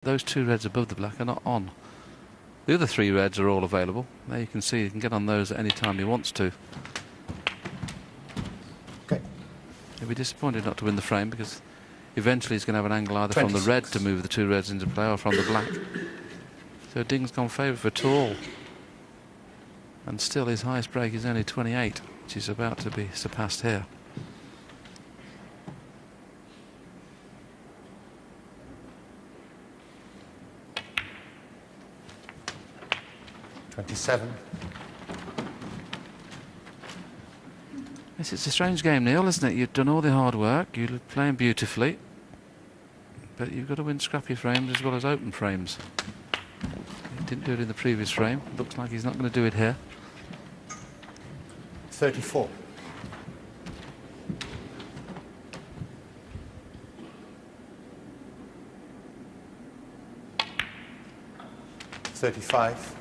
Those two reds above the black are not on. The other three reds are all available. There you can see he can get on those at any time he wants to. Okay. He'll be disappointed not to win the frame because eventually he's going to have an angle either from the red to move the two reds into play or from the black. So Ding's gone favour for 2-all. And still his highest break is only 28, which is about to be surpassed here. Yes, it's a strange game, Neil, isn't it? You've done all the hard work, you're playing beautifully, but you've got to win scrappy frames as well as open frames. He didn't do it in the previous frame. Looks like he's not going to do it here. 34. 35.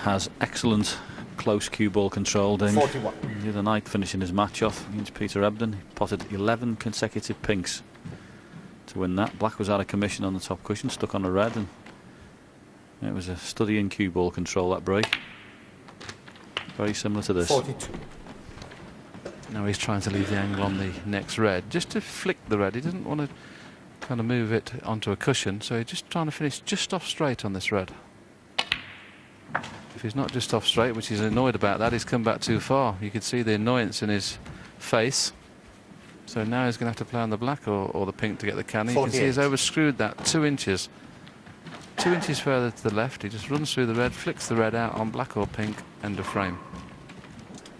Has excellent close cue ball control. Ding. 41. The other night, finishing his match off against Peter Ebden, he potted 11 consecutive pinks to win that. Black was out of commission on the top cushion, stuck on a red, and it was a study in cue ball control, that break. Very similar to this. 42. Now he's trying to leave the angle on the next red, just to flick the red. He doesn't want to kind of move it onto a cushion, so he's just trying to finish just off straight on this red. If he's not just off straight, which he's annoyed about that, he's come back too far. You could see the annoyance in his face. So now he's going to have to play on the black or the pink to get the cannon. You can see he's overscrewed that 2 inches. 2 inches further to the left. He just runs through the red, flicks the red out on black or pink, end of frame.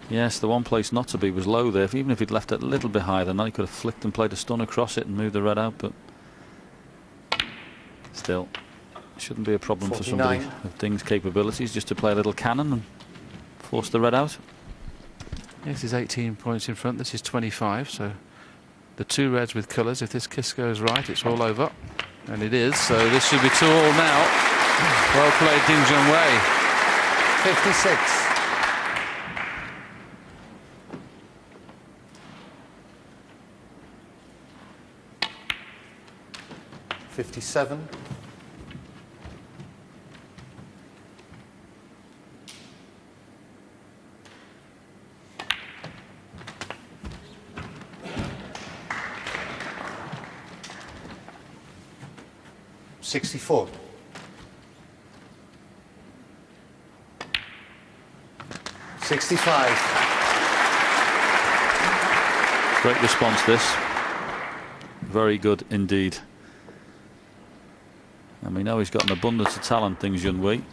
Yes, the one place not to be was low there. Even if he'd left it a little bit higher than that, he could have flicked and played a stun across it and moved the red out, but still. Shouldn't be a problem 49. For somebody of Ding's capabilities just to play a little cannon and force the red out. Yes, he's 18 points in front. This is 25, so the two reds with colours. If this kiss goes right, it's all over. And it is, so this should be 2-all now. Well played, Ding Junhui. 56. 57. 64. 65. Great response, this. Very good indeed. And we know he's got an abundance of talent, Ding Junhui.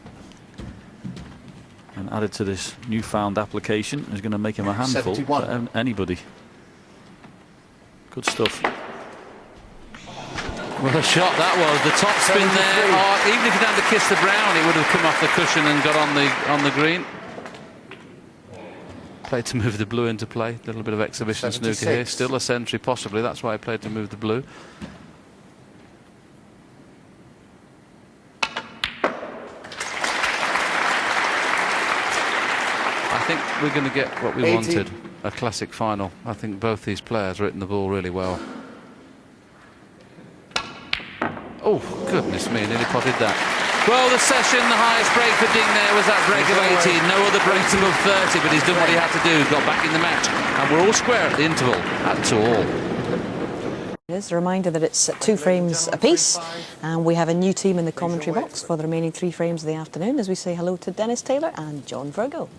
And added to this newfound application is going to make him a handful 71. for anybody. Good stuff. What a shot that was. The top spin there. Oh, even if he hadn't kissed the brown, it would have come off the cushion and got on the green. Played to move the blue into play. A little bit of exhibition 76. snooker here. Still a century possibly. That's why I played to move the blue. I think we're going to get what we 80. wanted. A classic final. I think both these players have written the ball really well. Oh, goodness me, nearly potted that. Well, the session, the highest break for Ding there was that break of 18. No other breaks above 30, but he's done what he had to do. Got back in the match. And we're all square at the interval at 2-all. It is a reminder that it's 2 frames apiece. And we have a new team in the commentary box for the remaining 3 frames of the afternoon as we say hello to Dennis Taylor and John Virgo.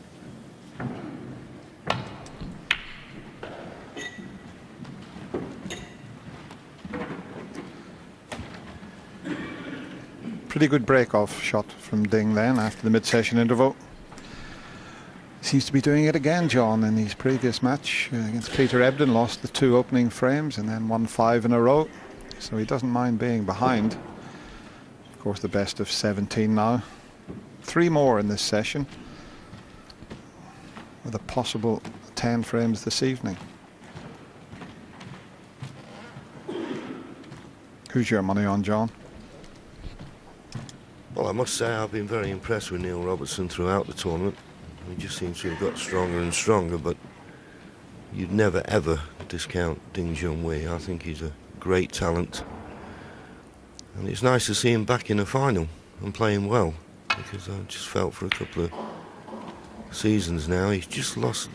Pretty good break-off shot from Ding then after the mid-session interval. Seems to be doing it again, John, in his previous match against Peter Ebden. Lost the 2 opening frames and then won 5 in a row. So he doesn't mind being behind. Of course, the best of 17 now. 3 more in this session, with a possible 10 frames this evening. Who's your money on, John? Well, I must say I've been very impressed with Neil Robertson throughout the tournament. He just seems to have got stronger and stronger, but you'd never ever discount Ding Junhui. I think he's a great talent. And it's nice to see him back in a final and playing well, because I just felt for a couple of seasons now he's just lost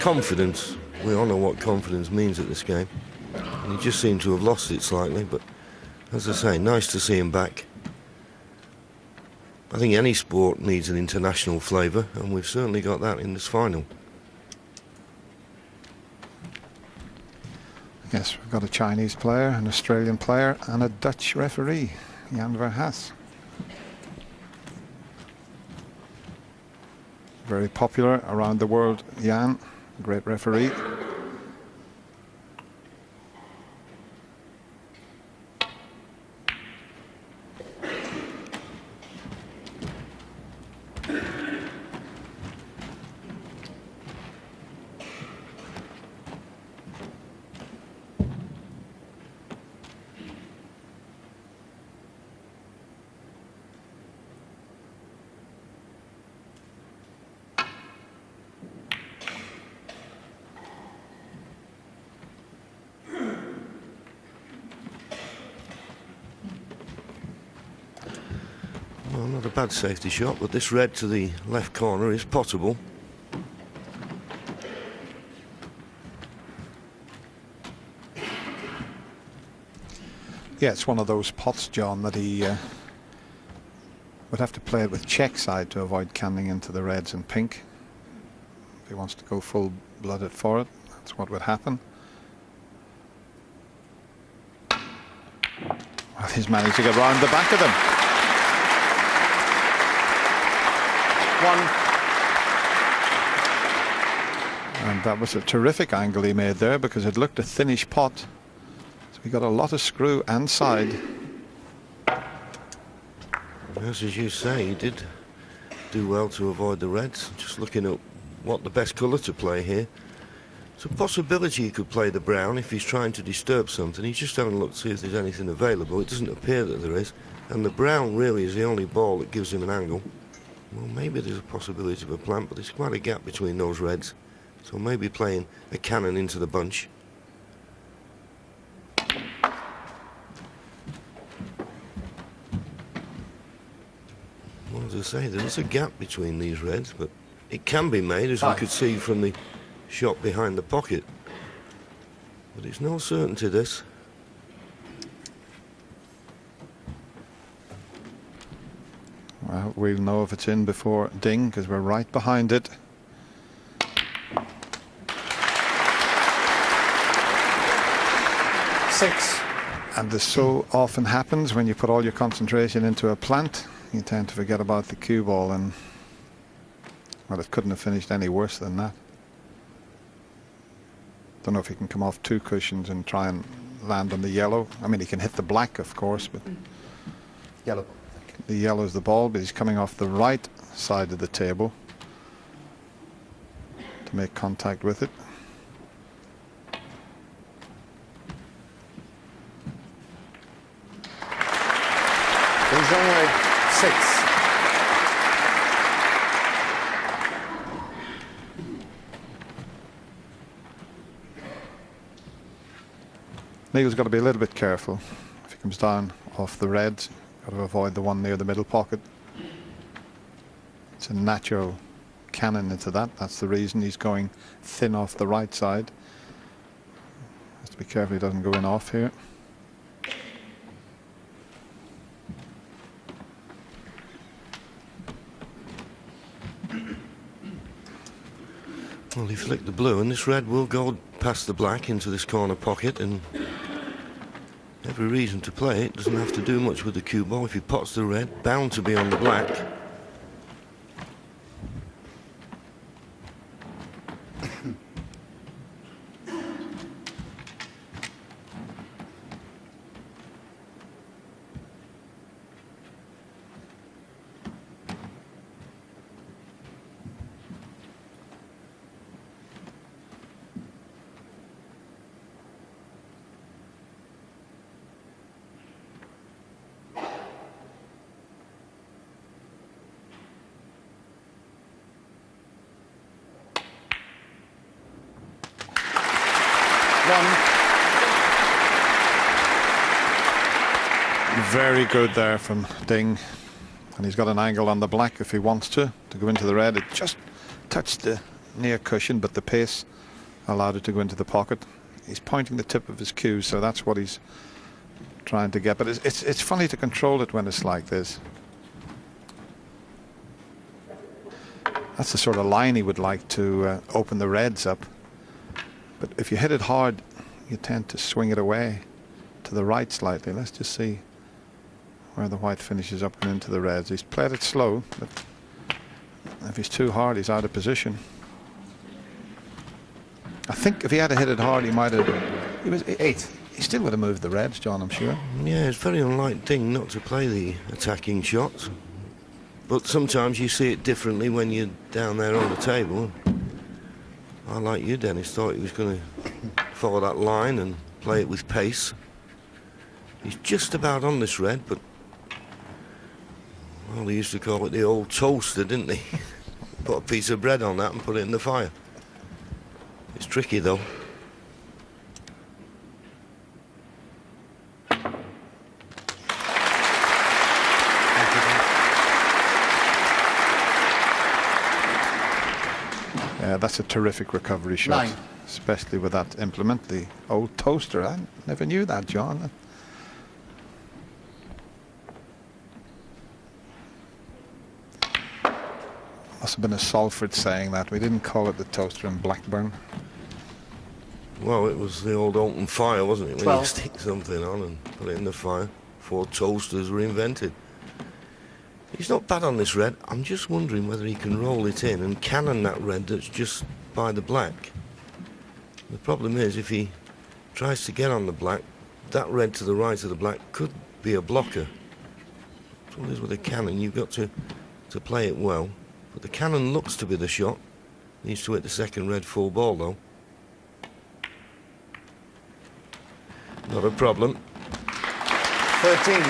confidence. We all know what confidence means at this game. And he just seemed to have lost it slightly, but as I say, nice to see him back. I think any sport needs an international flavour, and we've certainly got that in this final. Yes, we've got a Chinese player, an Australian player, and a Dutch referee, Jan Verhaas. Very popular around the world, Jan, great referee. Well, not a bad safety shot, but this red to the left corner is potable. Yeah, it's one of those pots, John, that he would have to play it with check side to avoid canning into the reds and pink. If he wants to go full-blooded for it, that's what would happen. Well, he's managed to get round the back of them. And that was a terrific angle he made there, because it looked a thinnish pot. So he got a lot of screw and side. As you say, he did do well to avoid the reds. Just looking at what the best colour to play here. It's a possibility he could play the brown if he's trying to disturb something. He's just having a look to see if there's anything available. It doesn't appear that there is. And the brown really is the only ball that gives him an angle. Well, maybe there's a possibility of a plant, but there's quite a gap between those reds. So maybe playing a cannon into the bunch. Well, as I say, there is a gap between these reds, but it can be made, as we could see from the shot behind the pocket. But it's no certainty, this. Well, we'll know if it's in before ding, because we're right behind it. Six. And this so often happens when you put all your concentration into a plant, you tend to forget about the cue ball, and well, it couldn't have finished any worse than that. Don't know if he can come off two cushions and try and land on the yellow. I mean, he can hit the black, of course, but Yellow. the yellow's the ball, but he's coming off the right side of the table to make contact with it. Junhui, 6. Neil's got to be a little bit careful. If he comes down off the reds, got to avoid the one near the middle pocket. It's a natural cannon into that. That's the reason he's going thin off the right side. Has to be careful he doesn't go in off here. Well, he flicked the blue, and this red will go past the black into this corner pocket, and every reason to play it. Doesn't have to do much with the cue ball. If he pots the red, bound to be on the black. Very good there from Ding. And he's got an angle on the black if he wants to go into the red. It just touched the near cushion, but the pace allowed it to go into the pocket. He's pointing the tip of his cue, so that's what he's trying to get. But it's funny to control it when it's like this. That's the sort of line he would like to open the reds up. But if you hit it hard, you tend to swing it away to the right slightly. Let's just see where the white finishes up and into the reds. He's played it slow, but if he's too hard, he's out of position. I think if he had hit it hard, he might have. He was 8. He still would have moved the reds, John, I'm sure. Yeah, it's very unlike Ding not to play the attacking shots. But sometimes you see it differently when you're down there on the table. I, like you, Dennis, thought he was going to follow that line and play it with pace. He's just about on this red, but well, they used to call it the old toaster, didn't they? Put a piece of bread on that and put it in the fire. It's tricky, though. Yeah, that's a terrific recovery shot, 9. especially with that implement, the old toaster. I never knew that, John. Must have been a Salford saying that. We didn't call it the toaster in Blackburn. Well, it was the old open fire, wasn't it? When 12. you stick something on and put it in the fire before toasters were invented. He's not bad on this red. I'm just wondering whether he can roll it in and cannon that red that's just by the black. The problem is, if he tries to get on the black, that red to the right of the black could be a blocker. The trouble is with a cannon, you've got to play it well. But the cannon looks to be the shot. Needs to hit the second red full ball, though. Not a problem. 13.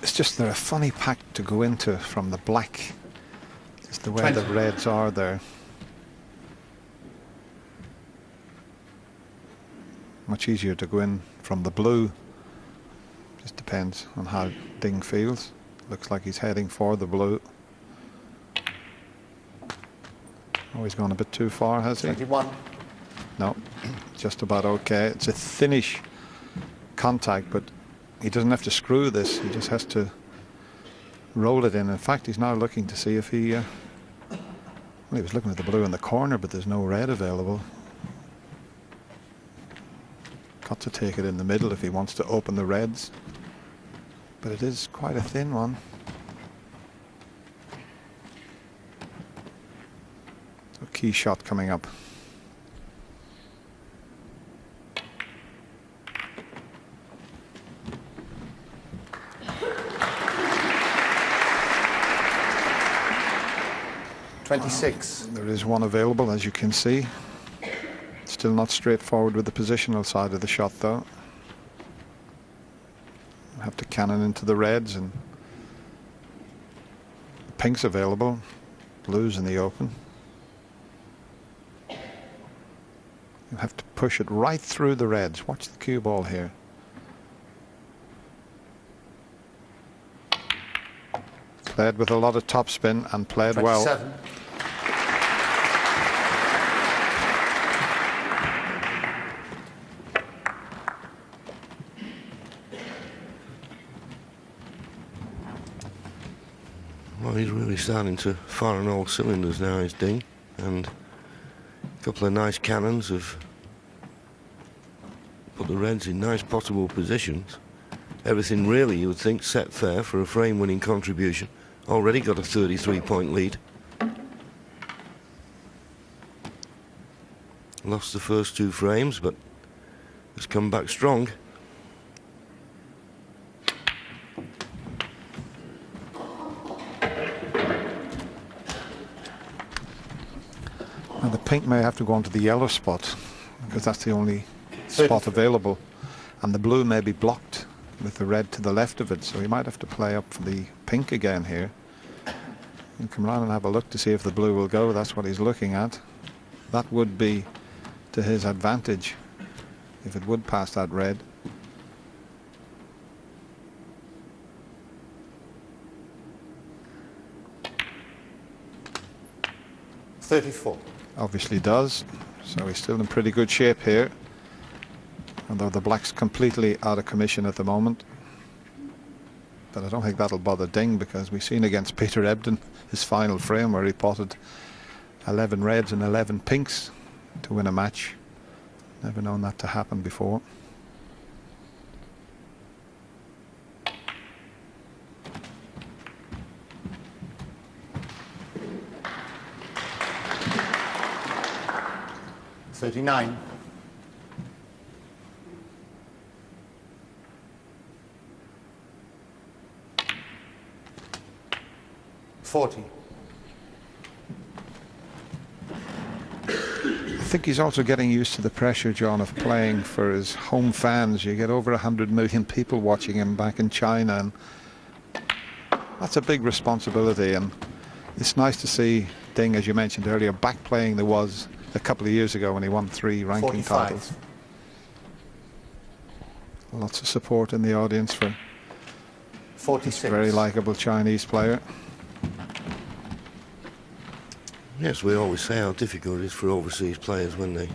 It's just they're a funny pack to go into from the black. Just the way the reds are there. Much easier to go in from the blue. Just depends on how Ding feels. Looks like he's heading for the blue. Oh, he's gone a bit too far, has he? 21. No, just about okay. It's a thinnish contact, but he doesn't have to screw this. He just has to roll it in. In fact, he's now looking to see if he... well, he was looking at the blue in the corner, but there's no red available. Got to take it in the middle if he wants to open the reds. But it is quite a thin one. So key shot coming up. There is one available, as you can see. Still not straightforward with the positional side of the shot, though. Have to cannon into the reds, and the pink's available. Blue's in the open. You have to push it right through the reds. Watch the cue ball here. Played with a lot of topspin and played 27. well. Well, he's really starting to fire on all cylinders now, is Ding. And a couple of nice cannons have put the reds in nice potable positions. Everything really, you would think, set fair for a frame-winning contribution. Already got a 33-point lead. Lost the first 2 frames, but has come back strong. And the pink may have to go onto the yellow spot, because that's the only spot available. And the blue may be blocked with the red to the left of it, so he might have to play up for the pink again here. He'll come round and have a look to see if the blue will go. That's what he's looking at. That would be to his advantage if it would pass that red. $34. Obviously does. So he's still in pretty good shape here. Although the black's completely out of commission at the moment. But I don't think that'll bother Ding, because we've seen against Peter Ebdon his final frame where he potted 11 reds and 11 pinks to win a match. Never known that to happen before. $39. $40. I think he's also getting used to the pressure, John, of playing for his home fans. You get over 100 million people watching him back in China, and that's a big responsibility. And it's nice to see Ding, as you mentioned earlier, back playing there was a couple of years ago when he won 3 ranking 45. titles. Lots of support in the audience for 46. this very likeable Chinese player. Yes, we always say how difficult it is for overseas players when they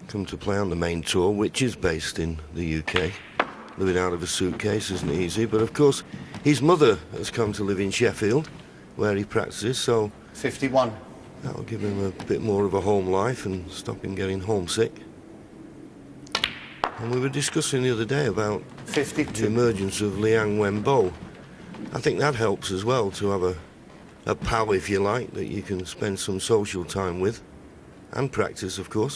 come to play on the main tour, which is based in the UK. Living out of a suitcase isn't easy, but of course his mother has come to live in Sheffield, where he practices, so 51. that'll give him a bit more of a home life and stop him getting homesick. And we were discussing the other day about 52. the emergence of Liang Wenbo. I think that helps as well, to have a pal, if you like, that you can spend some social time with, and practice, of course.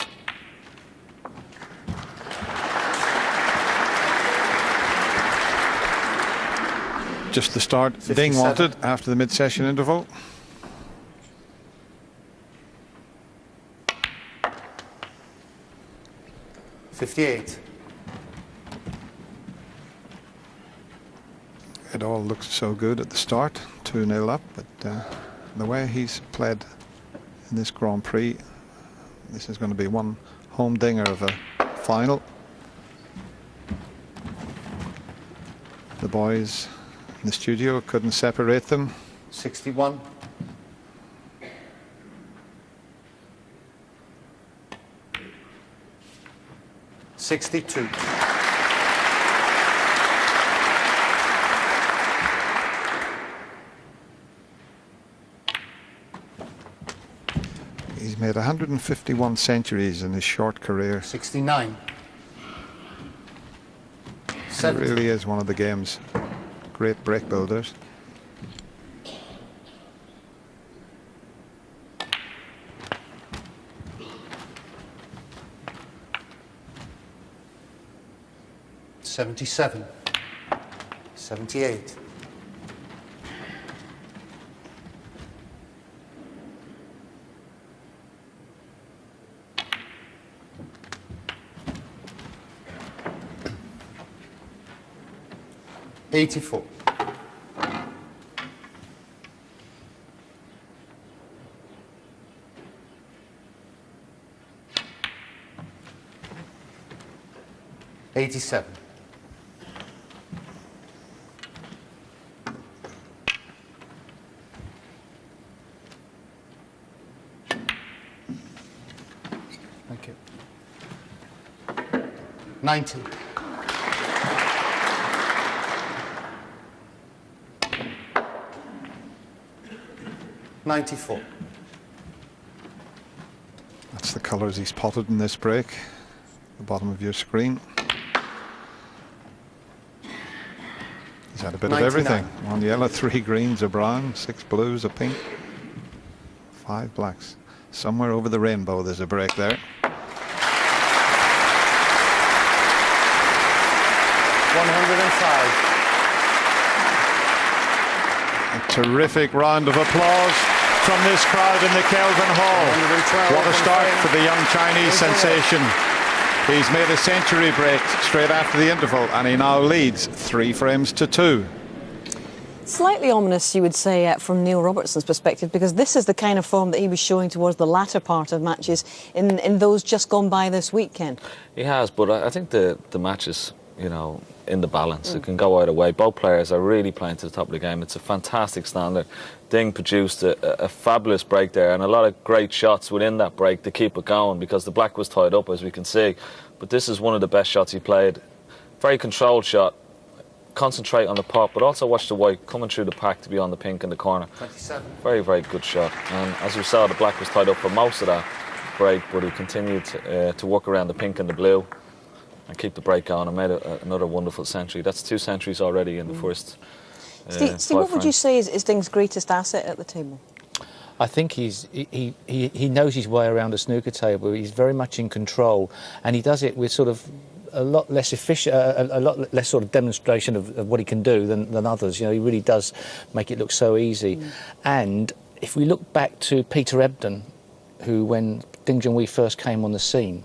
Just the start 57. Ding wanted after the mid-session interval. $58. It all looks so good at the start, 2-0 up, but the way he's played in this Grand Prix, this is going to be one home dinger of a final. The boys in the studio couldn't separate them. 61. $62. He's made 151 centuries in his short career. 69. He 70. really is one of the game's great break builders. $77. $78. $84. $87. Thank you. 90. $94. That's the colours he's potted in this break. The bottom of your screen. He's had a bit 99. of everything. 1 yellow, 3 greens, a brown, 6 blues, a pink, 5 blacks. Somewhere over the rainbow there's a break there. 105. A terrific round of applause from this crowd in the Kelvin Hall. What a start for the young Chinese sensation. He's made a century break straight after the interval, and he now leads 3 frames to 2. Slightly ominous, you would say, from Neil Robertson's perspective, because this is the kind of form that he was showing towards the latter part of matches in those just gone by this weekend. He has, but I think the match is, you know, in the balance. It can go either way. Both players are really playing to the top of the game. It's a fantastic standard. Ding produced a fabulous break there, and a lot of great shots within that break to keep it going, because the black was tied up, as we can see. But this is one of the best shots he played. Very controlled shot. Concentrate on the pot, but also watch the white coming through the pack to be on the pink in the corner. 27. Very, very good shot. And as you saw, the black was tied up for most of that break, but he continued to work around the pink and the blue and keep the break going, and made another wonderful century. That's 2 centuries already in the first. Steve, what would you say is Ding's greatest asset at the table? I think he knows his way around a snooker table. He's very much in control, and he does it with sort of a lot less efficient, a lot less sort of demonstration of what he can do than others. You know, he really does make it look so easy. And if we look back to Peter Ebdon, who, when Ding Junhui first came on the scene,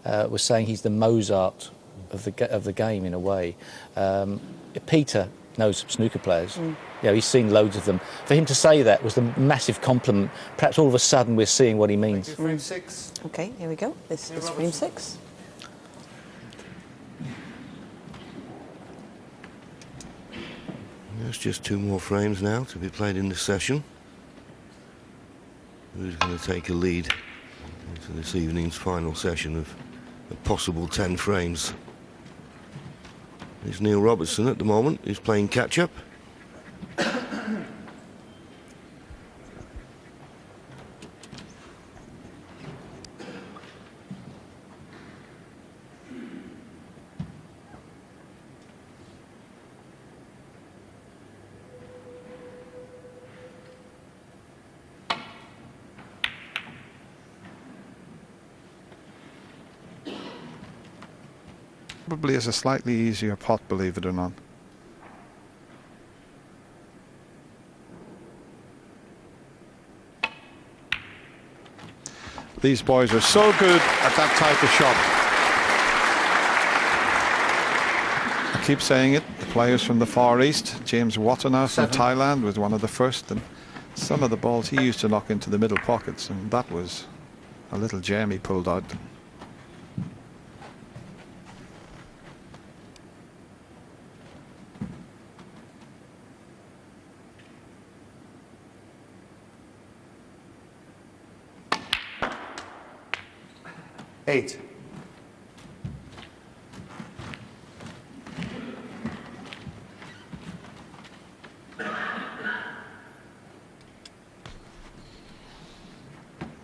was saying he's the Mozart of the game in a way. Peter knows snooker players. You know, he's seen loads of them. For him to say that was a massive compliment. Perhaps all of a sudden we're seeing what he means. Frame 6. Okay, here we go. This is frame 6. There's just 2 more frames now to be played in this session. Who's going to take a lead into this evening's final session of a possible 10 frames? It's Neil Robertson at the moment, who's playing catch-up. Probably is a slightly easier pot, believe it or not. These boys are so good at that type of shot. I keep saying it, the players from the Far East, James Watana from Thailand was one of the first, and some of the balls he used to knock into the middle pockets, and that was a little gem he pulled out. Eight.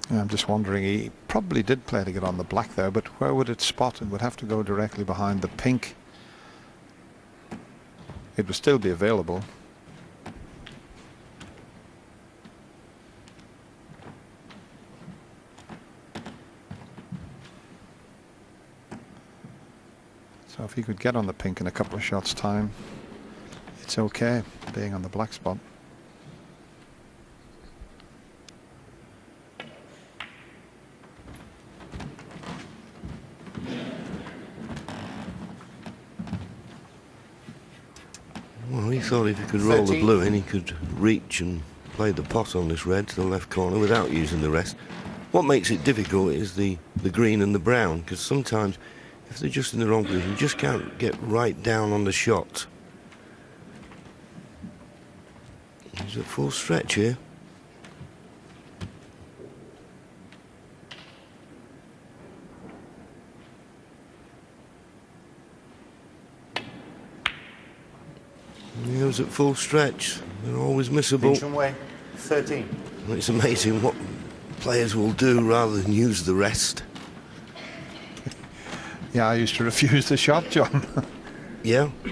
I'm just wondering, he probably did play to get on the black there, but where would it spot? It would have to go directly behind the pink. It would still be available. So if he could get on the pink in a couple of shots' time, it's okay being on the black spot. Well, he thought if he could roll the blue in, he could reach and play the pot on this red to the left corner without using the rest. What makes it difficult is the green and the brown, because sometimes if they're just in the wrong position, you just can't get right down on the shot. He's at full stretch here. He goes at full stretch. They're always missable. Junhui, 13. Well, it's amazing what players will do rather than use the rest. Yeah, I used to refuse the shot, John. Yeah. I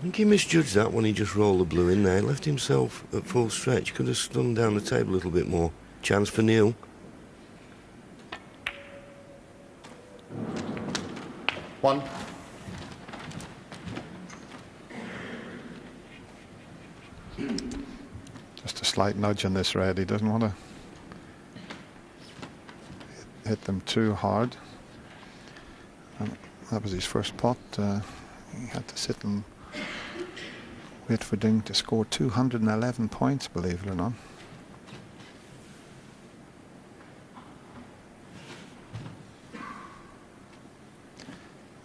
think he misjudged that when he just rolled the blue in there. He left himself at full stretch. Could have stung down the table a little bit more. Chance for Neil. One. Just a slight nudge on this red. He doesn't want to hit them too hard. And that was his first pot. He had to sit and Wait for Ding to score 211 points, believe it or not.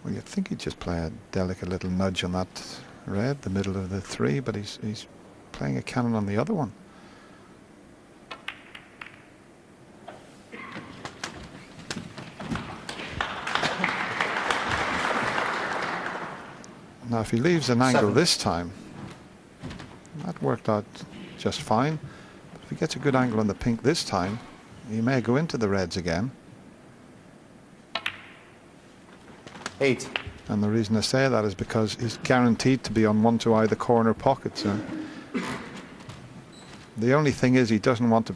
Well, you'd think he'd just play a delicate little nudge on that red, the middle of the 3, but he's playing a cannon on the other one. Now, if he leaves an angle this time, that worked out just fine. But if he gets a good angle on the pink this time, he may go into the reds again. 8. And the reason I say that is because he's guaranteed to be on one to either corner pocket. So the only thing is he doesn't want to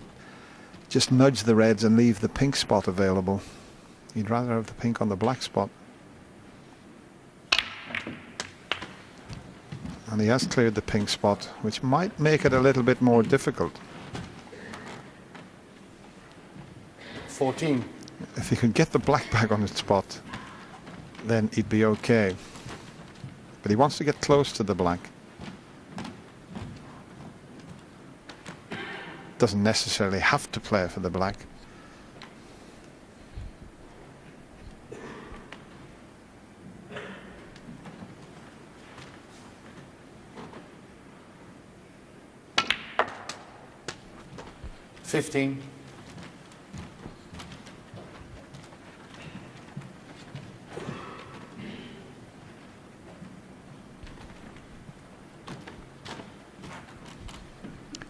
just nudge the reds and leave the pink spot available. He'd rather have the pink on the black spot. And he has cleared the pink spot, which might make it a little bit more difficult. 14. If he could get the black back on its spot, then he'd be okay. But he wants to get close to the black. Doesn't necessarily have to play for the black. $15.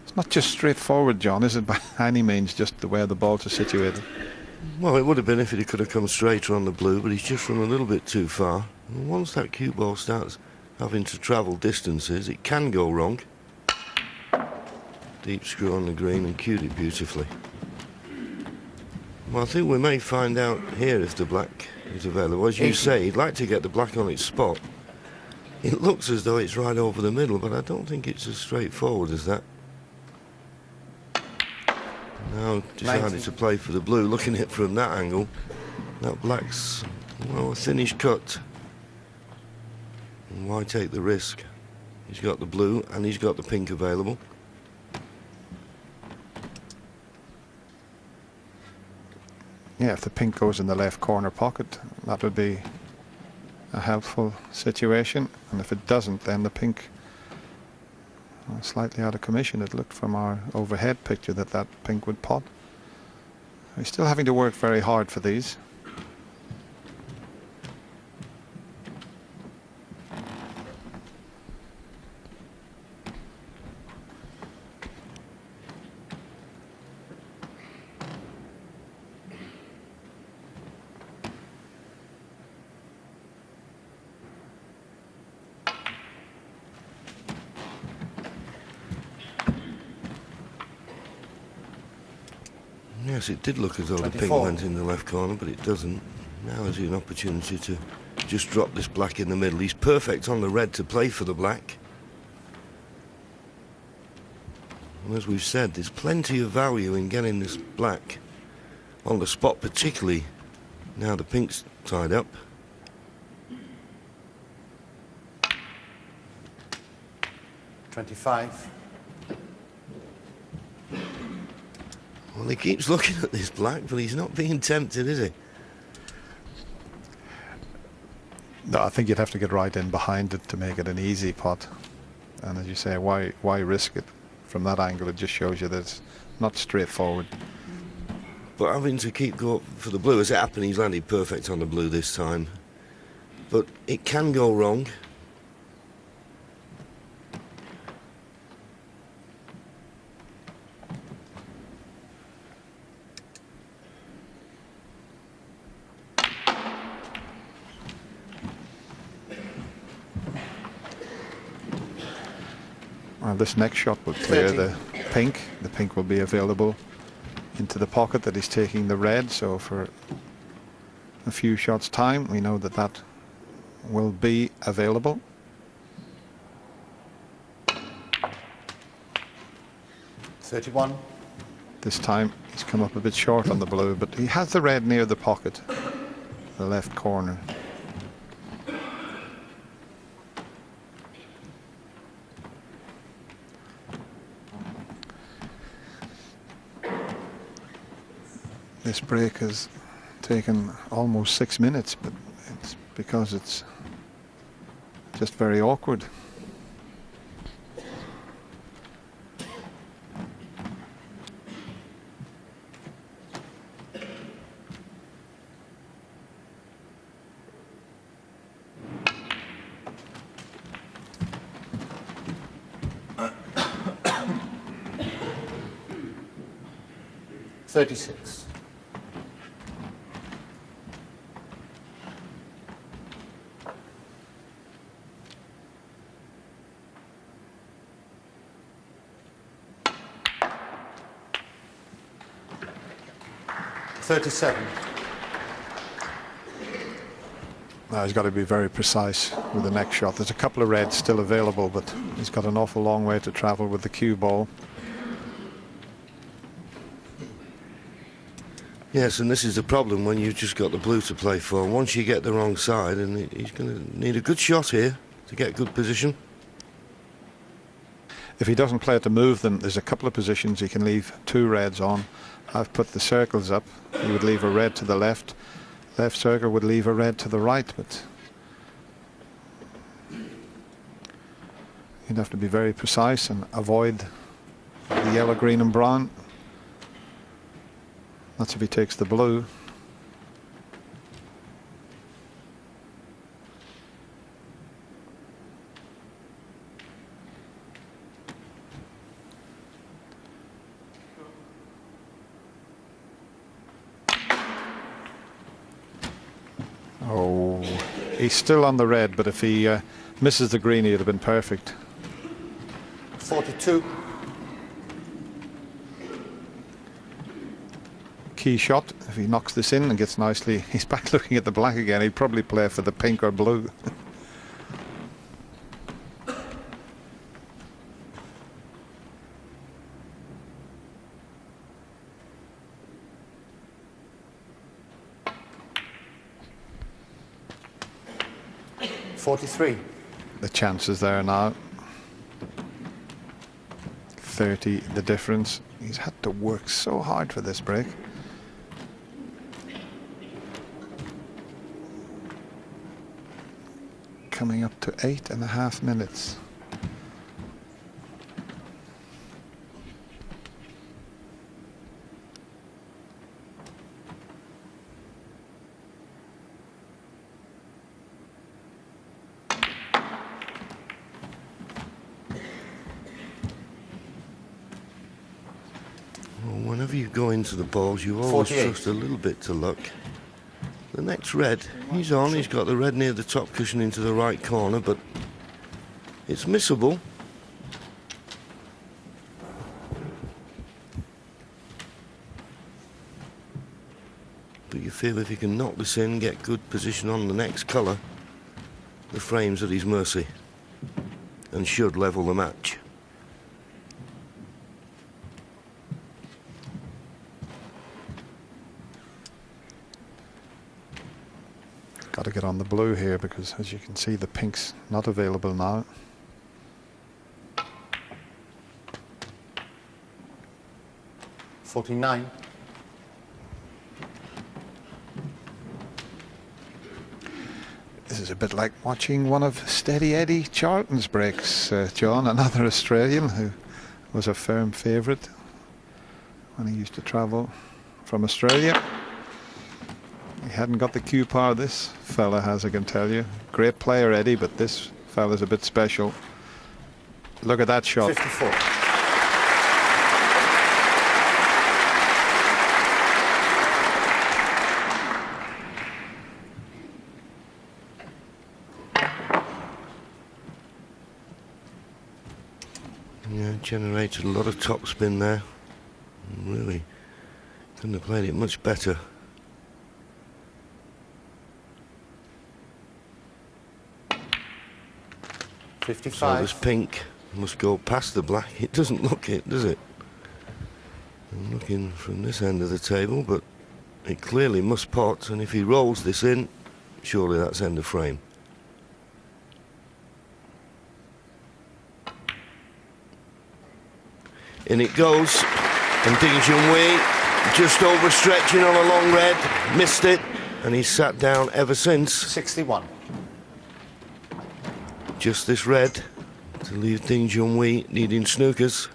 It's not just straightforward, John, is it, by any means, just the way the balls are situated? Well, it would have been if he could have come straighter on the blue, but he's just run a little bit too far. And once that cue ball starts having to travel distances, it can go wrong. Deep screw on the green and cued it beautifully. Well, I think we may find out here if the black is available. As you say, he'd like to get the black on its spot. It looks as though it's right over the middle, but I don't think it's as straightforward as that. Now decided to play for the blue. Looking at it from that angle, that black's, well, a thinnish cut. And why take the risk? He's got the blue and he's got the pink available. Yeah, if the pink goes in the left corner pocket, that would be a helpful situation. And if it doesn't, then the pink, well, slightly out of commission. It looked from our overhead picture that that pink would pot. We're still having to work very hard for these. Yes, it did look as though 24. the pink went in the left corner, but it doesn't. Now is an opportunity to just drop this black in the middle. He's perfect on the red to play for the black. And as we've said, there's plenty of value in getting this black on the spot, particularly now the pink's tied up. $25. Well, he keeps looking at this black, but he's not being tempted, is he? No, I think you'd have to get right in behind it to make it an easy pot. And as you say, why risk it? From that angle, it just shows you that it's not straightforward. But having to keep going for the blue, as it happened, he's landed perfect on the blue this time. But it can go wrong. Well, this next shot will clear 30. the pink. The pink will be available into the pocket that he's taking the red. So for a few shots time, we know that that will be available. $31. This time he's come up a bit short on the blue, but he has the red near the pocket, the left corner. This break has taken almost 6 minutes, but it's because it's just very awkward. $36. $37. Now he's got to be very precise with the next shot. There's a couple of reds still available, but he's got an awful long way to travel with the cue ball. Yes, and this is the problem when you've just got the blue to play for. Once you get the wrong side, and he's going to need a good shot here to get good position. If he doesn't play it to move, then there's a couple of positions he can leave 2 reds on. I've put the circles up. He would leave a red to the left. Left circle would leave a red to the right, but you'd have to be very precise and avoid the yellow, green and brown. That's if he takes the blue. Oh, he's still on the red, but if he misses the green, he'd have been perfect. 42. Key shot. If he knocks this in and gets nicely, he's back looking at the black again. He'd probably play for the pink or blue. $43. The chances there now. 30 the difference. He's had to work so hard for this break. Coming up to 8.5 minutes. Whenever you go into the balls, you always 48. trust a little bit to luck. The next red, he's on, he's got the red near the top cushion into the right corner, but it's missable. But you feel if he can knock this in, get good position on the next colour, the frame's at his mercy and should level the match. Got to get on the blue here because, as you can see, the pink's not available now. $49. This is a bit like watching one of Steady Eddie Charlton's breaks, John, another Australian who was a firm favourite when he used to travel from Australia. He hadn't got the cue power this fella has, I can tell you. Great player, Eddie, but this fella's a bit special. Look at that shot. 54. Yeah, generated a lot of topspin there. Really couldn't have played it much better. So 55. this pink must go past the black. It doesn't look it, does it? I'm looking from this end of the table, but it clearly must pot, and if he rolls this in, surely that's end of frame. In it goes, and Junhui Just overstretching on a long red, missed it, and he's sat down ever since. 61. Just this red to leave Ding Junhui needing snookers.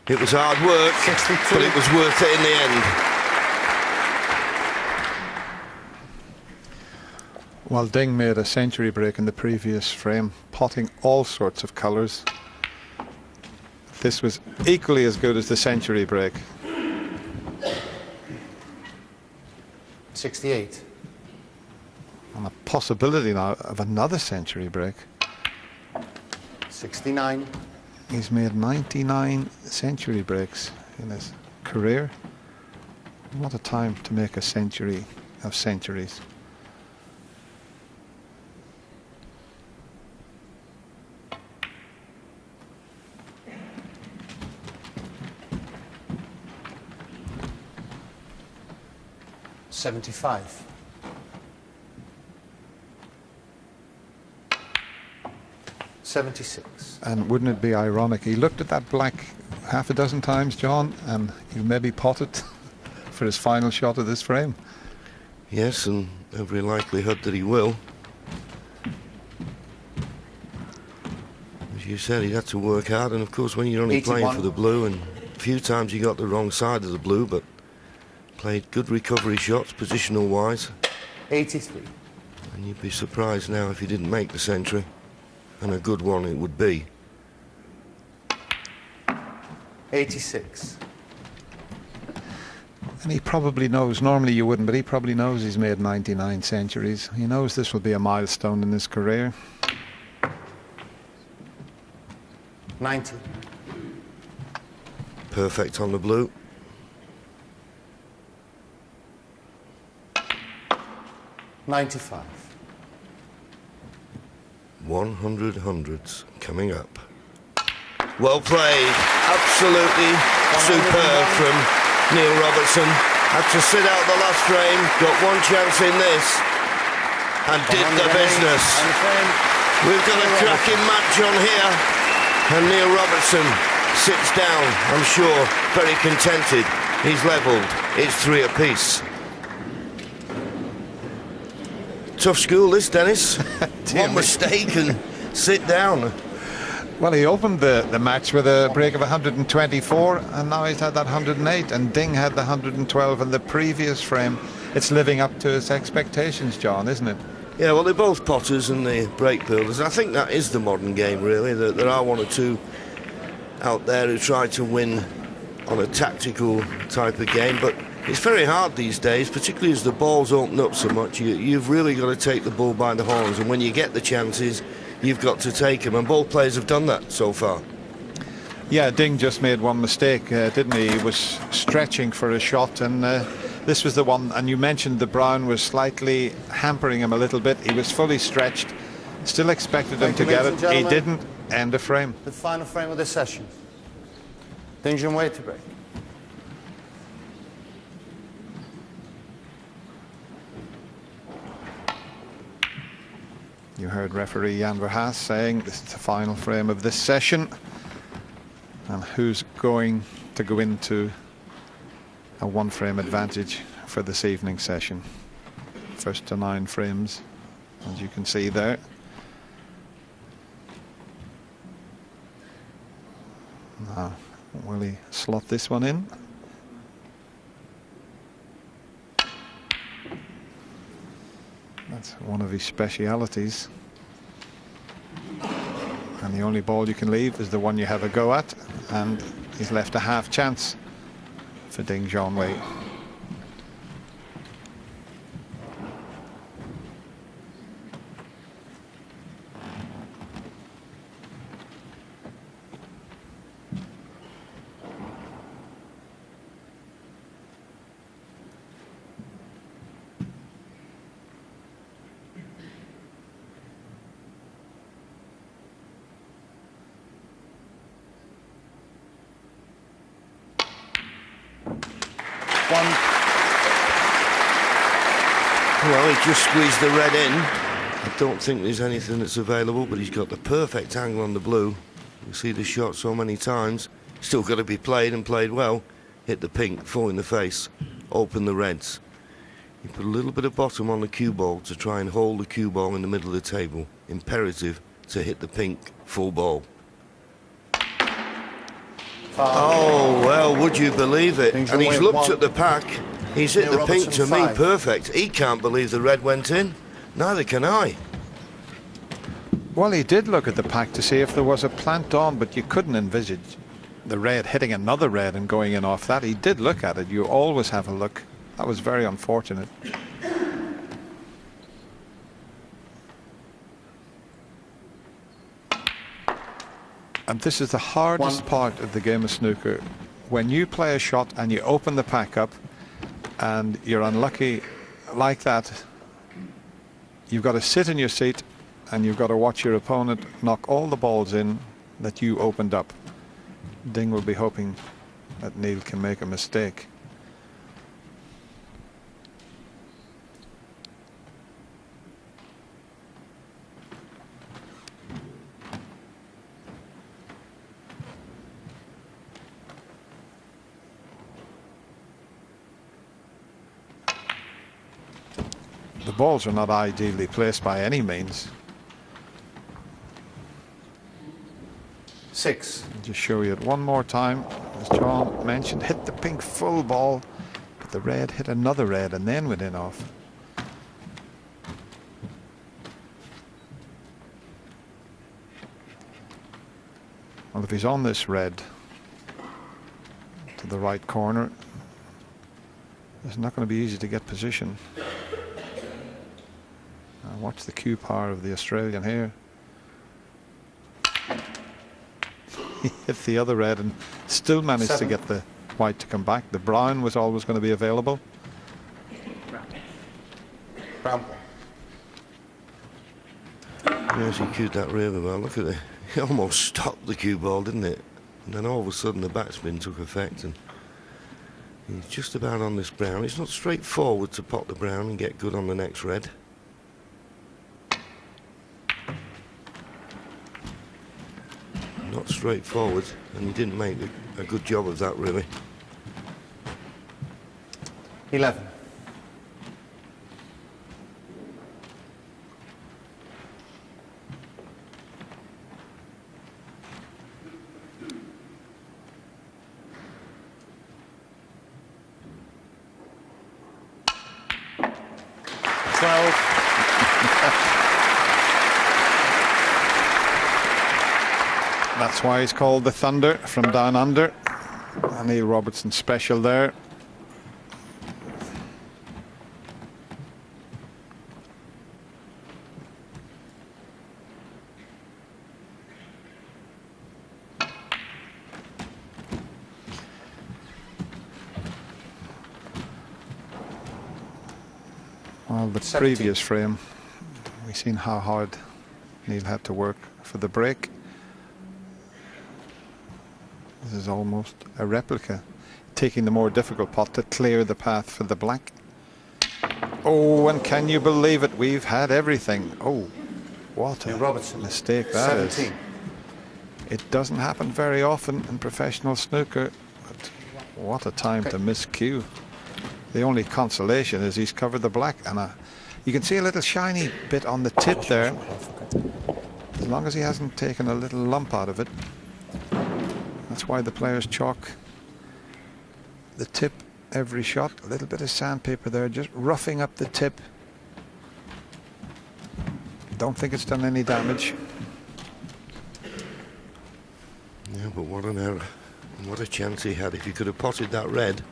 It was hard work, 62. but it was worth it in the end. Well, Ding made a century break in the previous frame, potting all sorts of colours. This was equally as good as the century break. 68. And a possibility now of another century break. 69. He's made 99 century breaks in his career. What a time to make a century of centuries. $75. 76. And wouldn't it be ironic? He looked at that black half a dozen times, John, and he maybe potted for his final shot of this frame. Yes, and every likelihood that he will. As you said, he had to work hard, and of course when you're only 81. playing for the blue, and a few times he got the wrong side of the blue, but played good recovery shots, positional wise. 83. And you'd be surprised now if he didn't make the century. And a good one it would be. 86. And he probably knows, normally you wouldn't, but he probably knows he's made 99 centuries. He knows this will be a milestone in his career. 90. Perfect on the blue. 95. 100 hundreds coming up. Well played. Absolutely superb from Neil Robertson. Had to sit out the last frame. Got one chance in this. And did the business. We've got a cracking match on here. And Neil Robertson sits down, I'm sure, very contented. He's levelled. It's 3 apiece. Tough school, this, Dennis. One mistake and sit down. Well, he opened the match with a break of 124, and now he's had that 108, and Ding had the 112 in the previous frame. It's living up to his expectations, John, isn't it? Yeah, well, they're both potters and they're break builders. I think that is the modern game, really. There are one or two out there who try to win on a tactical type of game, but it's very hard these days, particularly as the balls open up so much. You've really got to take the bull by the horns, and when you get the chances, you've got to take them, and both players have done that so far. Yeah, Ding just made one mistake, didn't he? He was stretching for a shot, and this was the one. And you mentioned the brown was slightly hampering him a little bit. He was fully stretched, still expected him to get it. He didn't end the frame. The final frame of the session. Ding Junhui to break. You heard referee Jan Verhaas saying this is the final frame of this session, and who's going to go into a 1-frame advantage for this evening's session. First to 9 frames, as you can see there. Now, will he slot this one in? That's one of his specialities. And the only ball you can leave is the one you have a go at, and he's left a half chance for Ding Junhui. Well, he just squeezed the red in. I don't think there's anything that's available, but he's got the perfect angle on the blue. You see the shot so many times. Still got to be played and played well. Hit the pink, full in the face, open the reds. You put a little bit of bottom on the cue ball to try and hold the cue ball in the middle of the table. Imperative to hit the pink, full ball. Oh, well, would you believe it? And he's looked at the pack. He's hit the pink to me perfect. He can't believe the red went in. Neither can I. Well, he did look at the pack to see if there was a plant on, but you couldn't envisage the red hitting another red and going in off that. He did look at it. You always have a look. That was very unfortunate. And this is the hardest part of the game of snooker. When you play a shot and you open the pack up and you're unlucky like that, you've got to sit in your seat and you've got to watch your opponent knock all the balls in that you opened up. Ding will be hoping that Neil can make a mistake. The balls are not ideally placed by any means. 6. I'll just show you it one more time. As John mentioned, hit the pink full ball, but the red hit another red and then went in off. Well, if he's on this red to the right corner, it's not going to be easy to get position. Watch the cue power of the Australian here. He hit the other red and still managed to get the white to come back. The brown was always going to be available. Brown. Yes, he cued that really well. Look at it. He almost stopped the cue ball, didn't it? And then all of a sudden the backspin took effect and he's just about on this brown. It's not straightforward to pot the brown and get good on the next red. Not straightforward, and he didn't make a good job of that, really. 11. That's why he's called the Thunder from down under. And Neil Robertson special there. Well, the 17. previous frame, we've seen how hard Neil had to work for the break. This is almost a replica, taking the more difficult pot to clear the path for the black. Oh, and can you believe it? We've had everything. Oh, what a mistake that 17. is. It doesn't happen very often in professional snooker, but what a time to miss cue. The only consolation is he's covered the black, and you can see a little shiny bit on the tip there. As long as he hasn't taken a little lump out of it. That's why the players chalk the tip every shot. A little bit of sandpaper there, just roughing up the tip. Don't think it's done any damage. Yeah, but what an error. And what a chance he had. If he could have potted that red,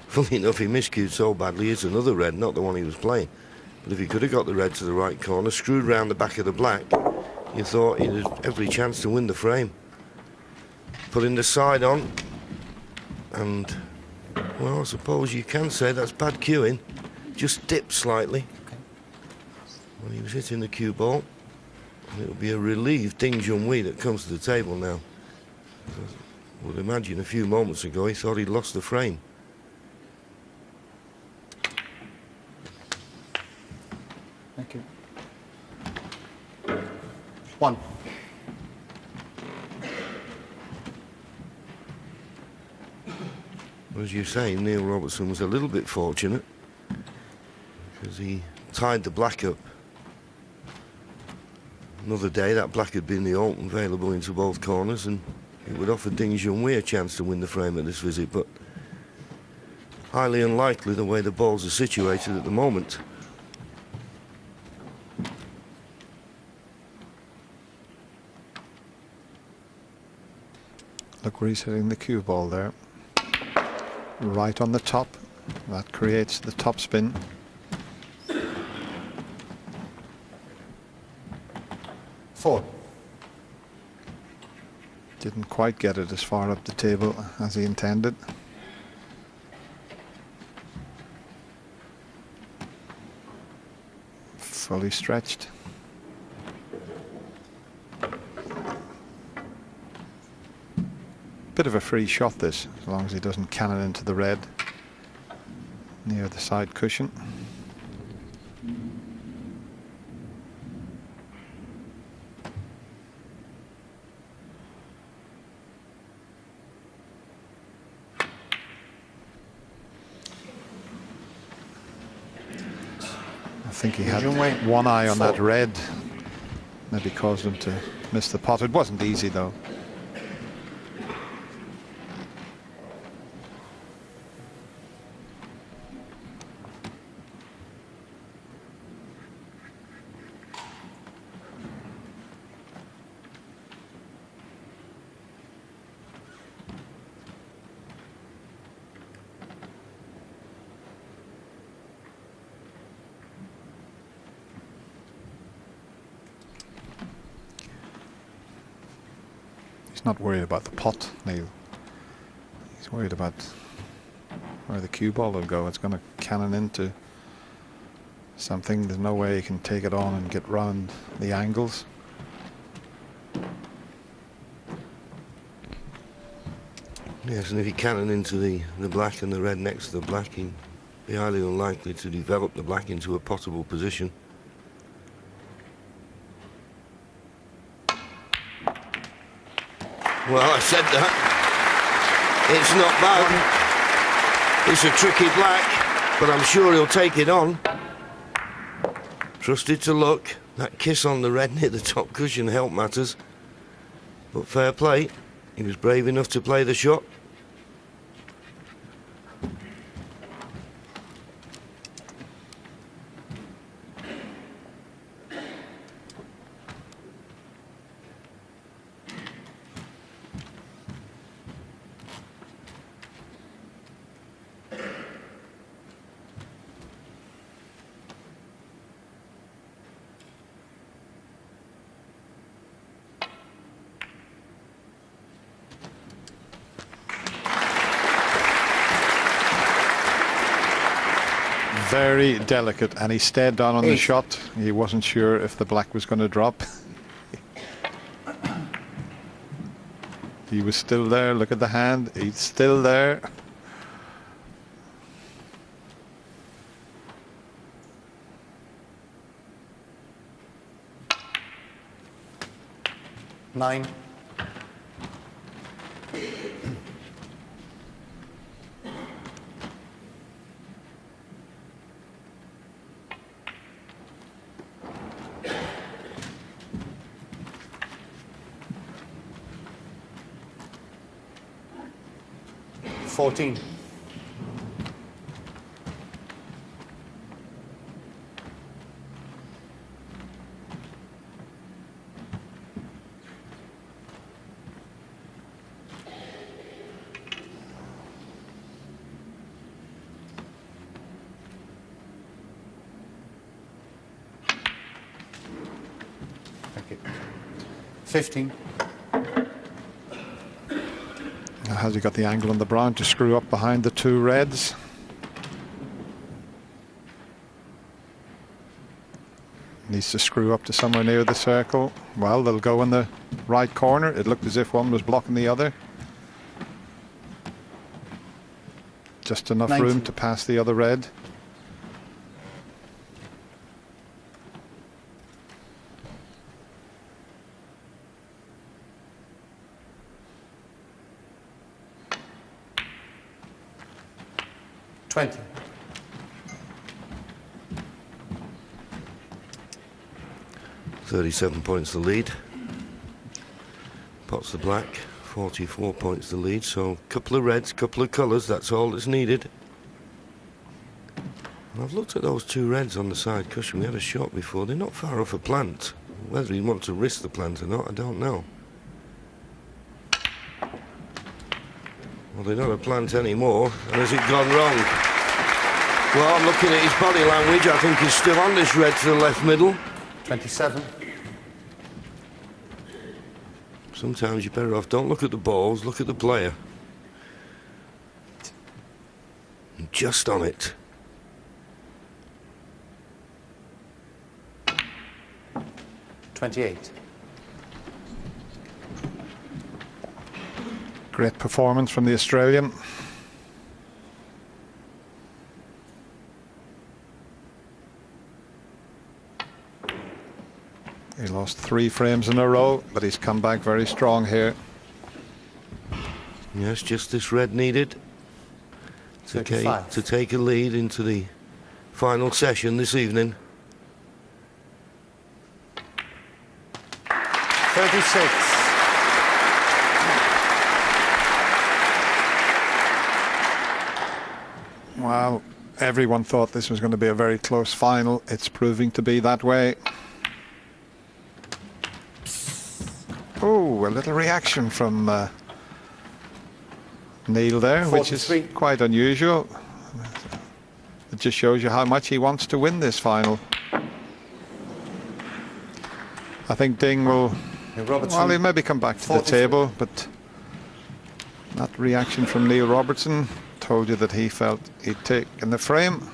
funny enough, he miscued so badly, it's another red, not the one he was playing. But if he could have got the red to the right corner, screwed round the back of the black, you thought he had every chance to win the frame. Putting the side on, and well, I suppose you can say that's bad cueing. Just dipped slightly when he was hitting the cue ball, and it'll be a relieved Ding Junhui that comes to the table now. I would imagine a few moments ago he thought he'd lost the frame. Thank you. 1. As you say, Neil Robertson was a little bit fortunate because he tied the black up. Another day, that black had been the alt available into both corners, and it would offer Ding Junhui a chance to win the frame at this visit, but highly unlikely the way the balls are situated at the moment. Look where he's hitting the cue ball there. Right on the top. That creates the top spin. Four. Didn't quite get it as far up the table as he intended. Fully stretched. Bit of a free shot this, as long as he doesn't cannon into the red near the side cushion. I think he had one eye on that red, maybe caused him to miss the pot. It wasn't easy though. Not worried about the pot, Neil. He's worried about where the cue ball will go. It's going to cannon into something. There's no way he can take it on and get round the angles. Yes, and if he cannon into the black and the red next to the black, he'd be highly unlikely to develop the black into a potable position. Well, I said that. It's not bad. It's a tricky black, but I'm sure he'll take it on. Trusted to luck. That kiss on the red near the top cushion helped matters. But fair play. He was brave enough to play the shot. Very delicate, and he stayed down on the shot. He wasn't sure if the black was going to drop. He was still there. Look at the hand. He's still there. Nine. $14. Thank you. 15. Has he got the angle on the brown to screw up behind the two reds? Needs to screw up to somewhere near the circle. Well, they'll go in the right corner. It looked as if one was blocking the other. Just enough 19. room to pass the other red. 20. "37 points the lead. Pots the black, 44 points the lead. So couple of reds, couple of colours, that's all that's needed. And I've looked at those 2 reds on the side cushion. We had a shot before. They're not far off a plant. Whether he wants to risk the plant or not, I don't know. Well, they're not a plant anymore. And has it gone wrong? Well, I'm looking at his body language. I think he's still on this red to the left middle. 27. Sometimes you're better off, don't look at the balls, look at the player. Just on it. $28. Great performance from the Australian. He lost 3 frames in a row, but he's come back very strong here. Yes, just this red needed to take a lead into the final session this evening. 36. Well, everyone thought this was going to be a very close final. It's proving to be that way. Oh, a little reaction from Neil there, 43. which is quite unusual. It just shows you how much he wants to win this final. I think Ding will, well, he'll maybe come back to 43. The table, but that reaction from Neil Robertson told you that he felt he'd taken the frame.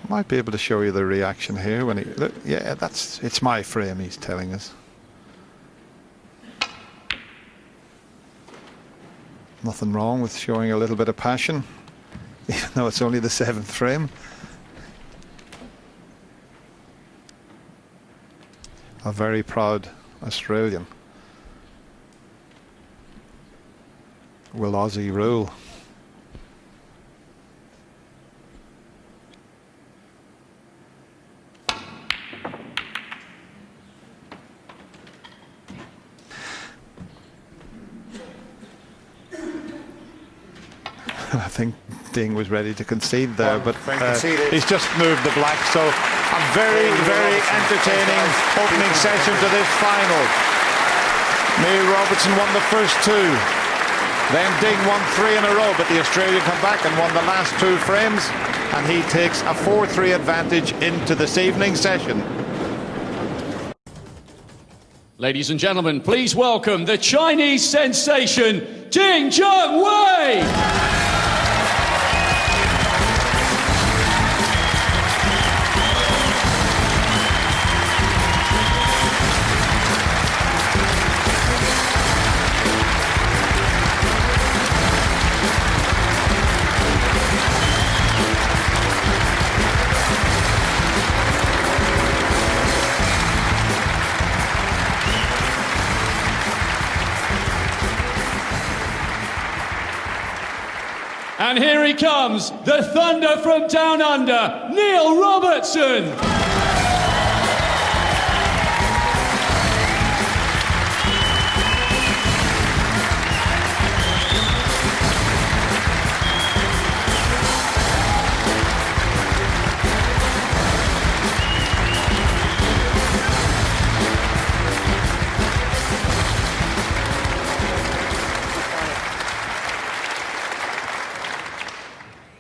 Might be able to show you the reaction here when he look, yeah, it's my frame, he's telling us. Nothing wrong with showing a little bit of passion, even though it's only the 7th frame. A very proud Australian. Will Aussie rule? I think Ding was ready to concede there, but he's just moved the black, so a very, very entertaining opening session to this final. Neil Robertson won the first 2, then Ding won 3 in a row, but the Australian come back and won the last 2 frames, and he takes a 4-3 advantage into this evening session. Ladies and gentlemen, please welcome the Chinese sensation, Ding Junhui! And here he comes, the Thunder from Down Under, Neil Robertson.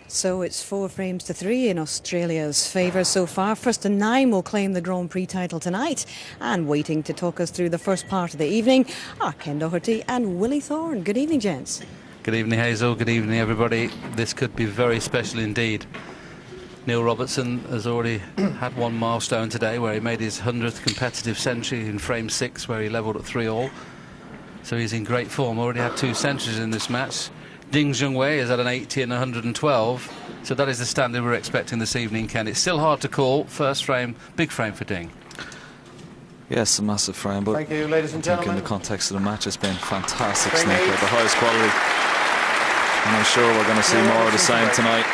So it's 4 frames to 3 in Australia's favour so far. First to 9 will claim the Grand Prix title tonight. And waiting to talk us through the first part of the evening are Ken Doherty and Willie Thorne. Good evening, gents. Good evening, Hazel. Good evening, everybody. This could be very special indeed. Neil Robertson has already had one milestone today where he made his 100th competitive century in frame 6, where he levelled at 3-all. So he's in great form. Already had 2 centuries in this match. Ding Junhui is at an 80 and 112. So that is the standard we're expecting this evening, Ken. It's still hard to call. First frame, big frame for Ding. Yes, a massive frame, but Thank you, ladies and I think gentlemen. in the context of the match, it's been fantastic Frame snooker, eight. the highest quality. And I'm sure we're going to see Neil more of the Robertson same break. tonight.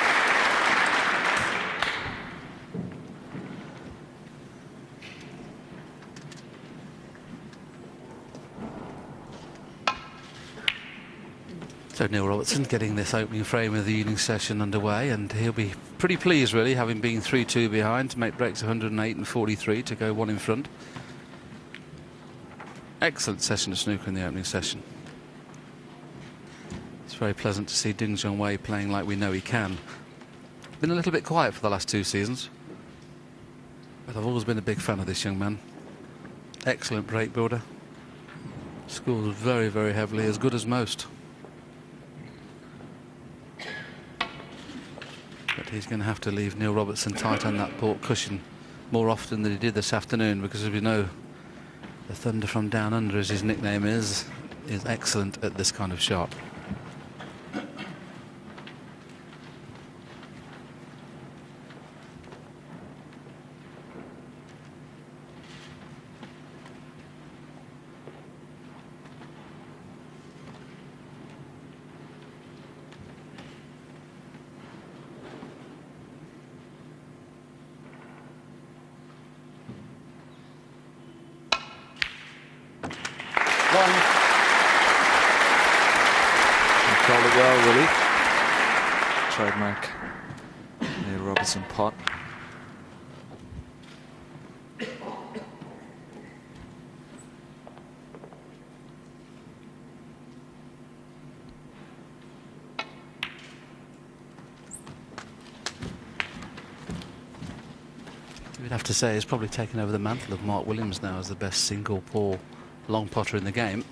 So Neil Robertson getting this opening frame of the evening session underway, and he'll be pretty pleased, really, having been 3-2 behind to make breaks 108 and 43 to go one in front. Excellent session of snooker in the opening session. It's very pleasant to see Ding Junhui playing like we know he can. Been a little bit quiet for the last 2 seasons, but I've always been a big fan of this young man. Excellent break builder. Scores very, very heavily, as good as most. But he's going to have to leave Neil Robertson tight on that port cushion more often than he did this afternoon, because as we know, the Thunder from Down Under, as his nickname is excellent at this kind of shot. Called it well, Willie. Trademark Neil Robertson pot. We'd have to say he's probably taken over the mantle of Mark Williams now as the best single paw long potter in the game.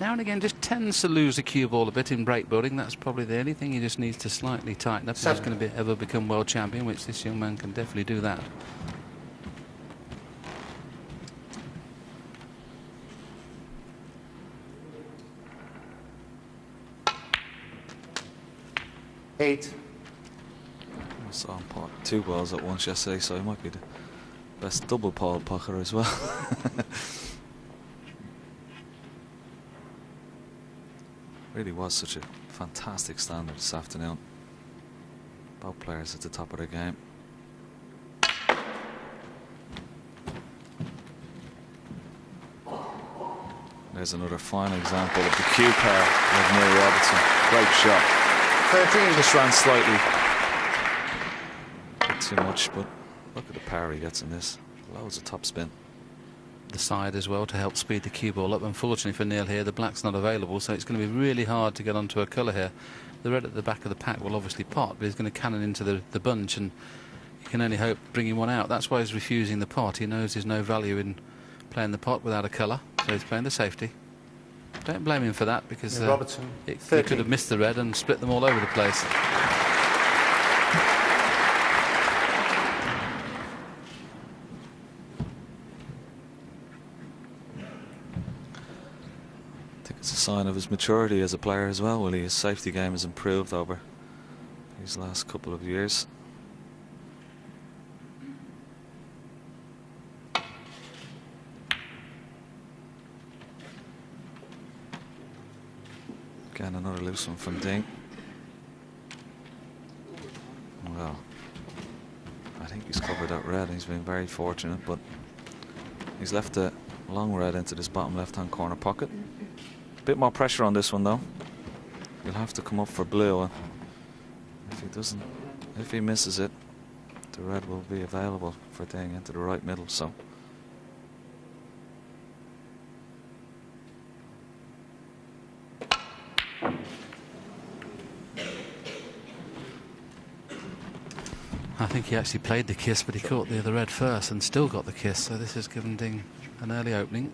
Now and again just tends to lose the cue ball a bit in break building. That's probably the only thing he just needs to slightly tighten up if he's going to ever become world champion, which this young man can definitely do that. Eight. I saw him pot 2 balls at once yesterday, so he might be the best double paw pucker as well. Really was such a fantastic standard this afternoon. Both players at the top of their game. There's another fine example of the cue pair of Neil Robertson. Great shot. 13. Just ran slightly. Bit too much, but look at the power he gets in this. Loads of top spin. The side as well to help speed the cue ball up. Unfortunately for Neil here, the black's not available, so it's going to be really hard to get onto a colour here. The red at the back of the pack will obviously pot, but he's going to cannon into the bunch, and you can only hope bringing one out. That's why he's refusing the pot. He knows there's no value in playing the pot without a colour, so he's playing the safety. Don't blame him for that, because Robertson, he could have missed the red and split them all over the place. It's a sign of his maturity as a player as well. Willie, his safety game has improved over these last couple of years. Again, another loose one from Ding. Well, I think he's covered that red. He's been very fortunate, but he's left a long red into this bottom left-hand corner pocket. Bit more pressure on this one though. He'll have to come up for blue. If he misses it, the red will be available for Ding into the right middle. So I think he actually played the kiss, but he caught the other red first and still got the kiss, so this has given Ding an early opening.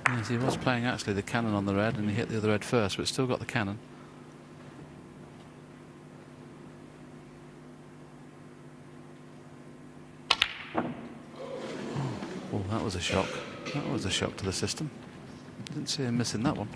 Yes, he was playing actually the cannon on the red, and he hit the other red first, but still got the cannon. Oh, that was a shock. That was a shock to the system. Didn't see him missing that one.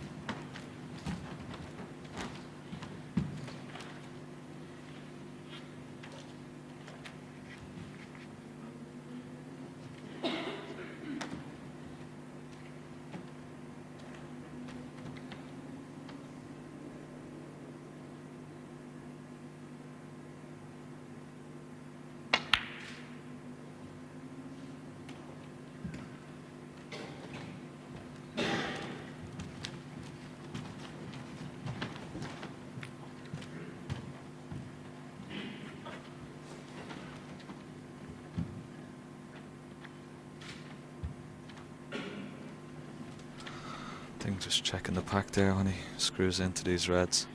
Just checking the pack there when he screws into these reds.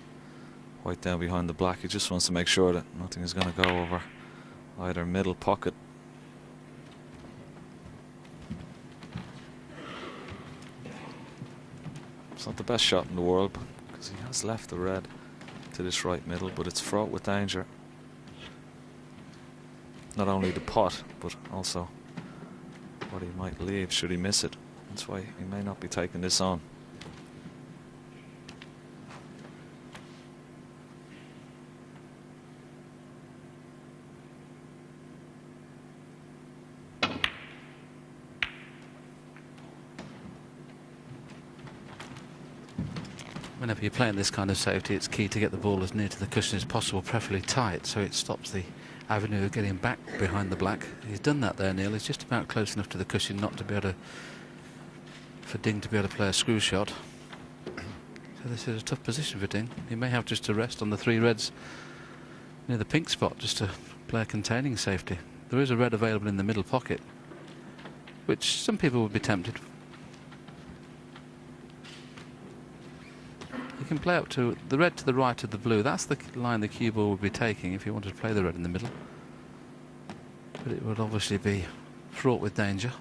White down behind the black. He just wants to make sure that nothing is going to go over either middle pocket. It's not the best shot in the world because he has left the red to this right middle, but it's fraught with danger. Not only the pot, but also what he might leave should he miss it. That's why he may not be taking this on. Whenever you're playing this kind of safety, it's key to get the ball as near to the cushion as possible, preferably tight, so it stops the avenue of getting back behind the black. He's done that there, Neil. He's just about close enough to the cushion not to be able to, for Ding to be able to play a screw shot. So this is a tough position for Ding. He may have just to rest on the 3 reds near the pink spot just to play a containing safety. There is a red available in the middle pocket, which some people would be tempted. You can play up to the red to the right of the blue. That's the line the cue ball would be taking if you wanted to play the red in the middle. But it would obviously be fraught with danger.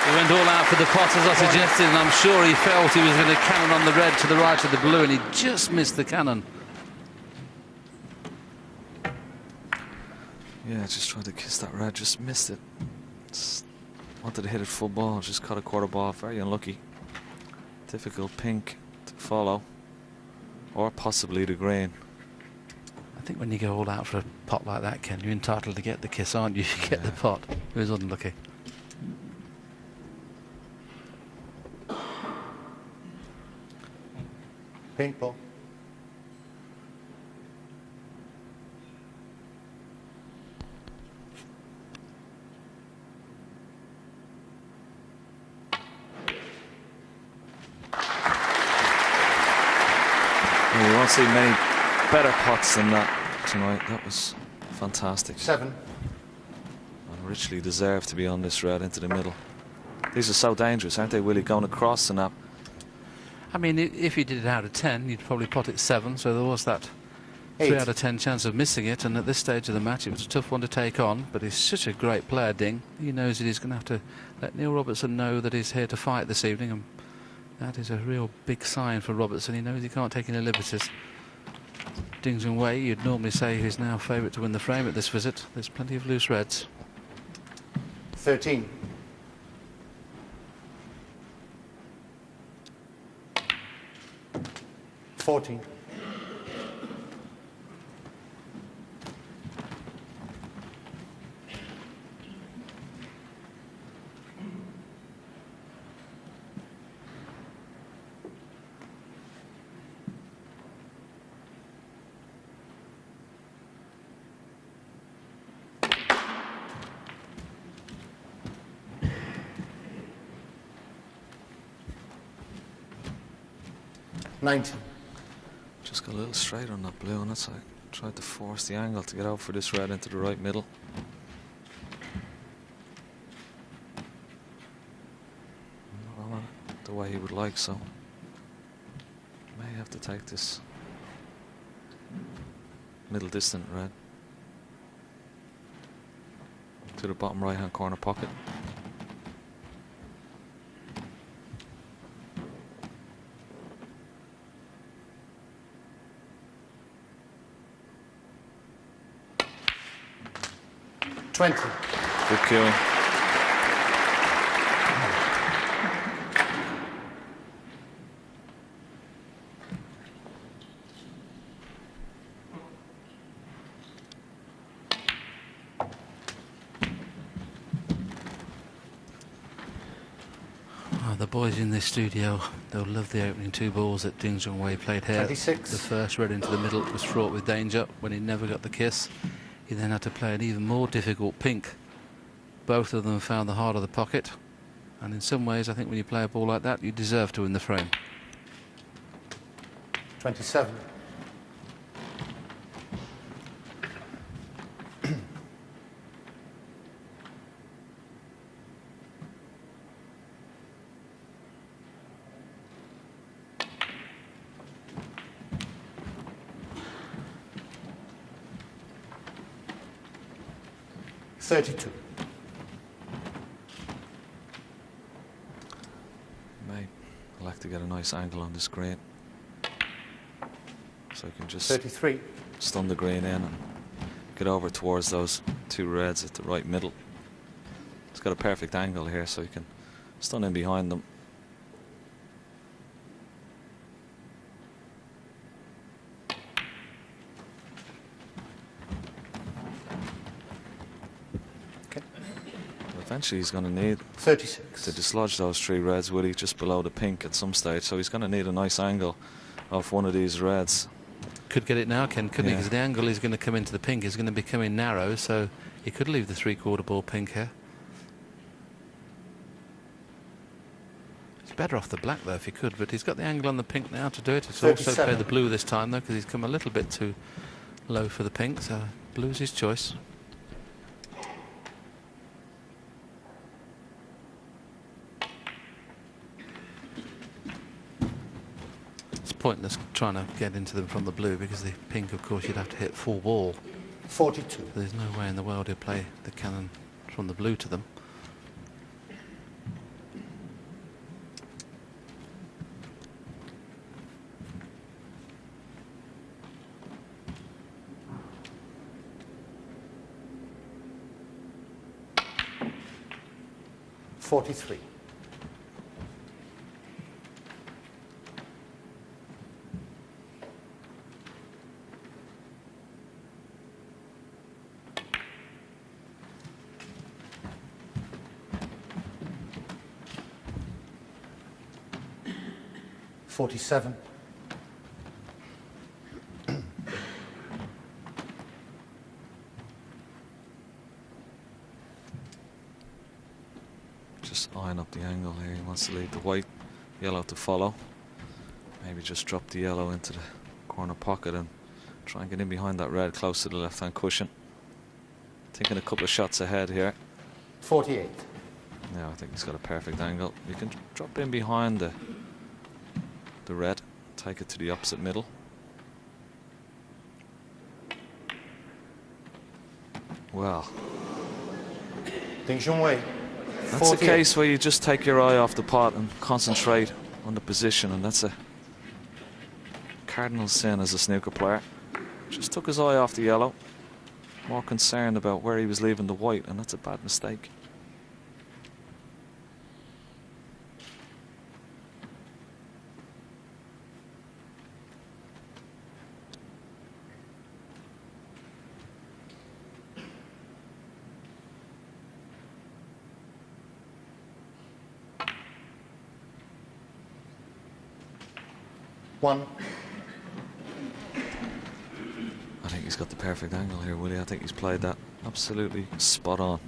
Went all out for the pot as I suggested, and I'm sure he felt he was going to cannon on the red to the right of the blue, and he just missed the cannon. Yeah, just tried to kiss that red, just missed it. Just wanted to hit it full ball, just caught a quarter ball, very unlucky. Difficult pink to follow, or possibly the green. I think when you go all out for a pot like that, Ken, you're entitled to get the kiss, aren't you? You get the pot. It was unlucky. Paintball. We won't see many better pots than that tonight. That was fantastic. 7. And richly deserved to be on this red into the middle. These are so dangerous, aren't they, Willie? Going across and up. I mean, if you did it out of 10, you'd probably pot it 7, so there was that 8. 3 out of 10 chance of missing it, and at this stage of the match it was a tough one to take on, but he's such a great player, Ding. He knows that he's going to have to let Neil Robertson know that he's here to fight this evening, and that is a real big sign for Robertson. He knows he can't take any liberties. Ding Junhui, you'd normally say he's now favourite to win the frame at this visit. There's plenty of loose reds. 13. 14. 19. Just got a little straight on that blue, and that's like tried to force the angle to get out for this red into the right middle. way he would like, so may have to take this middle distant red to the bottom right hand corner pocket. Good queuing. The boys in this studio, they'll love the opening 2 balls that Ding Junhui played here. 26. The first red into the middle was fraught with danger when he never got the kiss. He then had to play an even more difficult pink. Both of them found the heart of the pocket, and in some ways I think when you play a ball like that you deserve to win the frame. 27. $32. Mate, I like to get a nice angle on this green, so I can just 33. stun the green in and get over towards those 2 reds at the right middle. It's got a perfect angle here, so you can stun in behind them. Eventually he's going to need 36 to dislodge those 3 reds, will he, just below the pink at some stage, so he's going to need a nice angle off one of these reds. Could get it now, Ken, couldn't he? Because the angle is going to come into the pink is going to be coming narrow, so he could leave the 3/4 ball pink here. It's better off the black though if he could, but he's got the angle on the pink now to do it. It's also play the blue this time though, because he's come a little bit too low for the pink, so blue's his choice. Pointless trying to get into them from the blue, because the pink of course you'd have to hit full ball. 42. So there's no way in the world he'll play the cannon from the blue to them. $43. $47. Just eyeing up the angle here. He wants to leave the white, yellow to follow. Maybe just drop the yellow into the corner pocket and try and get in behind that red close to the left hand cushion. Taking a couple of shots ahead here. 48. Yeah, I think he's got a perfect angle. You can drop in behind the red, take it to the opposite middle. Well, Ding Junhui. That's a case where you just take your eye off the pot and concentrate on the position, and that's a cardinal sin as a snooker player. Just took his eye off the yellow, more concerned about where he was leaving the white, and that's a bad mistake. One. I think he's got the perfect angle here, Willie. I think he's played that absolutely spot on.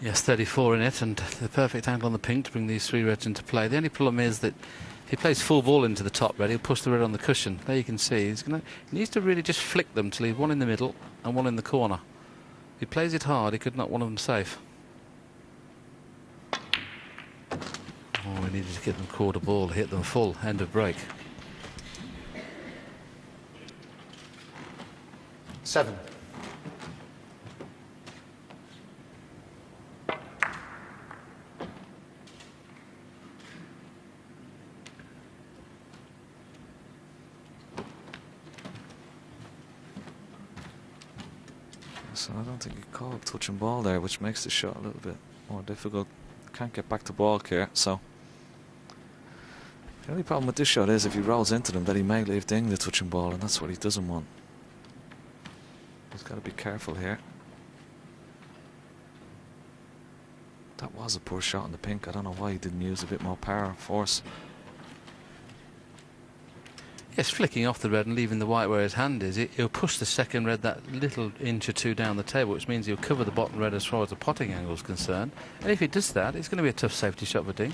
Yes, 34 in it, and the perfect angle on the pink to bring these 3 reds into play. The only problem is that if he plays full ball into the top red, he'll push the red on the cushion. There you can see he needs to really just flick them to leave one in the middle and one in the corner. If he plays it hard, he could knock one of them safe. Oh, we needed to get them quarter ball, hit them full, end of break. 7. So I don't think he called touch and ball there, which makes the shot a little bit more difficult. Can't get back to ball here, so the only problem with this shot is if he rolls into them that he may leave Ding the touching ball, and that's what he doesn't want. He's got to be careful here. That was a poor shot on the pink. I don't know why he didn't use a bit more power and force. Yes, flicking off the red and leaving the white where his hand is, he'll push the second red that little inch or two down the table, which means he'll cover the bottom red as far as the potting angle is concerned. And if he does that, it's going to be a tough safety shot for Ding.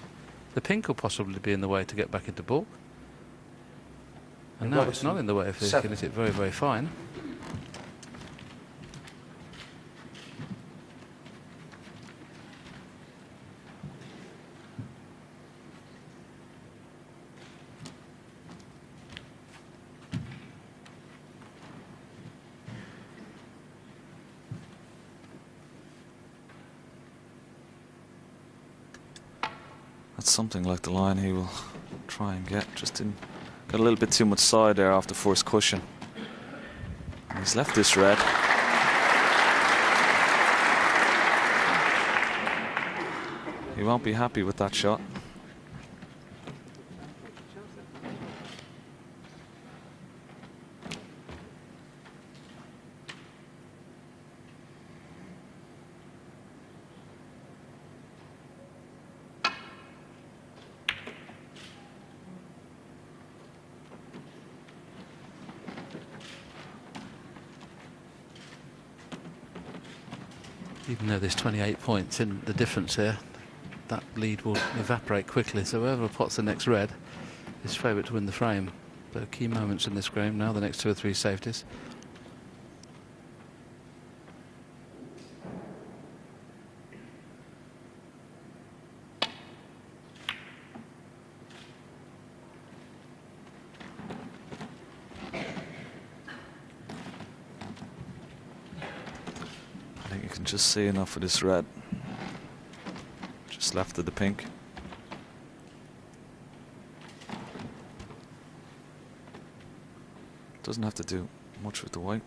The pink will possibly be in the way to get back into ball. And now it's not in the way if he can hit it very, very fine. That's something like the line he will try and get. Just didn't got a little bit too much side there off the first cushion. And he's left this red. He won't be happy with that shot. Even though there's 28 points in the difference here, that lead will evaporate quickly. So whoever pots the next red is favourite to win the frame. There are key moments in this game now, the next 2 or 3 safeties. Just see enough of this red. Just left of the pink. Doesn't have to do much with the white.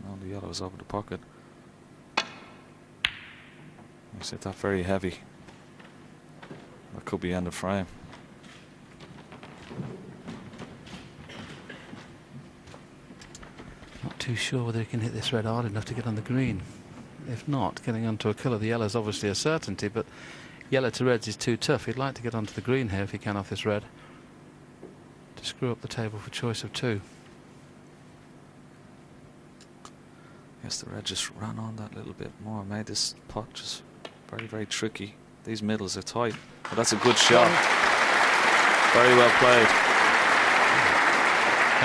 No, the yellow is over the pocket. You see that very heavy. That could be end of frame. Not too sure whether he can hit this red hard enough to get on the green. If not, getting onto a colour, the yellow is obviously a certainty, but yellow to reds is too tough. He'd like to get onto the green here if he can off this red to screw up the table for choice of 2. Yes, the red just ran on that little bit more, made this pot just very, very tricky. These middles are tight, but that's a good shot. Very well played.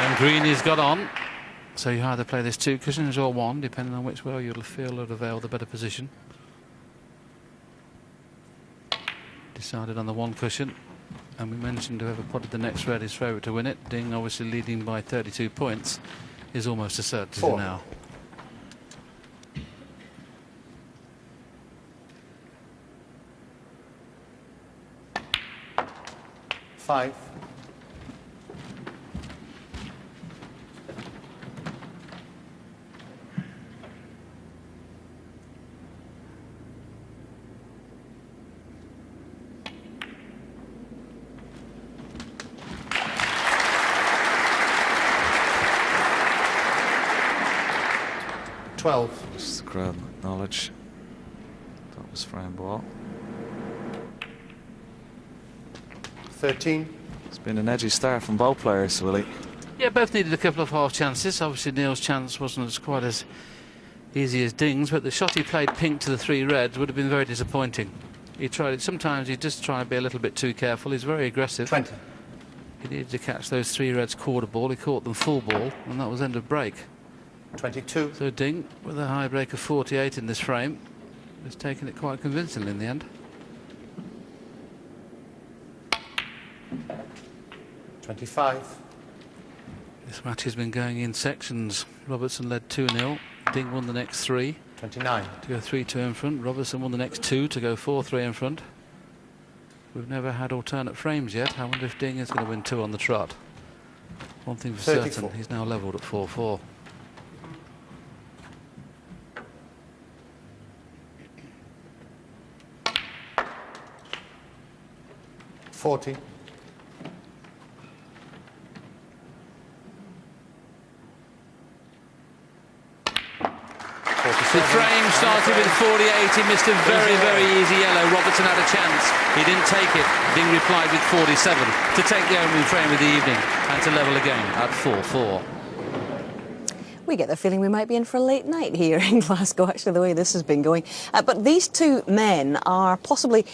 And green is got on. So you either play this 2 cushions or 1, depending on which way you'll feel would avail the better position. Decided on the 1 cushion, and we mentioned whoever potted the next red is favourite to win it. Ding, obviously leading by 32 points, is almost a certainty 4. now. Five. 12. Just the crowd acknowledge that was frame ball. 13. It's been an edgy start from both players, Willie. Yeah, both needed a couple of half chances. Obviously Neil's chance wasn't quite as easy as Ding's, but the shot he played pink to the 3 reds would have been very disappointing. He tried it. Sometimes he just try to be a little bit too careful. He's very aggressive. 20. He needed to catch those 3 reds quarter ball. He caught them full ball, and that was end of break. 22. So Ding, with a high break of 48 in this frame, has taken it quite convincingly in the end. 25. This match has been going in sections. Robertson led 2-0. Ding won the next 3. 29. To go 3-2 in front. Robertson won the next 2 to go 4-3 in front. We've never had alternate frames yet. I wonder if Ding is going to win 2 on the trot. One thing for 34. certain, he's now levelled at 4-4. $40. The frame started with 48. He missed a very, very easy yellow. Robertson had a chance. He didn't take it. Ding replied with 47 to take the opening frame of the evening and to level again at 4-4. We get the feeling we might be in for a late night here in Glasgow, actually, the way this has been going. But these two men are possibly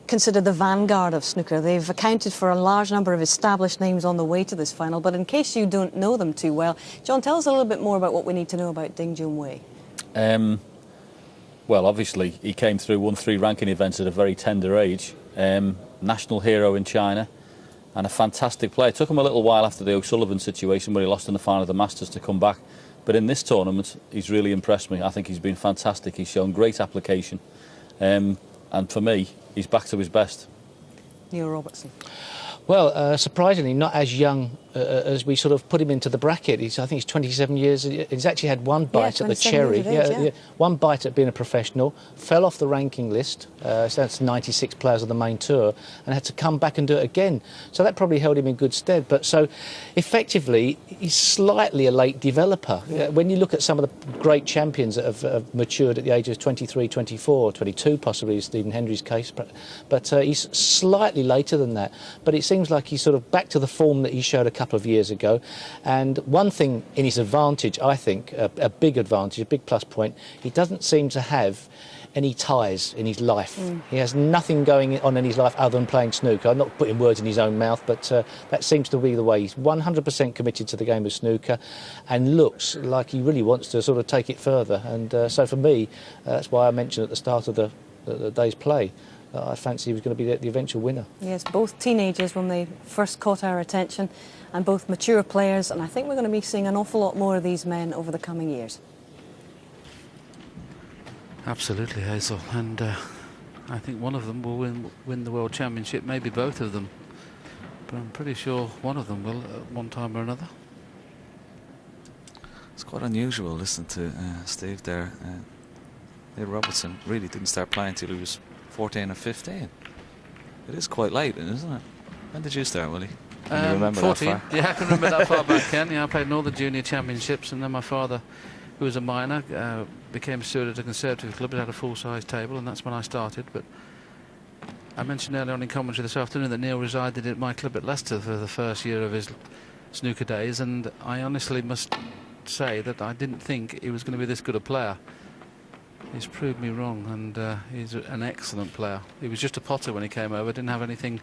considered the vanguard of snooker. They've accounted for a large number of established names on the way to this final. But in case you don't know them too well, John, tell us a little bit more about what we need to know about Ding Junhui. Well, obviously, he came through, won 3 ranking events at a very tender age. National hero in China and a fantastic player. It took him a little while after the O'Sullivan situation where he lost in the final of the Masters to come back. But in this tournament, he's really impressed me. I think he's been fantastic. He's shown great application. And for me, he's back to his best. Neil Robertson. Well, surprisingly, not as young as we sort of put him into the bracket. I think he's 27 years. He's actually had one bite at the cherry. One bite at being a professional. Fell off the ranking list. So that's 96 players on the main tour, and had to come back and do it again. So that probably held him in good stead. But so, effectively, he's slightly a late developer. When you look at some of the great champions that have matured at the age of 23, 24, 22, possibly is Stephen Hendry's case. But he's slightly later than that. But it seems like he's sort of back to the form that he showed a couple of years ago. And one thing in his advantage, I think, a big advantage, a big plus point, he doesn't seem to have any ties in his life. He has nothing going on in his life other than playing snooker. I'm not putting words in his own mouth, but that seems to be the way. He's 100% committed to the game of snooker and looks like he really wants to sort of take it further. And so for me, that's why I mentioned at the start of the day's play, I fancy he was going to be the eventual winner. Yes, both teenagers when they first caught our attention, and both mature players, and I think we're going to be seeing an awful lot more of these men over the coming years. Absolutely, Hazel, and I think one of them will win the World Championship, maybe both of them, but I'm pretty sure one of them will at one time or another. It's quite unusual listening to Steve there. Neil Robertson really didn't start playing till he was 14 or 15. It is quite late, isn't it? When did you start, Willie? Can you remember 14. that far? Yeah, I can remember that far back, Ken. Yeah, I played in all the junior championships, and then my father, who was a minor, became a steward at a conservative club. It had a full-size table, and that's when I started. But I mentioned earlier on in commentary this afternoon that Neil resided at my club at Leicester for the first year of his snooker days, and I honestly must say that I didn't think he was going to be this good a player. He's proved me wrong, and he's an excellent player. He was just a potter when he came over, didn't have anything.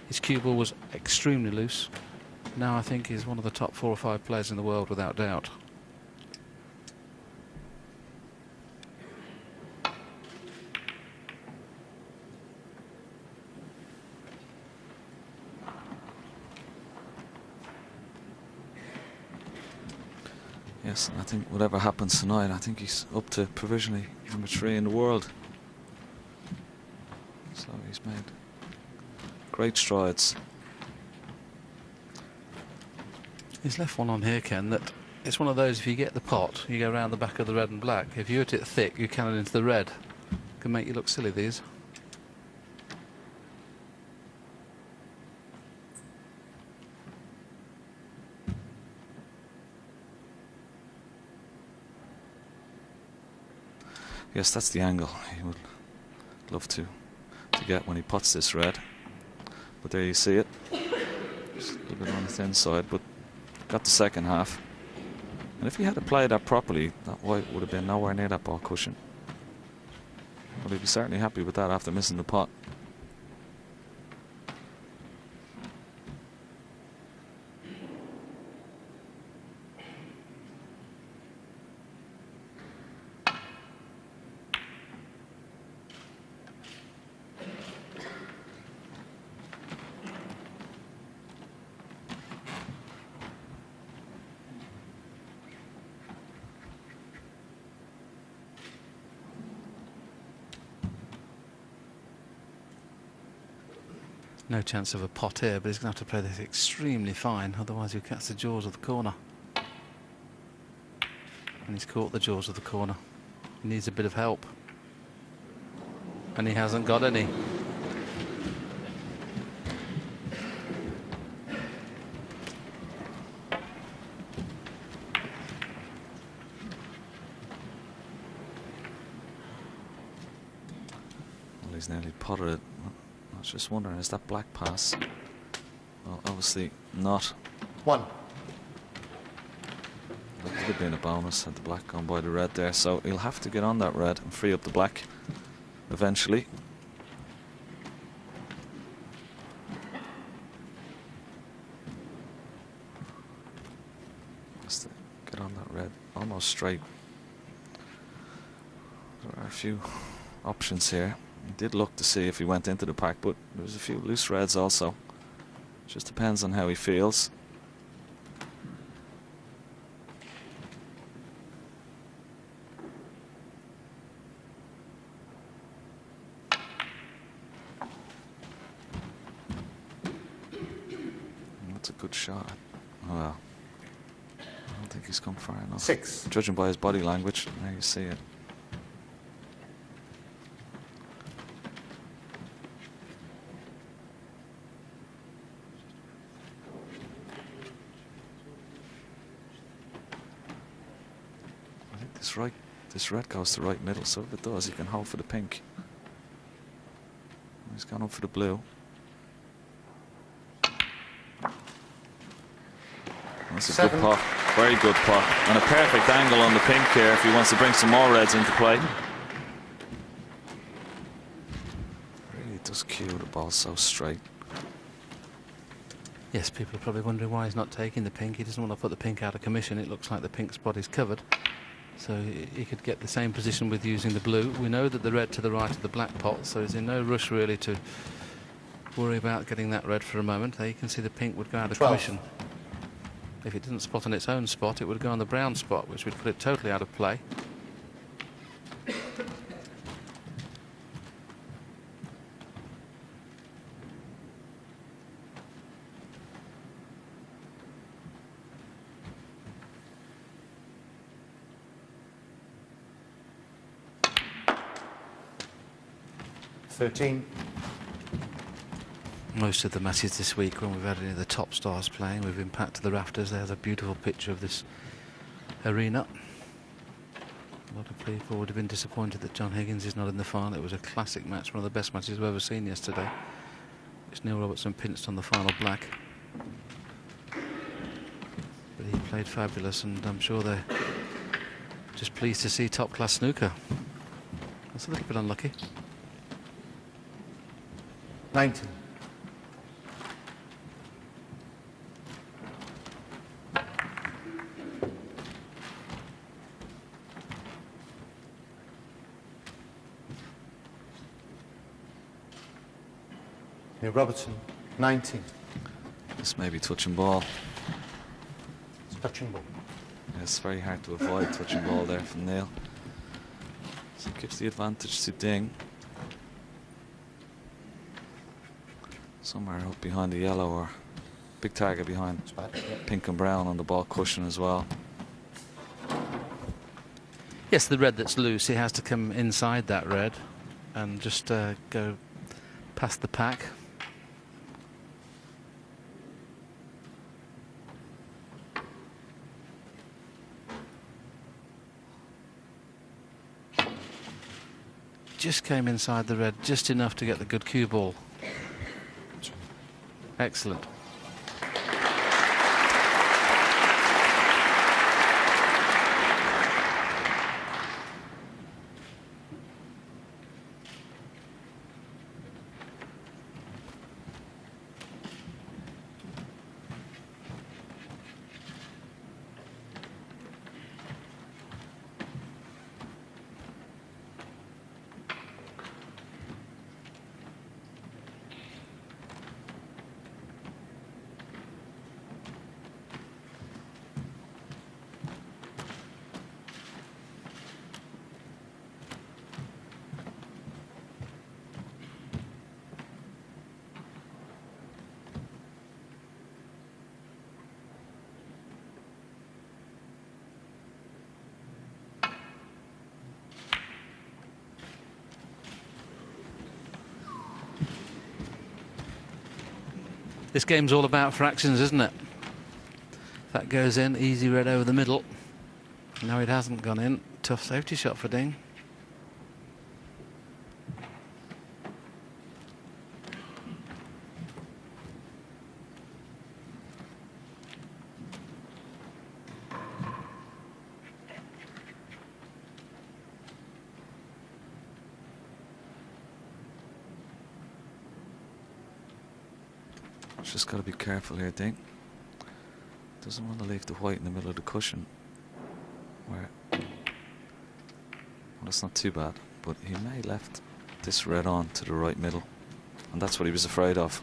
His cue ball was extremely loose. Now I think he's one of the top 4 or 5 players in the world, without doubt. Yes, and I think whatever happens tonight, I think he's up to provisionally number 3 in the world. So he's made great strides. He's left one on here, Ken, that it's one of those, if you get the pot, you go around the back of the red and black. If you hit it thick, you can it into the red. Can make you look silly, these. Yes, that's the angle he would love to get when he puts this red. But there you see it. Just a little bit on the thin side, but got the second half. And if he had to play that properly, that white would have been nowhere near that ball cushion. But he'd be certainly happy with that after missing the pot. No chance of a pot here, but he's going to have to play this extremely fine, otherwise he'll catch the jaws of the corner. And he's caught the jaws of the corner. He needs a bit of help. And he hasn't got any. Well, he's nearly potted it. I was just wondering, is that black pass? Well, obviously not. 1. That could have been a bonus had the black gone by the red there, so he'll have to get on that red and free up the black eventually. Has to get on that red almost straight. There are a few options here. He did look to see if he went into the pack, but there was a few loose reds also. Just depends on how he feels. That's a good shot. Oh well. I don't think he's come far enough. 6. Judging by his body language, there you see it. This red goes to right middle, so if it does, he can hold for the pink. He's gone up for the blue. That's a 7. good pot, very good pot, and a perfect angle on the pink here if he wants to bring some more reds into play. Really does cue the ball so straight. Yes, people are probably wondering why he's not taking the pink. He doesn't want to put the pink out of commission. It looks like the pink spot is covered. So he could get the same position with using the blue. We know that the red to the right of the black pot, so he's in no rush really to worry about getting that red for a moment. There you can see the pink would go out of 12. commission. If it didn't spot on its own spot, it would go on the brown spot, which would put it totally out of play. Most of the matches this week, when we've had any of the top stars playing, we've been packed to the rafters. There's a beautiful picture of this arena. A lot of people would have been disappointed that John Higgins is not in the final. It was a classic match, one of the best matches we've ever seen yesterday, which Neil Robertson pinched on the final black. But he played fabulous, and I'm sure they're just pleased to see top-class snooker. That's a little bit unlucky. 19. Neil Robertson, 19. This may be touch and ball. It's touching ball. Yeah, it's very hard to avoid touch and ball there from Neil. So it gives the advantage to Ding. Somewhere up behind the yellow, or big target behind pink and brown on the ball cushion as well. Yes, the red that's loose, he has to come inside that red and just go past the pack. Just came inside the red, just enough to get the good cue ball. Excellent. This game's all about fractions, isn't it? That goes in, easy red over the middle. No, it hasn't gone in. Tough safety shot for Ding. Just got to be careful here, Ding. Doesn't want to leave the white in the middle of the cushion. Where, well, that's not too bad, but he may have left this red on to the right middle, and that's what he was afraid of.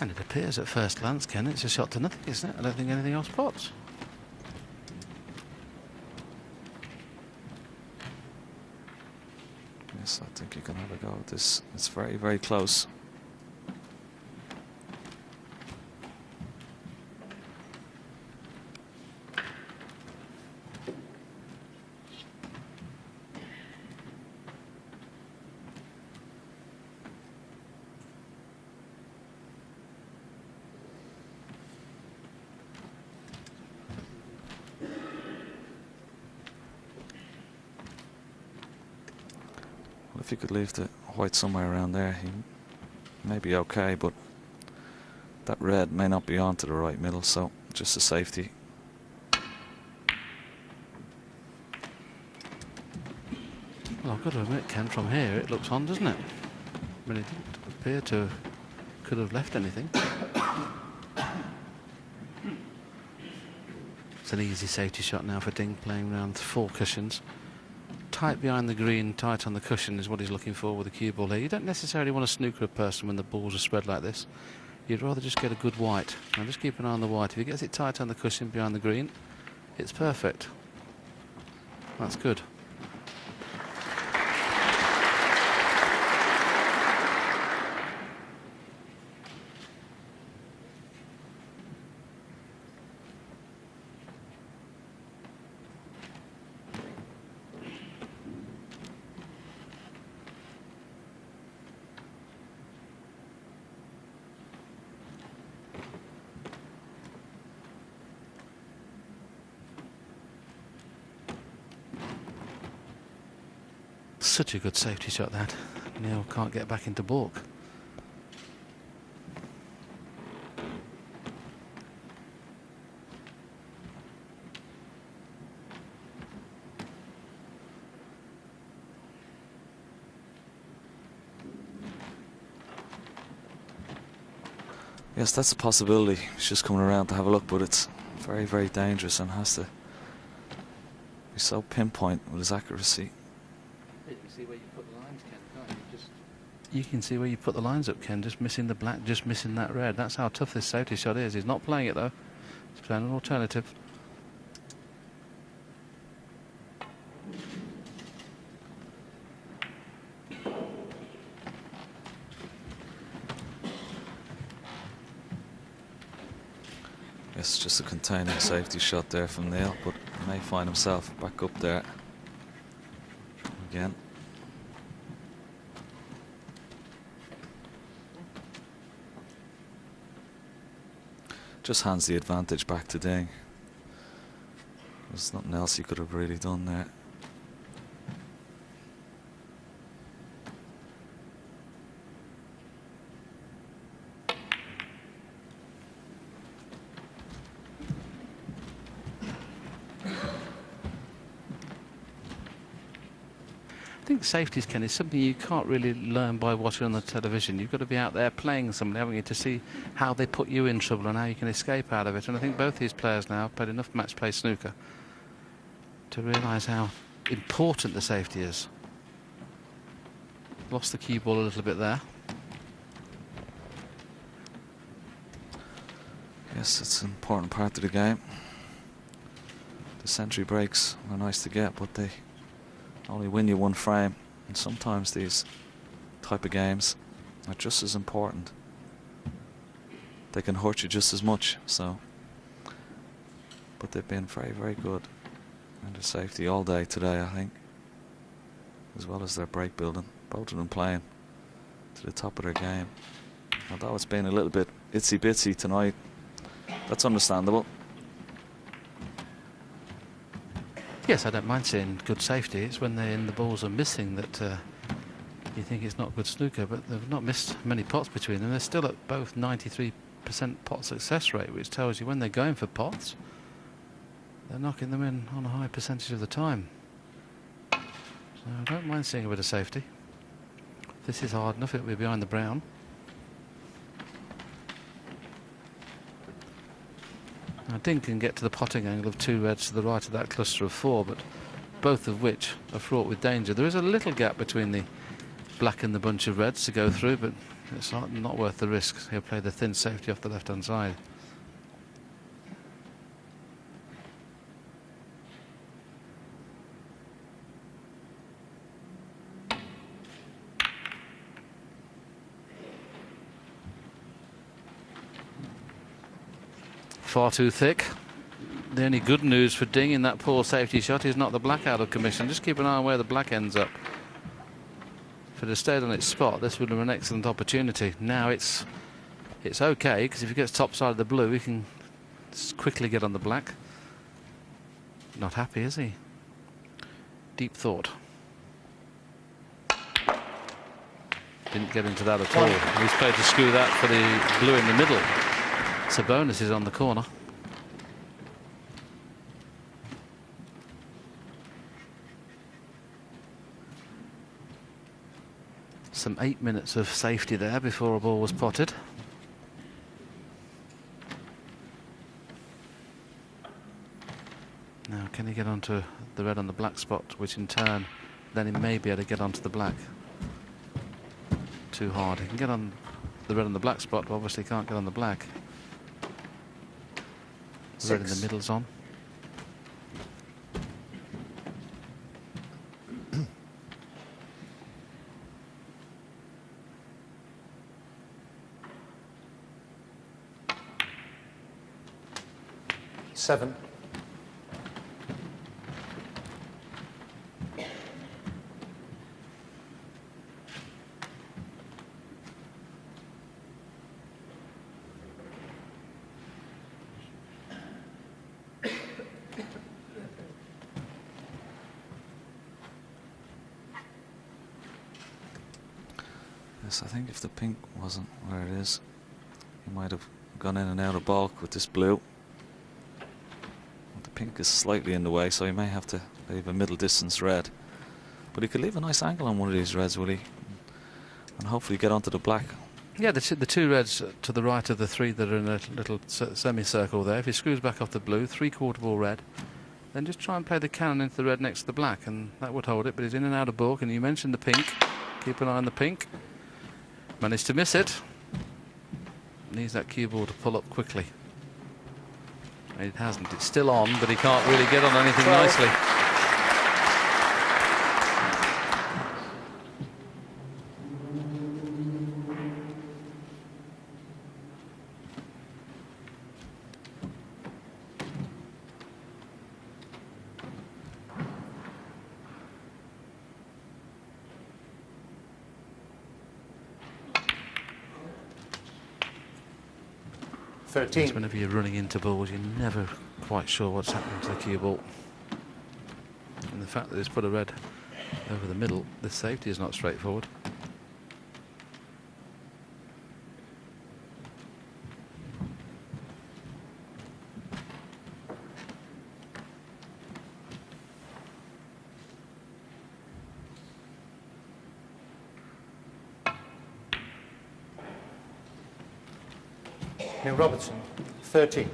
And it appears at first glance, Ken, it's a shot to nothing, isn't it? I don't think anything else pops. Yes, I think you can have a go at this. It's very, very close. If you could leave the white somewhere around there, he may be okay, but that red may not be on to the right middle, so just a safety. Well, I've got to admit, Ken, from here it looks on, doesn't it? I mean, it didn't appear to could have left anything. It's an easy safety shot now for Ding, playing around 4 cushions. Tight behind the green, tight on the cushion is what he's looking for with the cue ball here. You don't necessarily want to snooker a person when the balls are spread like this. You'd rather just get a good white. Now just keep an eye on the white. If he gets it tight on the cushion behind the green, it's perfect. That's good. Such a good safety shot that. Neil can't get back into balk. Yes, that's a possibility. He's just coming around to have a look, but it's very, very dangerous and has to be so pinpoint with his accuracy. You can see where you put the lines, Ken, can't you? You can see where you put the lines up, Ken, just missing the black, just missing that red. That's how tough this safety shot is. He's not playing it, though. He's playing an alternative. It's just a containing safety shot there from Neil, but he may find himself back up there again. Just hands the advantage back to Ding. There's nothing else he could have really done there. I think safeties, Ken, is something you can't really learn by watching on the television. You've got to be out there playing somebody, haven't you, to see how they put you in trouble and how you can escape out of it. And I think both these players now have played enough match play snooker to realise how important the safety is. Lost the cue ball a little bit there. Yes, it's an important part of the game. The century breaks are nice to get, but they only win you one frame, and sometimes these type of games are just as important. They can hurt you just as much, so. But they've been very, very good under safety all day today, I think, as well as their break building. Both of them playing to the top of their game. Although it's been a little bit itsy bitsy tonight. That's understandable. Yes, I don't mind seeing good safety. It's when the balls are missing that you think it's not good snooker, but they've not missed many pots between them. They're still at both 93% pot success rate, which tells you when they're going for pots, they're knocking them in on a high percentage of the time. So I don't mind seeing a bit of safety. If this is hard enough, it'll be behind the brown. Now Ding can get to the potting angle of 2 reds to the right of that cluster of 4, but both of which are fraught with danger. There is a little gap between the black and the bunch of reds to go through, but it's not worth the risk. He'll play the thin safety off the left-hand side. Far too thick. The only good news for Ding in that poor safety shot is not the black out of commission. Just keep an eye on where the black ends up. If it had stayed on its spot, this would have been an excellent opportunity. Now it's okay, because if he gets top side of the blue, he can quickly get on the black. Not happy, is he? Deep thought. Didn't get into that at all. He's played to screw that for the blue in the middle. So bonus is on the corner. Some 8 minutes of safety there before a ball was potted. Now can he get onto the red on the black spot, which in turn then he may be able to get onto the black. Too hard. He can get on the red on the black spot, but obviously can't get on the black. Red in the middle's on. Seven. Yes, I think if the pink wasn't where it is, he might have gone in and out of balk with this blue. The pink is slightly in the way, so he may have to leave a middle distance red. But he could leave a nice angle on one of these reds, will he? And hopefully get onto the black. Yeah, the 2 reds to the right of the 3 that are in a little semicircle there. If he screws back off the blue, 3/4 ball red, then just try and play the cannon into the red next to the black, and that would hold it. But he's in and out of balk, and you mentioned the pink. Keep an eye on the pink. Managed to miss it. Needs that cue ball to pull up quickly. It hasn't. It's still on, but he can't really get on anything nicely. Whenever you're running into balls, you're never quite sure what's happening to the cue ball. And the fact that it's put a red over the middle, the safety is not straightforward. Neil Robertson, 13.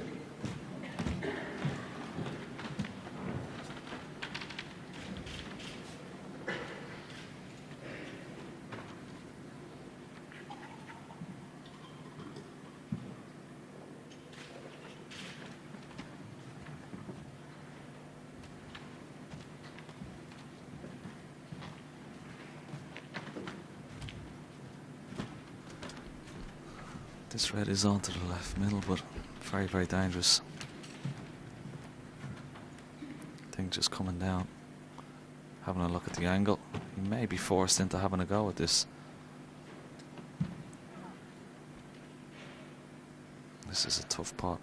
This red is onto the left middle, but very, very dangerous. Thing just coming down, having a look at the angle. He may be forced into having a go at this. This is a tough pot.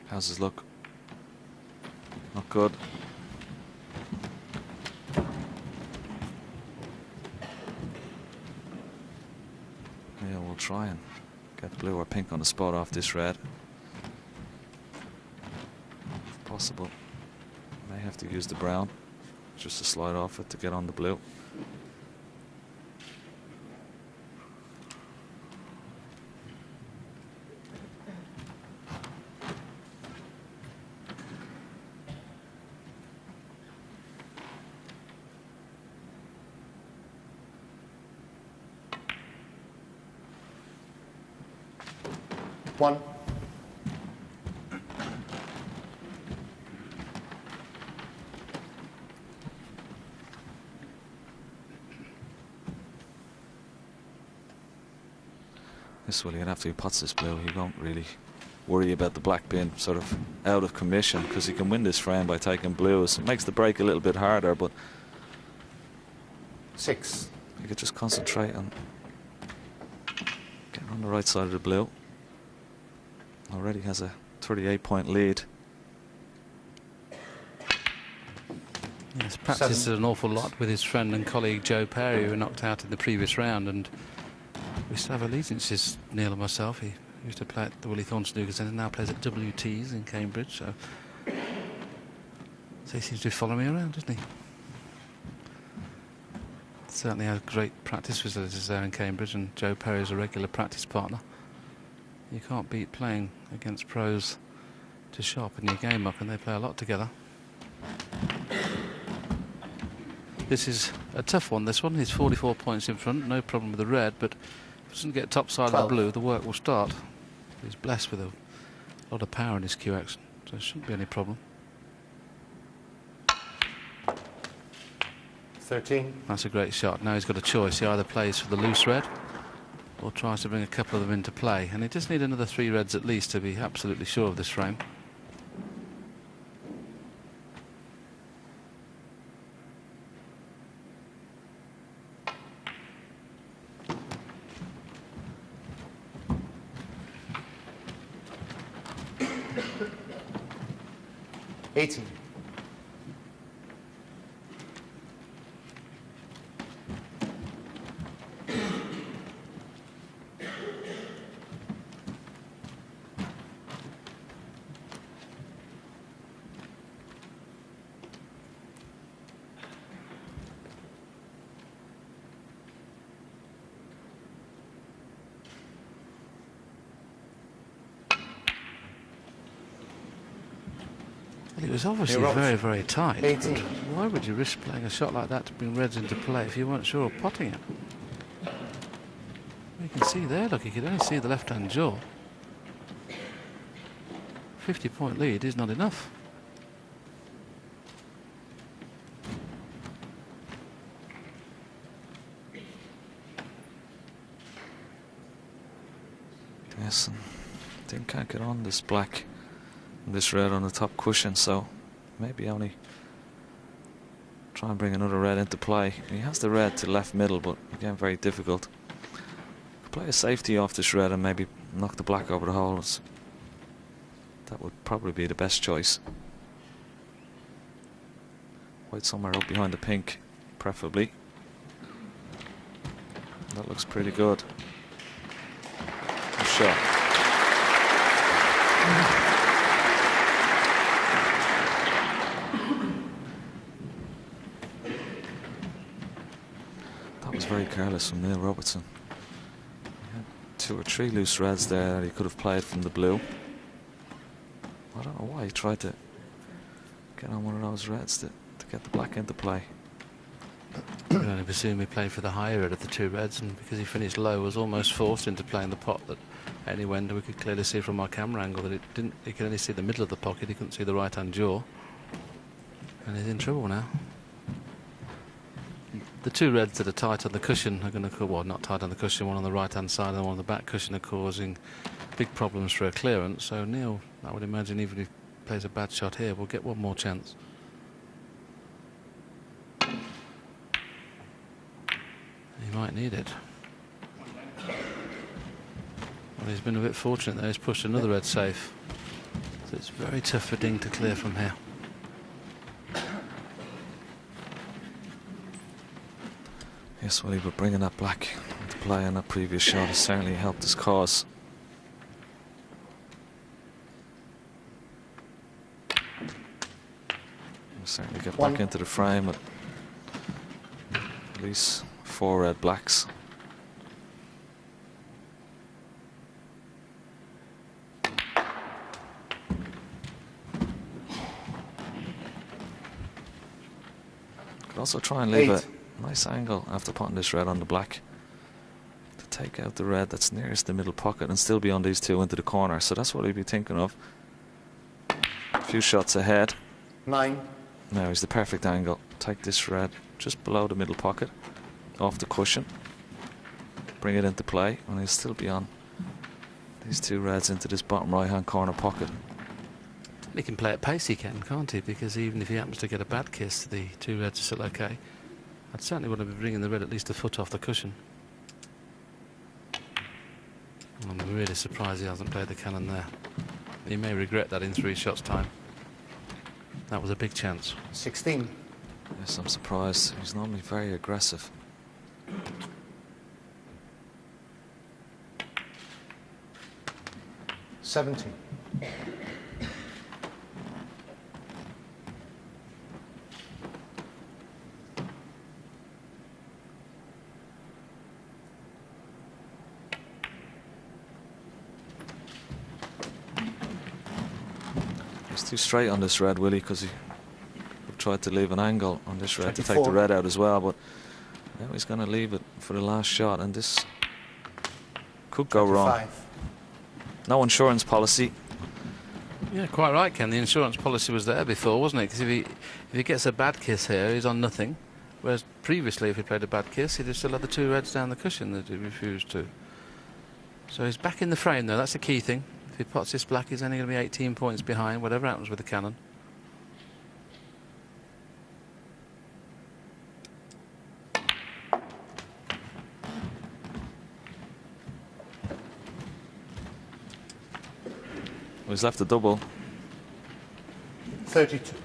How's his look? Not good. Yeah, we'll try and get blue or pink on the spot off this red. If possible. May have to use the brown just to slide off it to get on the blue. One. This will, you're gonna have to be pots this blue. He won't really worry about the black being sort of out of commission because he can win this frame by taking blues. It makes the break a little bit harder, but 6. you could just concentrate on getting on the right side of the blue. Already has a 38-point lead. Yes, practiced an awful lot with his friend and colleague Joe Perry, who were knocked out in the previous round, and we still have allegiances, Neil and myself. He used to play at the Willie Thorne Snooker Centre, now plays at WT's in Cambridge, so he seems to be following me around, doesn't he? Certainly has great practice facilities there in Cambridge, and Joe Perry is a regular practice partner. You can't beat playing against pros to sharpen your game up, and they play a lot together. This is a tough one, this one. He's 44 points in front, no problem with the red, but if he doesn't get top side 12. of the blue, the work will start. He's blessed with a lot of power in his cue action, so there shouldn't be any problem. 13. That's a great shot. Now he's got a choice. He either plays for the loose red or tries to bring a couple of them into play, and he just need another 3 reds at least to be absolutely sure of this frame. $18. It was obviously very, very tight. 18. Why would you risk playing a shot like that to bring reds into play if you weren't sure of potting it? You can see there, look, you can only see the left-hand jaw. 50-point lead is not enough. Yes, and Dean can't get on this black and this red on the top cushion, so maybe only try and bring another red into play. He has the red to left middle, but again very difficult. Could play a safety off this red and maybe knock the black over the holes. That would probably be the best choice. White somewhere up behind the pink, preferably. That looks pretty good. Good shot. That was very careless from Neil Robertson. He had 2 or 3 loose reds there that he could have played from the blue. I don't know why he tried to get on one of those reds to get the black into play. I can only presume he played for the higher red of the 2 reds, and because he finished low, was almost forced into playing the pot that any window we could clearly see from our camera angle that it didn't. He could only see the middle of the pocket. He couldn't see the right-hand jaw, and he's in trouble now. The 2 reds that are tight on the cushion are going to, well, not tight on the cushion. One on the right-hand side and one on the back cushion are causing big problems for a clearance. So Neil, I would imagine, even if plays a bad shot here, we'll get one more chance. He might need it. Well, he's been a bit fortunate there. He's pushed another red safe. So it's very tough for Ding to clear from here. Yes, well, but bringing that black into play on that previous shot has certainly helped his cause. We'll certainly get back into the frame with at least 4 red blacks. Could also try and leave a nice angle after putting this red on the black to take out the red that's nearest the middle pocket and still be on these 2 into the corner. So that's what he'd be thinking of. A few shots ahead. 9. Now is the perfect angle. Take this red just below the middle pocket, off the cushion, bring it into play, and he'll still be on these 2 reds into this bottom right hand corner pocket. He can play at pace, he can, can't he? Because even if he happens to get a bad kiss, the 2 reds are still okay. I'd certainly want to be bringing the red at least a foot off the cushion. I'm really surprised he hasn't played the cannon there. He may regret that in 3 shots' time. That was a big chance. 16. Yes, I'm surprised. He's normally very aggressive. $17. He's too straight on this red, Willie, because he tried to leave an angle on this red 24. to take the red out as well, but now he's going to leave it for the last shot, and this could go 25. wrong. No insurance policy. Yeah, quite right, Ken. The insurance policy was there before, wasn't it? Because if he gets a bad kiss here, he's on nothing. Whereas previously, if he played a bad kiss, he'd have still had the 2 reds down the cushion that he refused to. So he's back in the frame, though. That's the key thing. If he pots this black, he's only going to be 18 points behind, whatever happens with the cannon. Well, he's left a double. 32.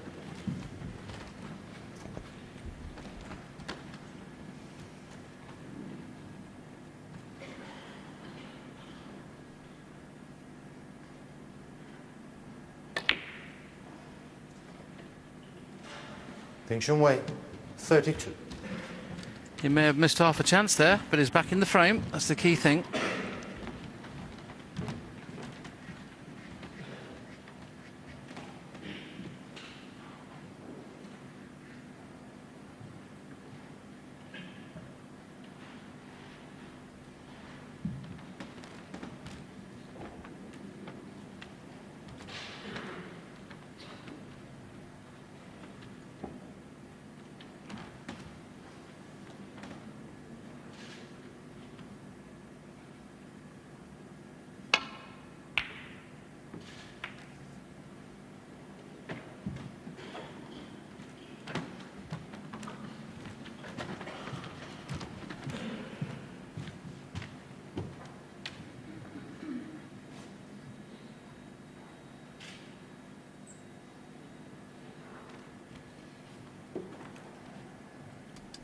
Junhui, 32. He may have missed half a chance there, but he's back in the frame. That's the key thing.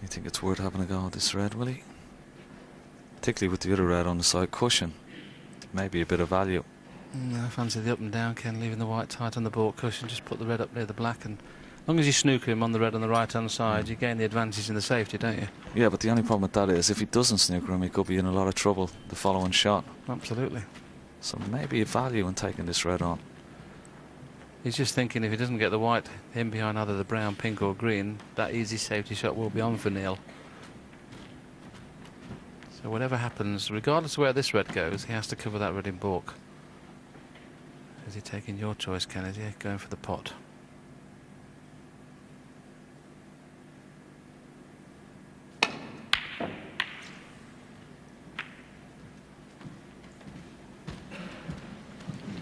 You think it's worth having a go at this red, Willie? Particularly with the other red on the side cushion. Maybe a bit of value. I fancy the up and down, Ken, leaving the white tight on the baulk cushion. Just put the red up near the black, and as long as you snooker him on the red on the right-hand side, you gain the advantage in the safety, don't you? Yeah, but the only problem with that is if he doesn't snooker him, he could be in a lot of trouble the following shot. Absolutely. So maybe a value in taking this red on. He's just thinking if he doesn't get the white in behind either the brown, pink or green, that easy safety shot will be on for Neil. So whatever happens, regardless of where this red goes, he has to cover that red in baulk. Is he taking your choice, Kennedy? Going for the pot.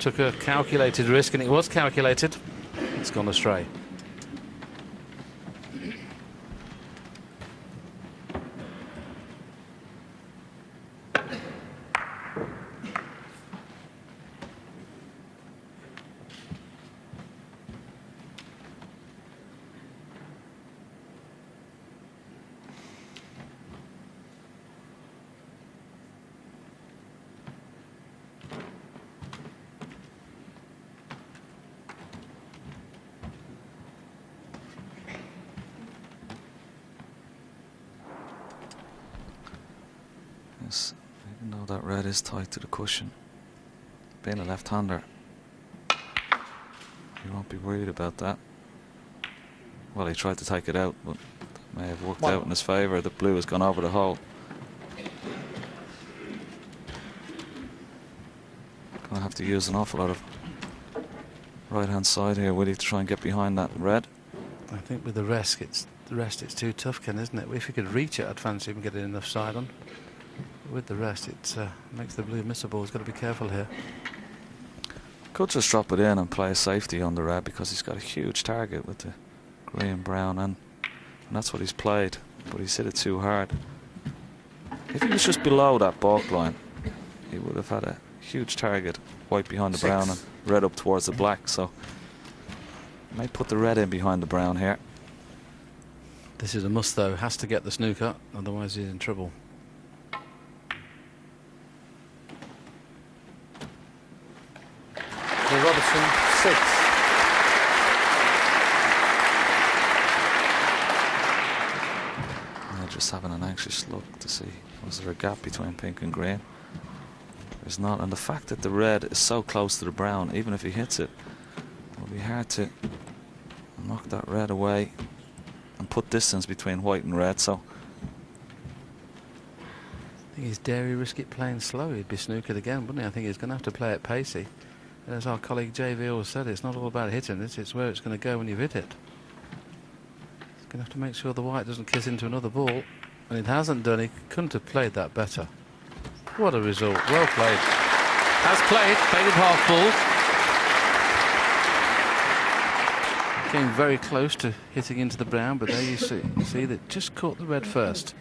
took a calculated risk, and it was calculated. It's gone astray. Even though that red is tight to the cushion, being a left-hander, he won't be worried about that. Well, he tried to take it out, but that may have worked out in his favour. The blue has gone over the hole. Gonna have to use an awful lot of right-hand side here, Willie, to try and get behind that red. I think with the rest, it's too tough, Ken, isn't it? If he could reach it, I'd fancy him getting enough side on. With the rest, it makes the blue missable. He's got to be careful here. Could just drop it in and play a safety on the red, because he's got a huge target with the green, brown, and that's what he's played. But he's hit it too hard. If he was just below that balk line, he would have had a huge target, white behind the brown and red up towards the black. So may put the red in behind the brown here. This is a must, though. Has to get the snooker, otherwise he's in trouble. Robertson, 6. They're just having an anxious look to see, was there a gap between pink and green? There's not, and the fact that the red is so close to the brown, even if he hits it, it'll be hard to knock that red away and put distance between white and red. So I think he's dare risk it playing slow. He'd be snookered again, wouldn't he? I think he's going to have to play it pacey. As our colleague JV always said, it's not all about hitting it, it's where it's going to go when you've hit it. He's going to have to make sure the white doesn't kiss into another ball, and it hasn't done. He couldn't have played that better. What a result. Well played. Has played it half ball. Came very close to hitting into the brown, but there you see that just caught the red first.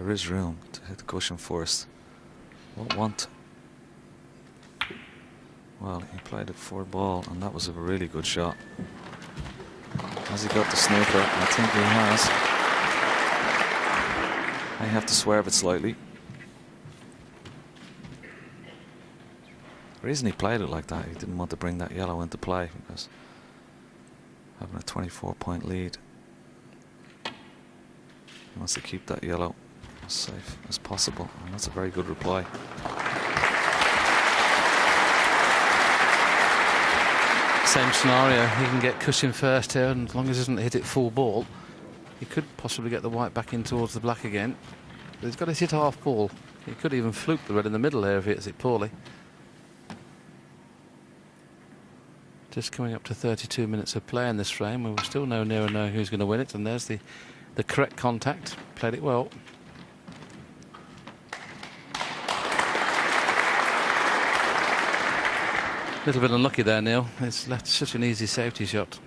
there is room to hit the cushion first. Won't want. Well, he played it for ball, and that was a really good shot. Has he got the snooker? I think he has. I have to swerve it slightly. The reason he played it like that, he didn't want to bring that yellow into play, because having a 24-point lead, he wants to keep that yellow as safe as possible, and that's a very good reply. Same scenario, he can get cushion first here, and as long as he doesn't hit it full ball, he could possibly get the white back in towards the black again. But he's got to hit half ball. He could even fluke the red in the middle there if he hits it poorly. Just coming up to 32 minutes of play in this frame, and we're still no nearer knowing who's going to win it. And there's the correct contact. Played it well. A little bit unlucky there, Neil. It's left such an easy safety shot.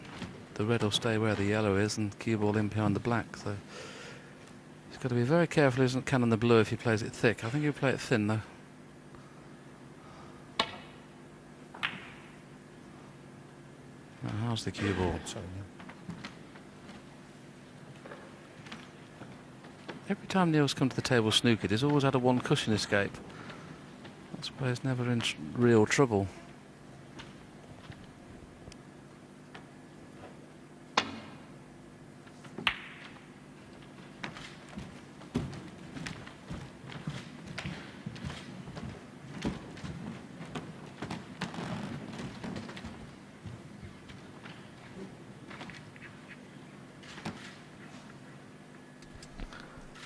The red will stay where the yellow is, and cue ball in behind the black. So he's got to be very careful he doesn't cannon the blue if he plays it thick. I think he'll play it thin though. How's the cue ball? Every time Neil's come to the table snookered, he's always had a one cushion escape. That's why he's never in real trouble.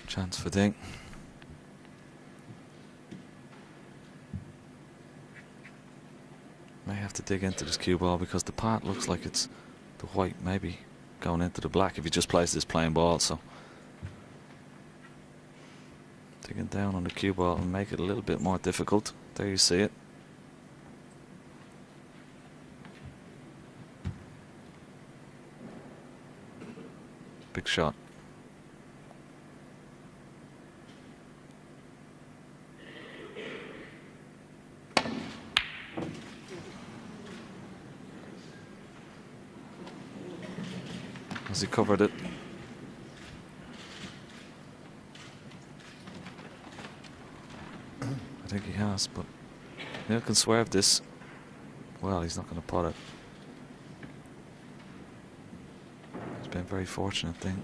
Chance for Ding. to dig into this cue ball because the path looks like it's the white maybe going into the black if he just plays this plain ball. So digging down on the cue ball and make it a little bit more difficult. There you see it. Big shot. Has he covered it? I think he has, but Neil can swerve this. Well, he's not going to pot it. It's been a very fortunate thing.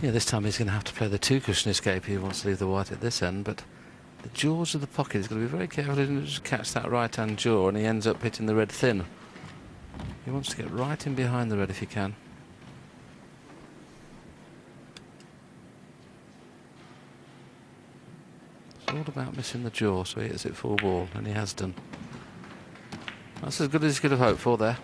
Yeah, this time he's going to have to play the 2-cushion escape. He wants to leave the white at this end, but the jaws of the pocket, he's got to be very careful he doesn't just catch that right-hand jaw and he ends up hitting the red thin. He wants to get right in behind the red if he can. It's all about missing the jaw, so he hits it full ball, and he has done. That's as good as he could have hoped for there.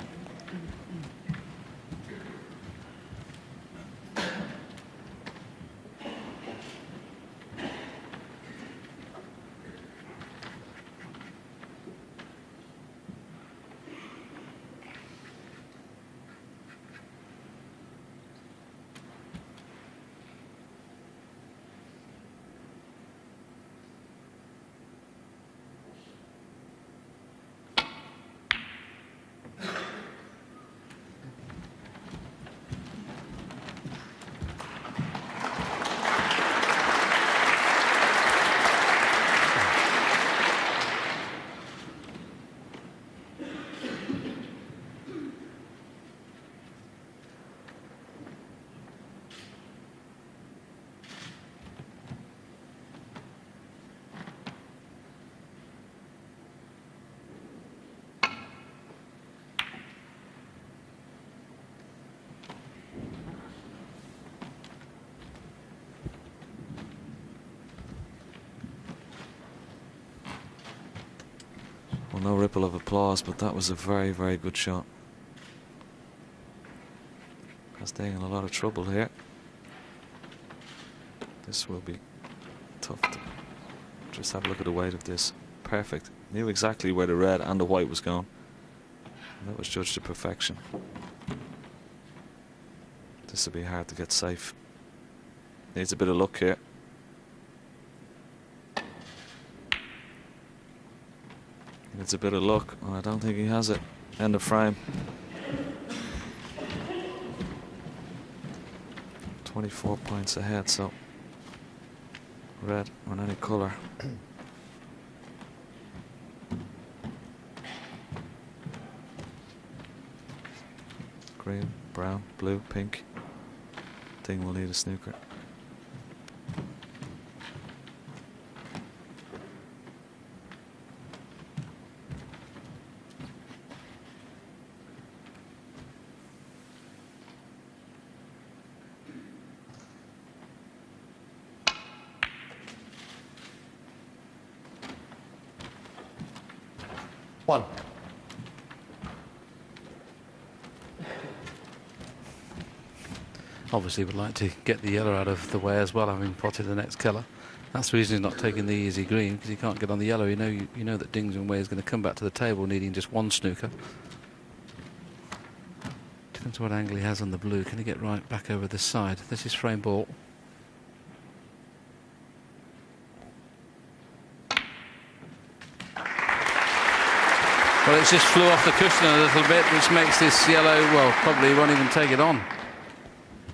Well, no ripple of applause, but that was a very, very good shot. Staying in a lot of trouble here. This will be tough to just have a look at the weight of this. Perfect. Knew exactly where the red and the white was going. And that was judged to perfection. This will be hard to get safe. Needs a bit of luck here. Needs a bit of luck. Oh, I don't think he has it. End of frame. 24 points ahead, so red on any colour. Green, brown, blue, pink. Thing will need a snooker. One. Obviously would like to get the yellow out of the way as well, having potted the next colour. That's the reason he's not taking the easy green, because he can't get on the yellow. You know that Ding Junhui is going to come back to the table needing just one snooker. Depends what angle he has on the blue. Can he get right back over this side? This is frame ball. Well, it's just flew off the cushion a little bit, which makes this yellow, well, probably won't even take it on.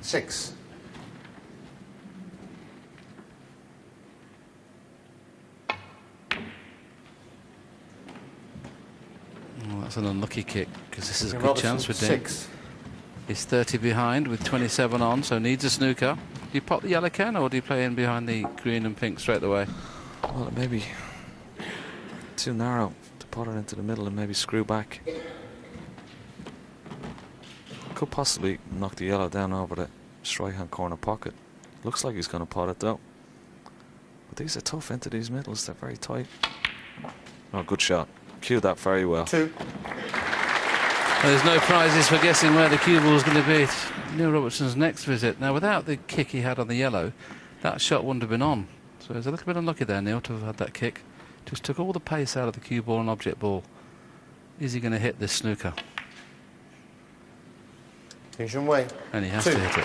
6. Well, that's an unlucky kick, because this is a good chance for Ding. 6. He's 30 behind with 27 on, so needs a snooker. Do you pop the yellow can, or do you play in behind the green and pink straight away? Well, it may be too narrow to pot it into the middle and maybe screw back. Could possibly knock the yellow down over the right hand corner pocket. Looks like he's going to pot it though. But these are tough into these middles. They're very tight. Oh, good shot. Cued that very well. 2. There's no prizes for guessing where the cue ball is going to be. It's Neil Robertson's next visit. Now, without the kick he had on the yellow, that shot wouldn't have been on. So it's a little bit unlucky there, Neil, to have had that kick. Just took all the pace out of the cue ball and object ball. Is he going to hit this snooker? Ding Junhui. And he has 2. to hit it.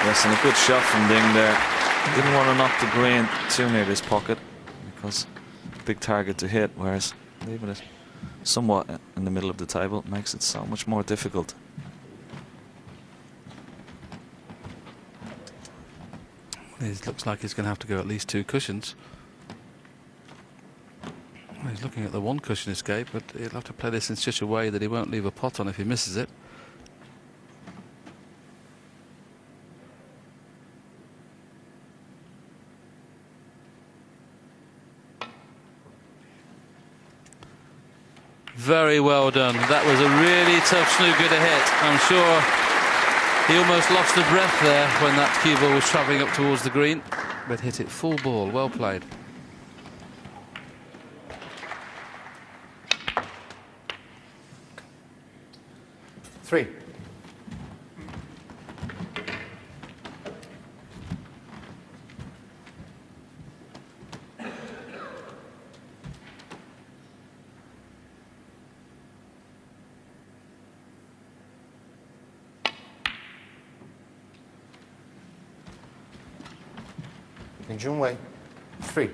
Yes, and a good shot from Ding there. Didn't want to knock the green too near this pocket because big target to hit, whereas leaving it somewhat in the middle of the table makes it so much more difficult. It looks like he's going to have to go at least 2 cushions. Well, he's looking at the 1 cushion escape, but he'll have to play this in such a way that he won't leave a pot on if he misses it. Very well done. That was a really tough snooker to hit. I'm sure he almost lost a breath there when that cue ball was travelling up towards the green, but hit it full ball. Well played. Three. Junhui. 3.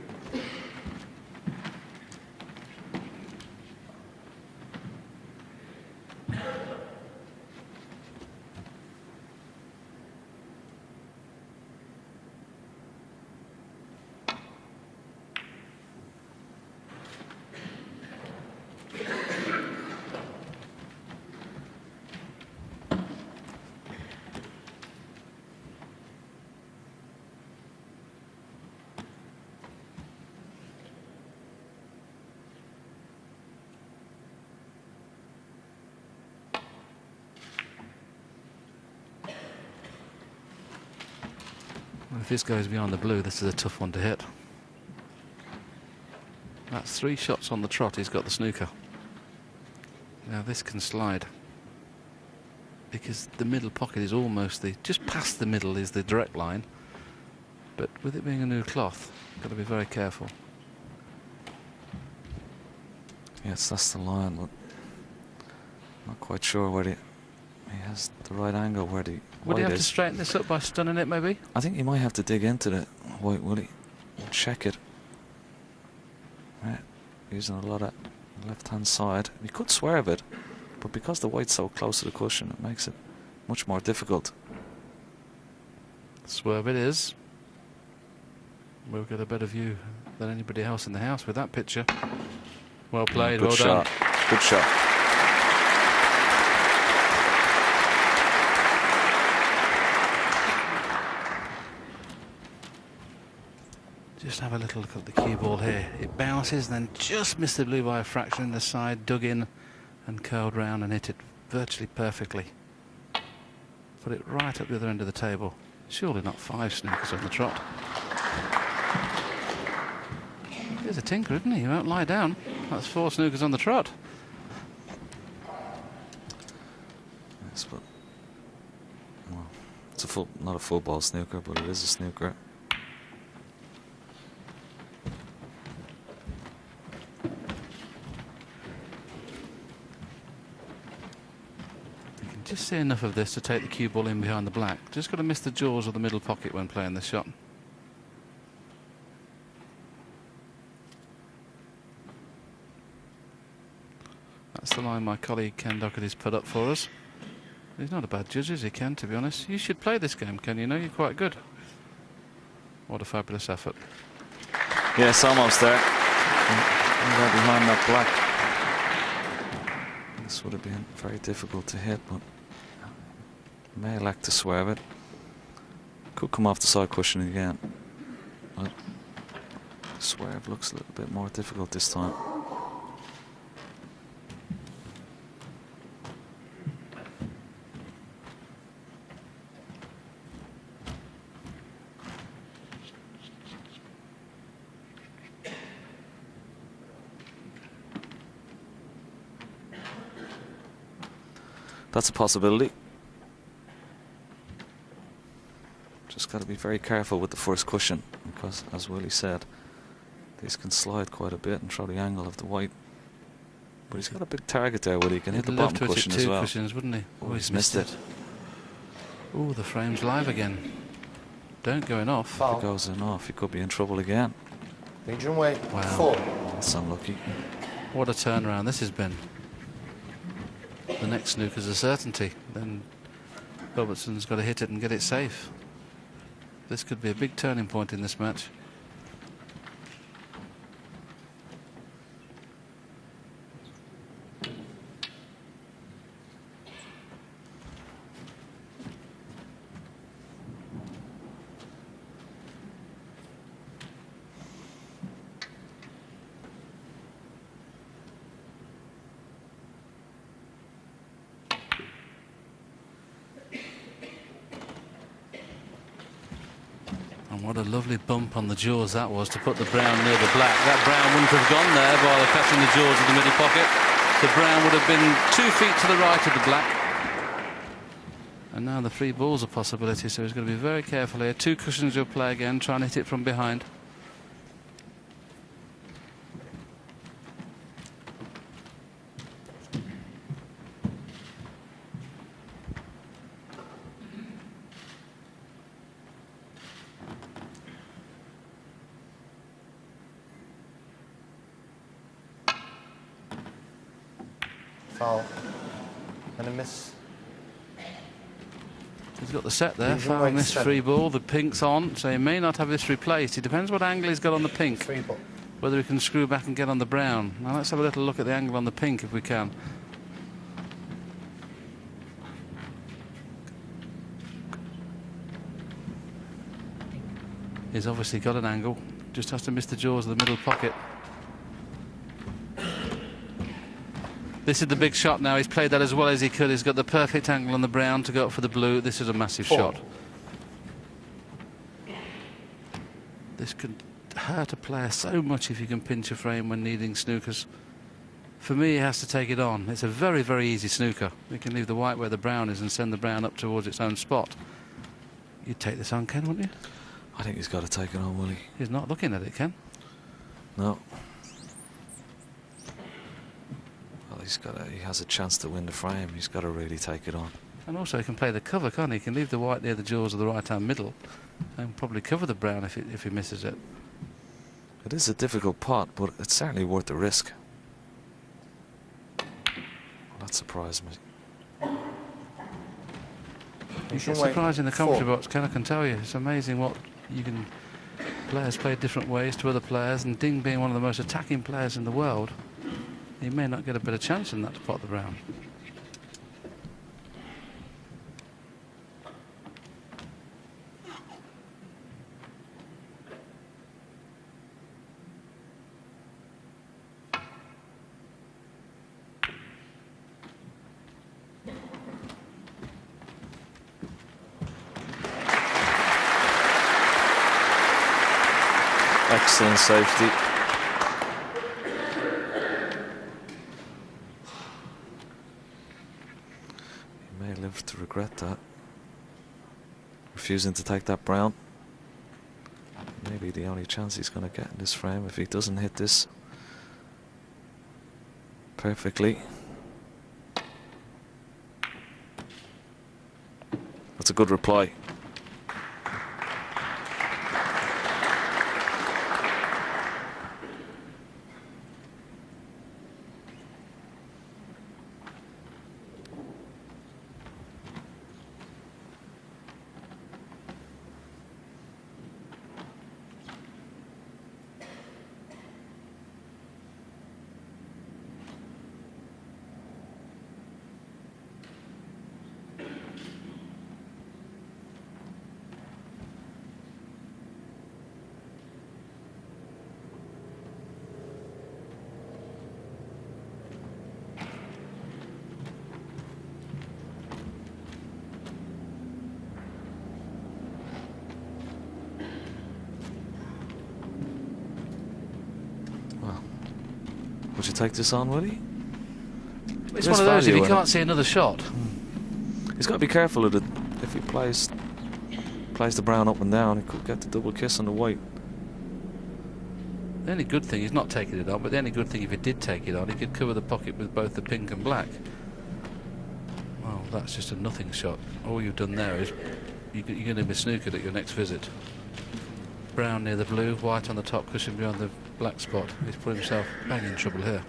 If this goes beyond the blue, this is a tough one to hit. That's 3 shots on the trot. He's got the snooker. Now this can slide because the middle pocket is almost just past the middle is the direct line. But with it being a new cloth, got to be very careful. Yes, that's the line, but not quite sure where he has the right angle where the Would he white have to is. straighten this up by stunning it, maybe? I think he might have to dig into the white, will he? Check it. Right. Using a lot of left-hand side. He could swerve it, but because the white's so close to the cushion, it makes it much more difficult. Swerve it is. We'll get a better view than anybody else in the house with that picture. Well played, Good well shot. done. Good shot. Just have a little look at the cue ball here. It bounces and then just missed the blue by a fraction in the side, dug in and curled round and hit it virtually perfectly. Put it right up the other end of the table. Surely not 5 snookers on the trot. He's a tinker, isn't he? He won't lie down. That's 4 snookers on the trot. Yes, but well, it's not a full ball snooker, but it is a snooker. Just see enough of this to take the cue ball in behind the black. Just got to miss the jaws of the middle pocket when playing this shot. That's the line my colleague Ken Doherty's put up for us. He's not a bad judge, is he, Ken, to be honest? You should play this game, Ken. You know you're quite good. What a fabulous effort. Yes, almost there. Right behind that black. This would have been very difficult to hit, but may elect to swerve it. Could come off the side cushion again, but the swerve looks a little bit more difficult this time. that's a possibility. Just got to be very careful with the first cushion, because, as Willie said, these can slide quite a bit and throw the angle of the white. But he's got a big target there, Willie. He can hit the bottom cushion as well. Cushions, wouldn't he? Oh, he's missed it. Oh, the frame's live again. Don't go in off. If it goes in off, he could be in trouble again. Ding Junhui, Wow. 4. That's unlucky. What a turnaround this has been. The next snooker's a certainty. Then Robertson's got to hit it and get it safe. This could be a big turning point in this match. What a lovely bump on the jaws that was to put the brown near the black. That brown wouldn't have gone there by catching the jaws of the middle pocket. The brown would have been 2 feet to the right of the black. And now the free ball's a possibility, so he's going to be very careful here. 2 cushions will play again, try and hit it from behind. Foul. And a miss. He's got the set there, foul, miss, free ball. The pink's on, so he may not have this replaced. It depends what angle he's got on the pink, Free ball. whether he can screw back and get on the brown. Now let's have a little look at the angle on the pink if we can. He's obviously got an angle, just has to miss the jaws of the middle pocket. This is the big shot now. He's played that as well as he could. He's got the perfect angle on the brown to go up for the blue. This is a massive shot. This could hurt a player so much if you can pinch a frame when needing snookers. For me, he has to take it on. It's a very, very easy snooker. You can leave the white where the brown is and send the brown up towards its own spot. You'd take this on, Ken, wouldn't you? I think he's got to take it on, Willie. He's not looking at it, Ken. No. Well, he has a chance to win the frame. He's got to really take it on. And also he can play the cover, can't he? He can leave the white near the jaws of the right-hand middle and probably cover the brown if he misses it. It is a difficult pot, but it's certainly worth the risk. Well, that surprised me. You get surprised in the commentary box, Ken, I can tell you. It's amazing what you can... Players play different ways to other players, and Ding being one of the most attacking players in the world, he may not get a better chance than that to pot the brown. Excellent safety. He may live to regret that. Refusing to take that brown. Maybe the only chance he's going to get in this frame if he doesn't hit this perfectly. That's a good reply. Would you take this on, Willie? It's one of those, if you can't see another shot, He's got to be careful of it. If he plays the brown up and down, he could get the double kiss on the white. The only good thing, he's not taking it on, but the only good thing if he did take it on, he could cover the pocket with both the pink and black. Well, that's just a nothing shot. All you've done there is you're going to be snookered at your next visit. Brown near the blue, white on the top cushion beyond the black spot. He's put himself bang in trouble here.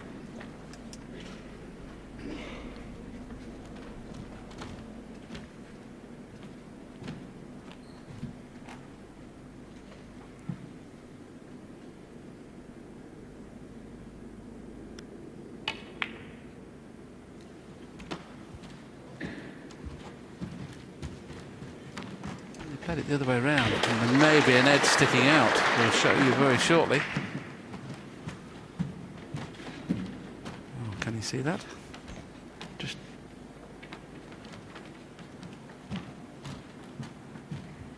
Played it the other way around, and there may be an edge sticking out. We'll show you very shortly. Oh, can you see that? Just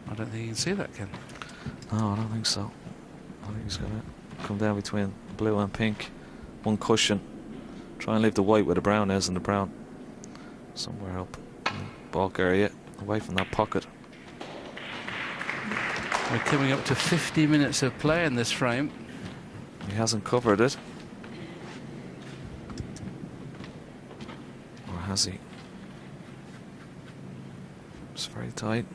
I don't think you can see that, Ken. No, I don't think so. I think he's going to come down between blue and pink. One cushion. Try and leave the white where the brown is, and the brown somewhere up in the bulk area, away from that pocket. We're coming up to 50 minutes of play in this frame. He hasn't covered it. Or has he? It's very tight.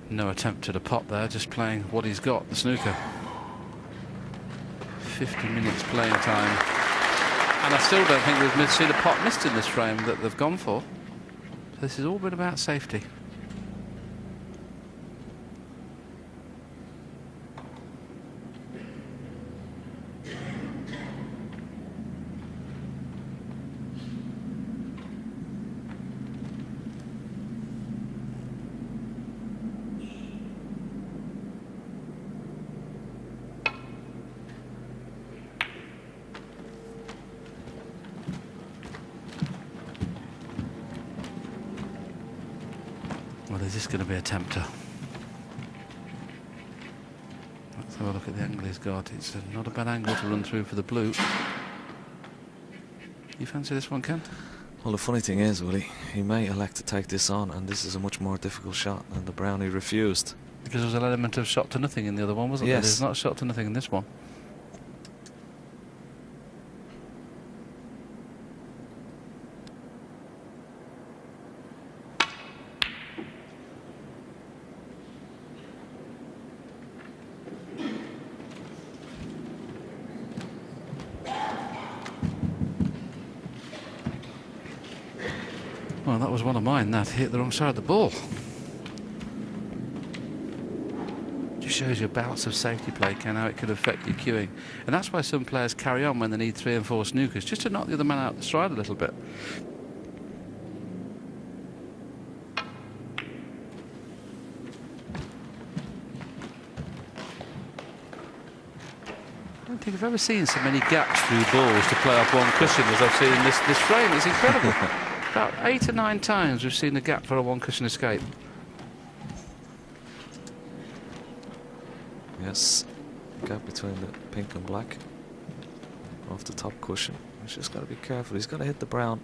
No attempt at a pot there, just playing what he's got, the snooker. 50 minutes playing time. And I still don't think we've seen a pot missed in this frame that they've gone for. So this has all been about safety. Well, is this going to be a tempter? Let's have a look at the angle he's got. It's not a bad angle to run through for the blue. You fancy this one, Ken? Well, the funny thing is, Willie, he may elect to take this on, and this is a much more difficult shot, and the brown he refused. Because there was an element of shot to nothing in the other one, wasn't there? Yes. There's not shot to nothing in this one. Well, that was one of mine. That hit the wrong side of the ball. Just shows you bouts of safety play, Ken, how it could affect your cueing. And that's why some players carry on when they need 3 and 4 snookers, just to knock the other man out the stride a little bit. I don't think I've ever seen so many gaps through balls to play off one cushion as I've seen in this frame. It's incredible. About 8 or 9 times we've seen a gap for a one cushion escape. Yes, gap between the pink and black off the top cushion. He's just got to be careful. He's got to hit the brown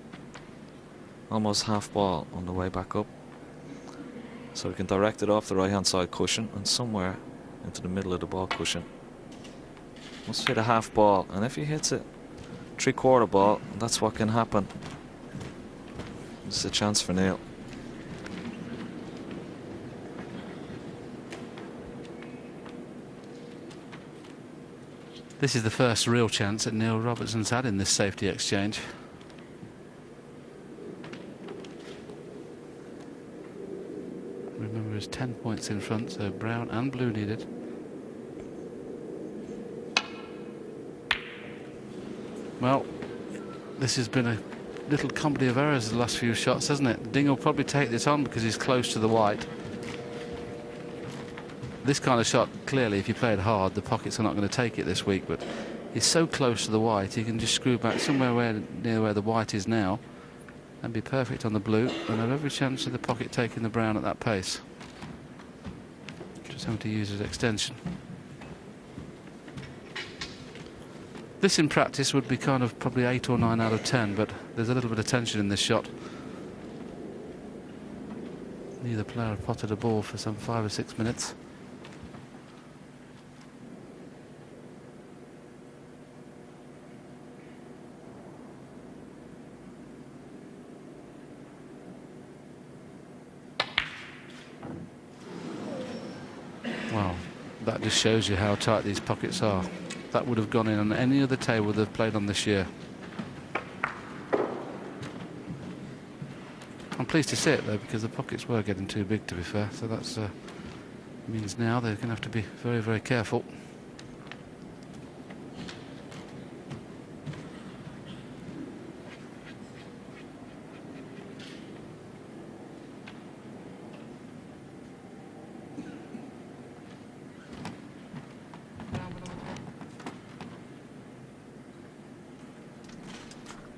almost half ball on the way back up, so he can direct it off the right hand side cushion and somewhere into the middle of the ball cushion. Must hit a half ball, and if he hits it 3/4 ball, that's what can happen. It's a chance for Neil. This is the first real chance that Neil Robertson's had in this safety exchange. Remember, he's 10 points in front, so brown and blue needed. Well, this has been a little comedy of errors the last few shots, hasn't it? Ding will probably take this on because he's close to the white. This kind of shot, clearly, if you play it hard, the pockets are not going to take it this week, but he's so close to the white, he can just screw back somewhere near where the white is now and be perfect on the blue, and have every chance of the pocket taking the brown at that pace. Just having to use his extension. This in practice would be kind of probably 8 or 9 out of 10, but there's a little bit of tension in this shot. Neither player have potted a ball for some 5 or 6 minutes. Well, that just shows you how tight these pockets are. That would have gone in on any other table they've played on this year. I'm pleased to see it though, because the pockets were getting too big, to be fair. So that's means now they're going to have to be very, very careful.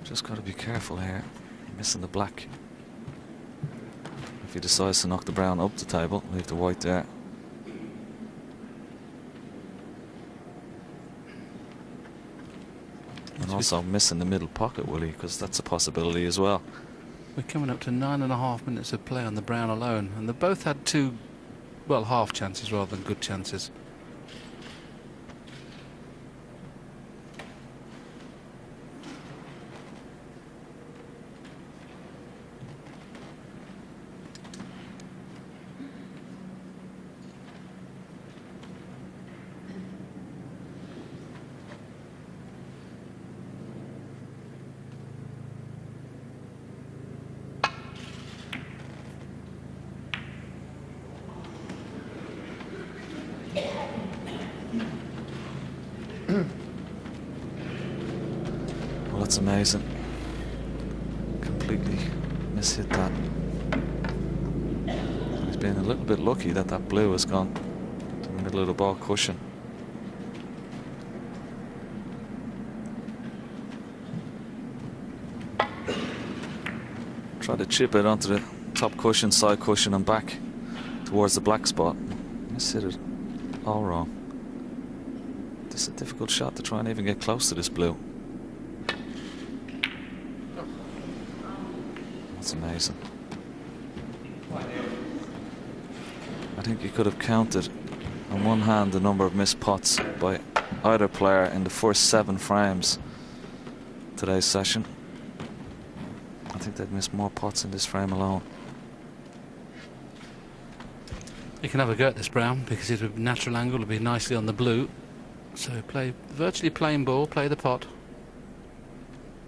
Just got to be careful here, missing the black. If he decides to knock the brown up the table, leave the white there. And also missing the middle pocket, will he? Because that's a possibility as well. We're coming up to 9.5 minutes of play on the brown alone, and they both had two, well, half chances rather than good chances. Well, that's amazing. Completely mishit that. He's been a little bit lucky that that blue has gone to the middle of the ball cushion. Try to chip it onto the top cushion, side cushion and back towards the black spot. Mishit it all wrong. This is a difficult shot to try and even get close to this blue. That's amazing. I think you could have counted on one hand the number of missed pots by either player in the first 7 frames today's session. I think they've missed more pots in this frame alone. You can have a go at this brown because it's a natural angle, it'll be nicely on the blue. So play virtually plain ball, play the pot.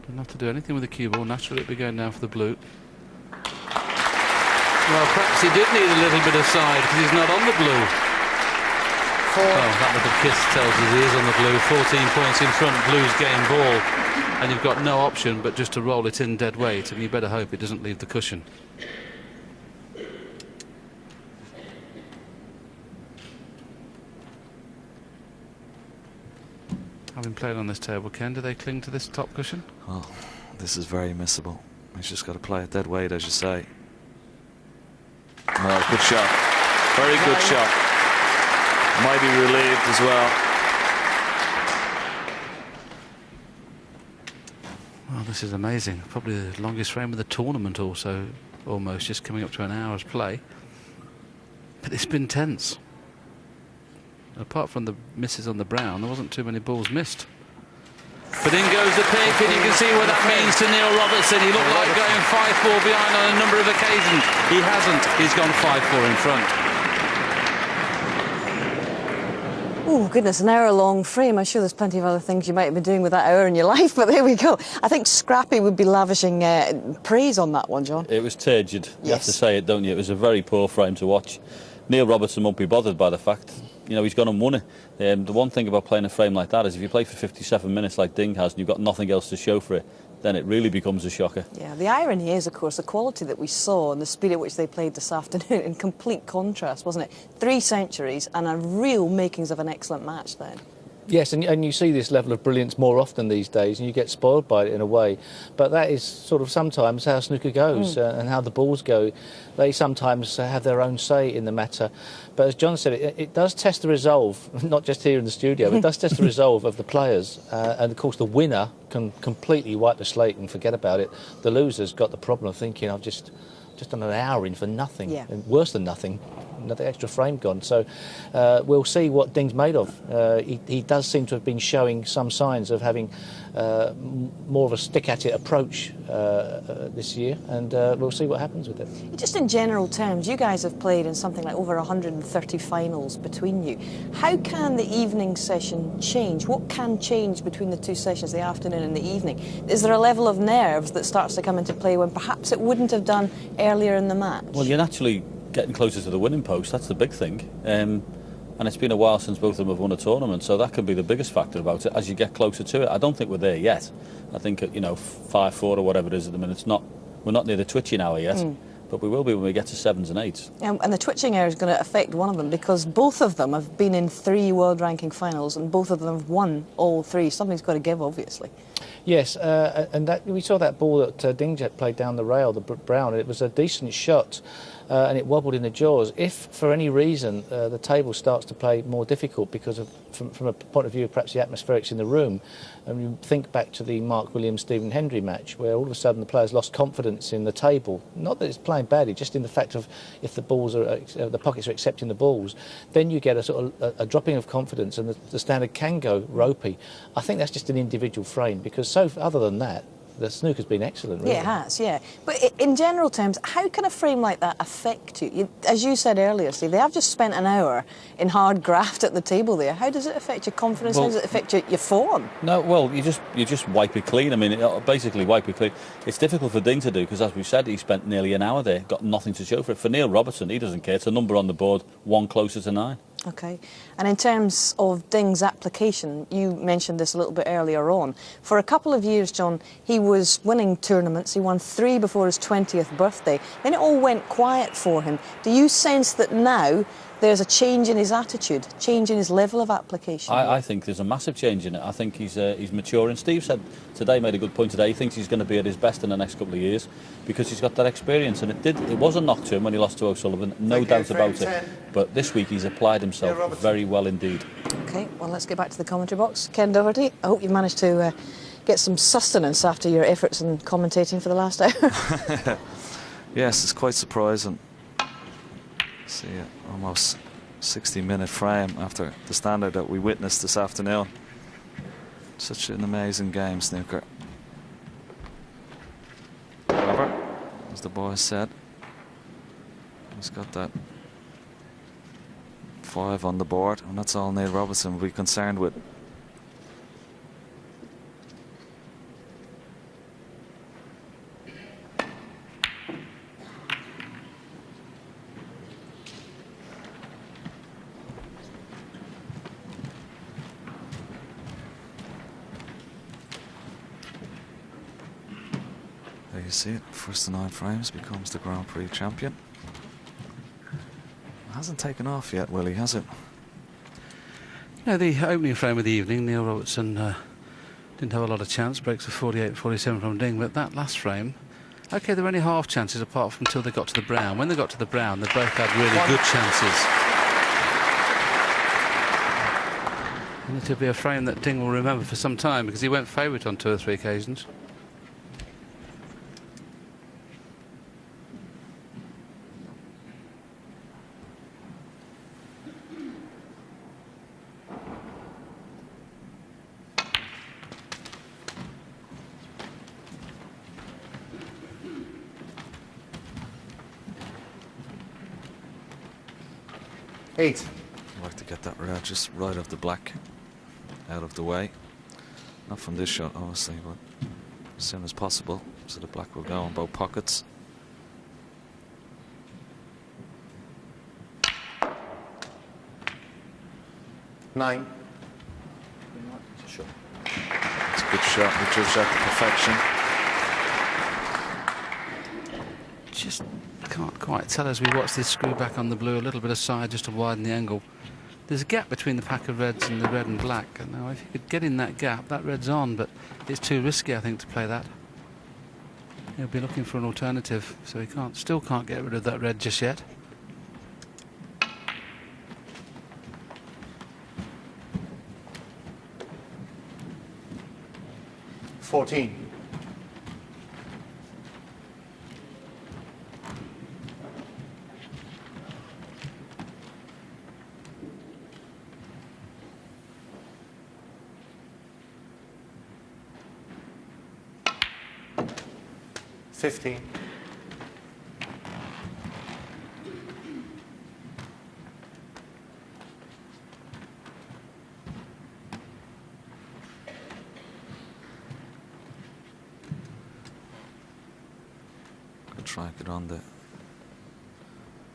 Don't have to do anything with the cue ball, naturally it'll be going down for the blue. Well, perhaps he did need a little bit of side because he's not on the blue. Oh, that little kiss tells us he is on the blue. 14 points in front, blue's game ball. And you've got no option but just to roll it in dead weight, and you better hope it doesn't leave the cushion. Having played on this table, Ken, do they cling to this top cushion? Oh, this is very missable. He's just got to play it dead weight, as you say. Oh, good shot. Very good shot. Might be relieved as well. Well, this is amazing. Probably the longest frame of the tournament also, almost, just coming up to an hour's play. But it's been tense. Apart from the misses on the brown, there wasn't too many balls missed. But in goes the pink, and you can see what that means to Neil Robertson. He looked like going 5-4 behind on a number of occasions. He hasn't. He's gone 5-4 in front. Oh, goodness, an hour-long frame. I'm sure there's plenty of other things you might have been doing with that hour in your life, but there we go. I think Scrappy would be lavishing praise on that one, John. It was turgid. You have to say it, don't you? It was a very poor frame to watch. Neil Robertson won't be bothered by the fact, you know, he's gone and won it. The one thing about playing a frame like that is if you play for 57 minutes like Ding has and you've got nothing else to show for it, then it really becomes a shocker. Yeah, the irony is, of course, the quality that we saw and the speed at which they played this afternoon in complete contrast, wasn't it? 3 centuries and a real makings of an excellent match then. Yes, and you see this level of brilliance more often these days, and you get spoiled by it in a way. But that is sort of sometimes how snooker goes and how the balls go. They sometimes have their own say in the matter. But as John said, it does test the resolve, not just here in the studio, but it does test the resolve of the players. And of course, the winner can completely wipe the slate and forget about it. The loser's got the problem of thinking, I've just done an hour in for nothing, and worse than nothing. Another extra frame gone. So we'll see what Ding's made of. He does seem to have been showing some signs of having more of a stick-at-it approach this year, and we'll see what happens with it. Just in general terms, you guys have played in something like over 130 finals between you. How can the evening session change? What can change between the two sessions, the afternoon and the evening? Is there a level of nerves that starts to come into play when perhaps it wouldn't have done earlier in the match? Well, you're naturally getting closer to the winning post, that's the big thing. And it's been a while since both of them have won a tournament, so that could be the biggest factor about it as you get closer to it. I don't think we're there yet. I think at 5-4 or whatever it is at the minute, we're not near the twitching hour yet, but we will be when we get to 7s and 8s. And the twitching hour is going to affect one of them, because both of them have been in 3 world ranking finals and both of them have won all 3. Something's got to give, obviously. Yes, and we saw that ball that Ding played down the rail, the Brown. It was a decent shot. And it wobbled in the jaws. If, for any reason, the table starts to play more difficult because of, from a point of view of perhaps the atmospherics in the room, and you think back to the Mark Williams-Stephen Hendry match, where all of a sudden the players lost confidence in the table. Not that it's playing badly, just in the fact of if the balls are, the pockets are accepting the balls, then you get a sort of a dropping of confidence, and the standard can go ropey. I think that's just an individual frame, because other than that, the snooker's been excellent, really. Yeah, it has, yeah. But in general terms, how can a frame like that affect you? As you said earlier, Steve, they have just spent an hour in hard graft at the table there. How does it affect your confidence? How does it affect your form? No, well, you just wipe it clean. I mean, basically wipe it clean. It's difficult for Ding to do because, as we said, he spent nearly an hour there, got nothing to show for it. For Neil Robertson, he doesn't care. It's a number on the board, 1 closer to 9. OK. And in terms of Ding's application, you mentioned this a little bit earlier on. For a couple of years, John, he was winning tournaments. He won 3 before his 20th birthday. Then it all went quiet for him. Do you sense that now there's a change in his attitude, change in his level of application? I think there's a massive change in it. I think he's maturing. Steve said today, made a good point today, he thinks he's going to be at his best in the next couple of years because he's got that experience, and it was a knock to him when he lost to O'Sullivan, no doubt about it. But this week he's applied himself very well indeed. OK, well, let's get back to the commentary box. Ken Doherty, I hope you've managed to get some sustenance after your efforts in commentating for the last hour. Yes, it's quite surprising. See, almost 60-minute frame after the standard that we witnessed this afternoon. Such an amazing game, snooker. However, as the boys said, he's got that 5 on the board, and that's all Neil Robertson will be concerned with. There you see it, first to 9 frames, becomes the Grand Prix champion. Hasn't taken off yet, Willie, has it? No, the opening frame of the evening, Neil Robertson didn't have a lot of chance, breaks a 48-47 from Ding, but that last frame, OK, there were only half chances apart from until they got to the Brown. When they got to the Brown, they both had really good chances. And it'll be a frame that Ding will remember for some time because he went favourite on 2 or 3 occasions. I'd like to get that red just right of the black, out of the way. Not from this shot, obviously, but as soon as possible, so the black will go on both pockets. Nine. It's a good shot, we judge that to perfection. Just can't quite tell as we watch this screw back on the blue, a little bit aside just to widen the angle. there's a gap between the pack of reds and the red and black. And now, if you could get in that gap, that red's on, but it's too risky, I think, to play that. He'll be looking for an alternative, so he still can't get rid of that red just yet. $14. $15. Could try and get on the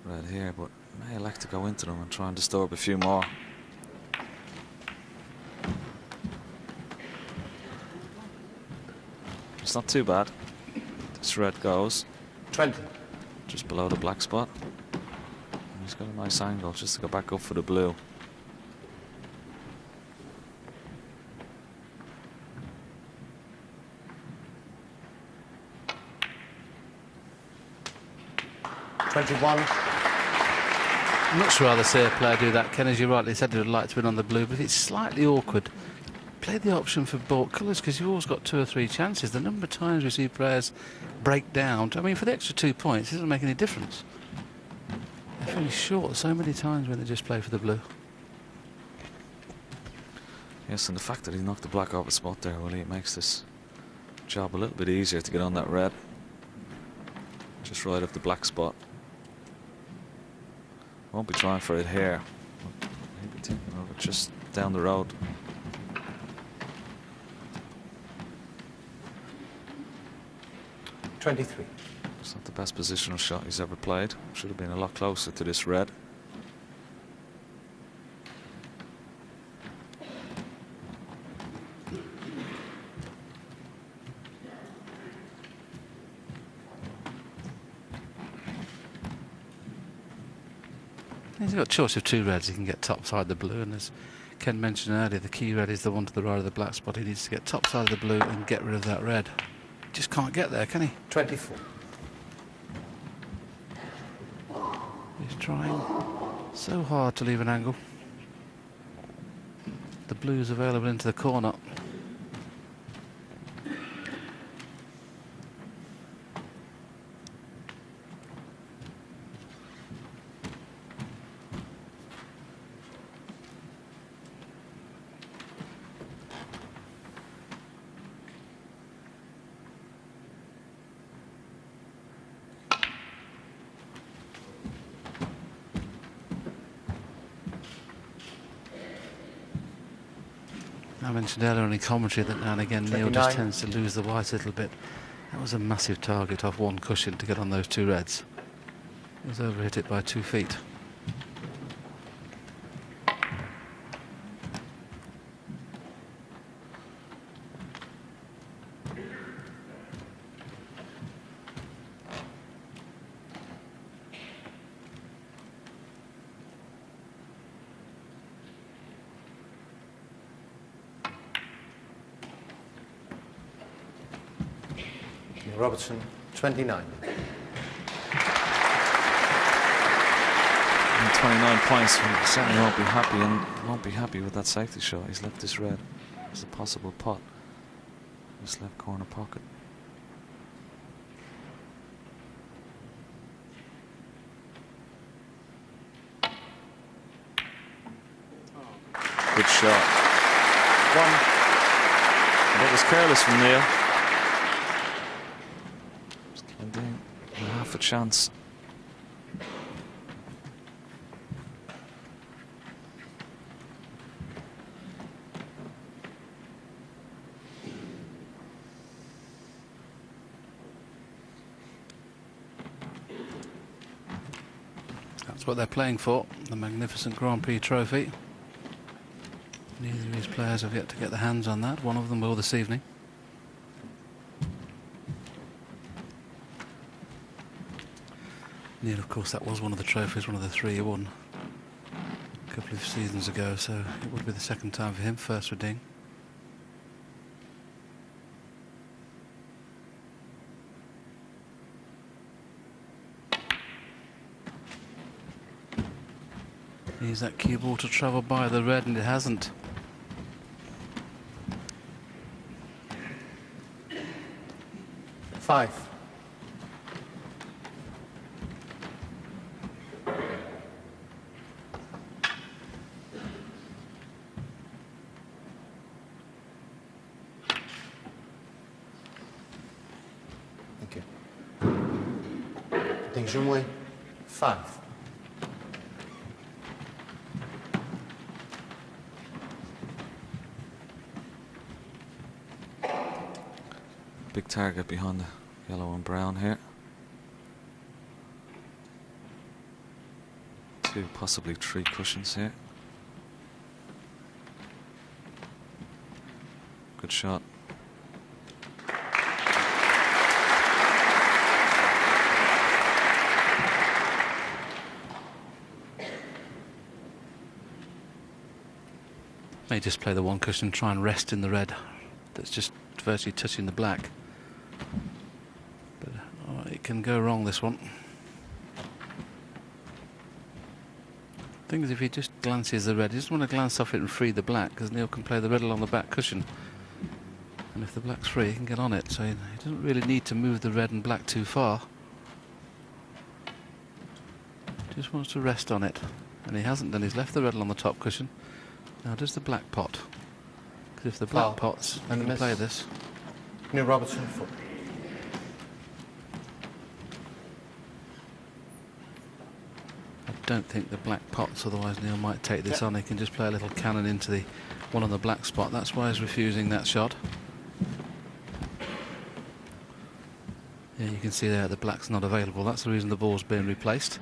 red here, but may elect to go into them and try and disturb a few more. It's not too bad. This red goes 20. Just below the black spot. And he's got a nice angle just to go back up for the blue. $21. I'm not sure how the see a player do that, Ken, as you rightly said, he would like to win on the blue, but it's slightly awkward. Play the option for baulk colours because you've always got 2 or 3 chances. The number of times we see players break down, I mean, for the extra 2 points, it doesn't make any difference. They're fairly short so many times when they just play for the blue. Yes, and the fact that he knocked the black off a spot there, Willie, it makes this job a little bit easier to get on that red. Just right off the black spot. Won't be trying for it here. Maybe thinking of it just down the road. $23. It's not the best positional shot he's ever played. Should have been a lot closer to this red. He's got a choice of 2 reds. He can get top side of the blue, and as Ken mentioned earlier, the key red is the one to the right of the black spot. He needs to get top side of the blue and get rid of that red. Just can't get there, can he? 24. He's trying so hard to leave an angle. The blue's available into the corner. I mentioned earlier in commentary that now and again 29. Neil just tends to lose the white a little bit. That was a massive target off one cushion to get on those 2 reds. He was overhit it by 2 feet. Robertson, 29. And 29 points. He certainly won't be happy, and won't be happy with that safety shot. He's left this red as a possible pot. This left corner pocket. Good shot. 1. That was careless from Neil. Half a chance. That's what they're playing for, the magnificent Grand Prix trophy. Neither of his players have yet to get their hands on that. One of them will this evening. Neil, of course, that was one of the trophies, one of the 3 he won a couple of seasons ago, so it would be the second time for him, first for Ding. Needs that cue ball to travel by the red, and it hasn't. Five. Thank you. Ding Junhui. 5. Big target behind the yellow and brown here. 2, possibly 3 cushions here. Good shot. May just play the one cushion, try and rest in the red that's just virtually touching the black. But it can go wrong, this one. Thing is, if he just glances the red, he doesn't want to glance off it and free the black, because Neil can play the red along the back cushion. And if the black's free, he can get on it, so he doesn't really need to move the red and black too far. Just wants to rest on it. And he hasn't done. He's left the red along the top cushion. Now does the black pot? Because if the black pots, he can play this. Neil Robertson. 4. I don't think the black pots, otherwise Neil might take this on. He can just play a little cannon into the one on the black spot. That's why he's refusing that shot. Yeah, you can see there the black's not available. That's the reason the ball's being replaced.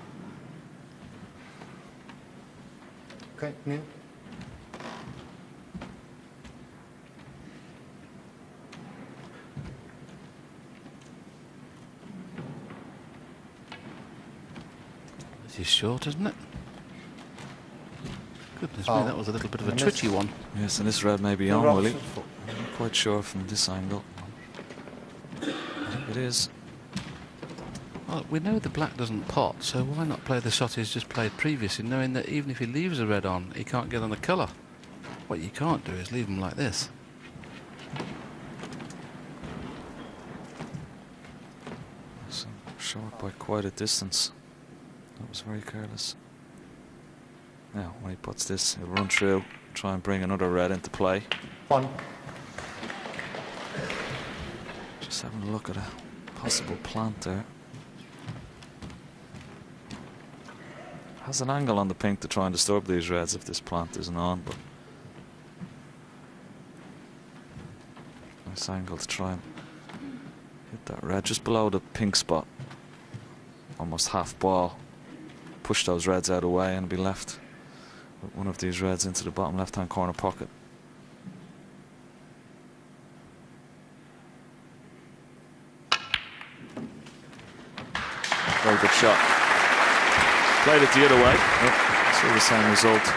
Okay, Neil. This is short, isn't it? Goodness me, that was a little bit of a twitchy one. Yes, and this red may be on, Willie. I'm not quite sure from this angle. I think it is. Well, we know the black doesn't pot, so why not play the shot he's just played previously, knowing that even if he leaves the red on, he can't get on the colour. What you can't do is leave them like this. So short by quite a distance. That was very careless. Now, when he puts this, he'll run through, try and bring another red into play. 1. Just having a look at a possible plant there. Has an angle on the pink to try and disturb these reds if this plant isn't on, but nice angle to try and hit that red just below the pink spot. Almost half ball. Push those reds out of the way and be left with one of these reds into the bottom left hand corner pocket. Very good shot. Played it the other way. Yep. See the same result.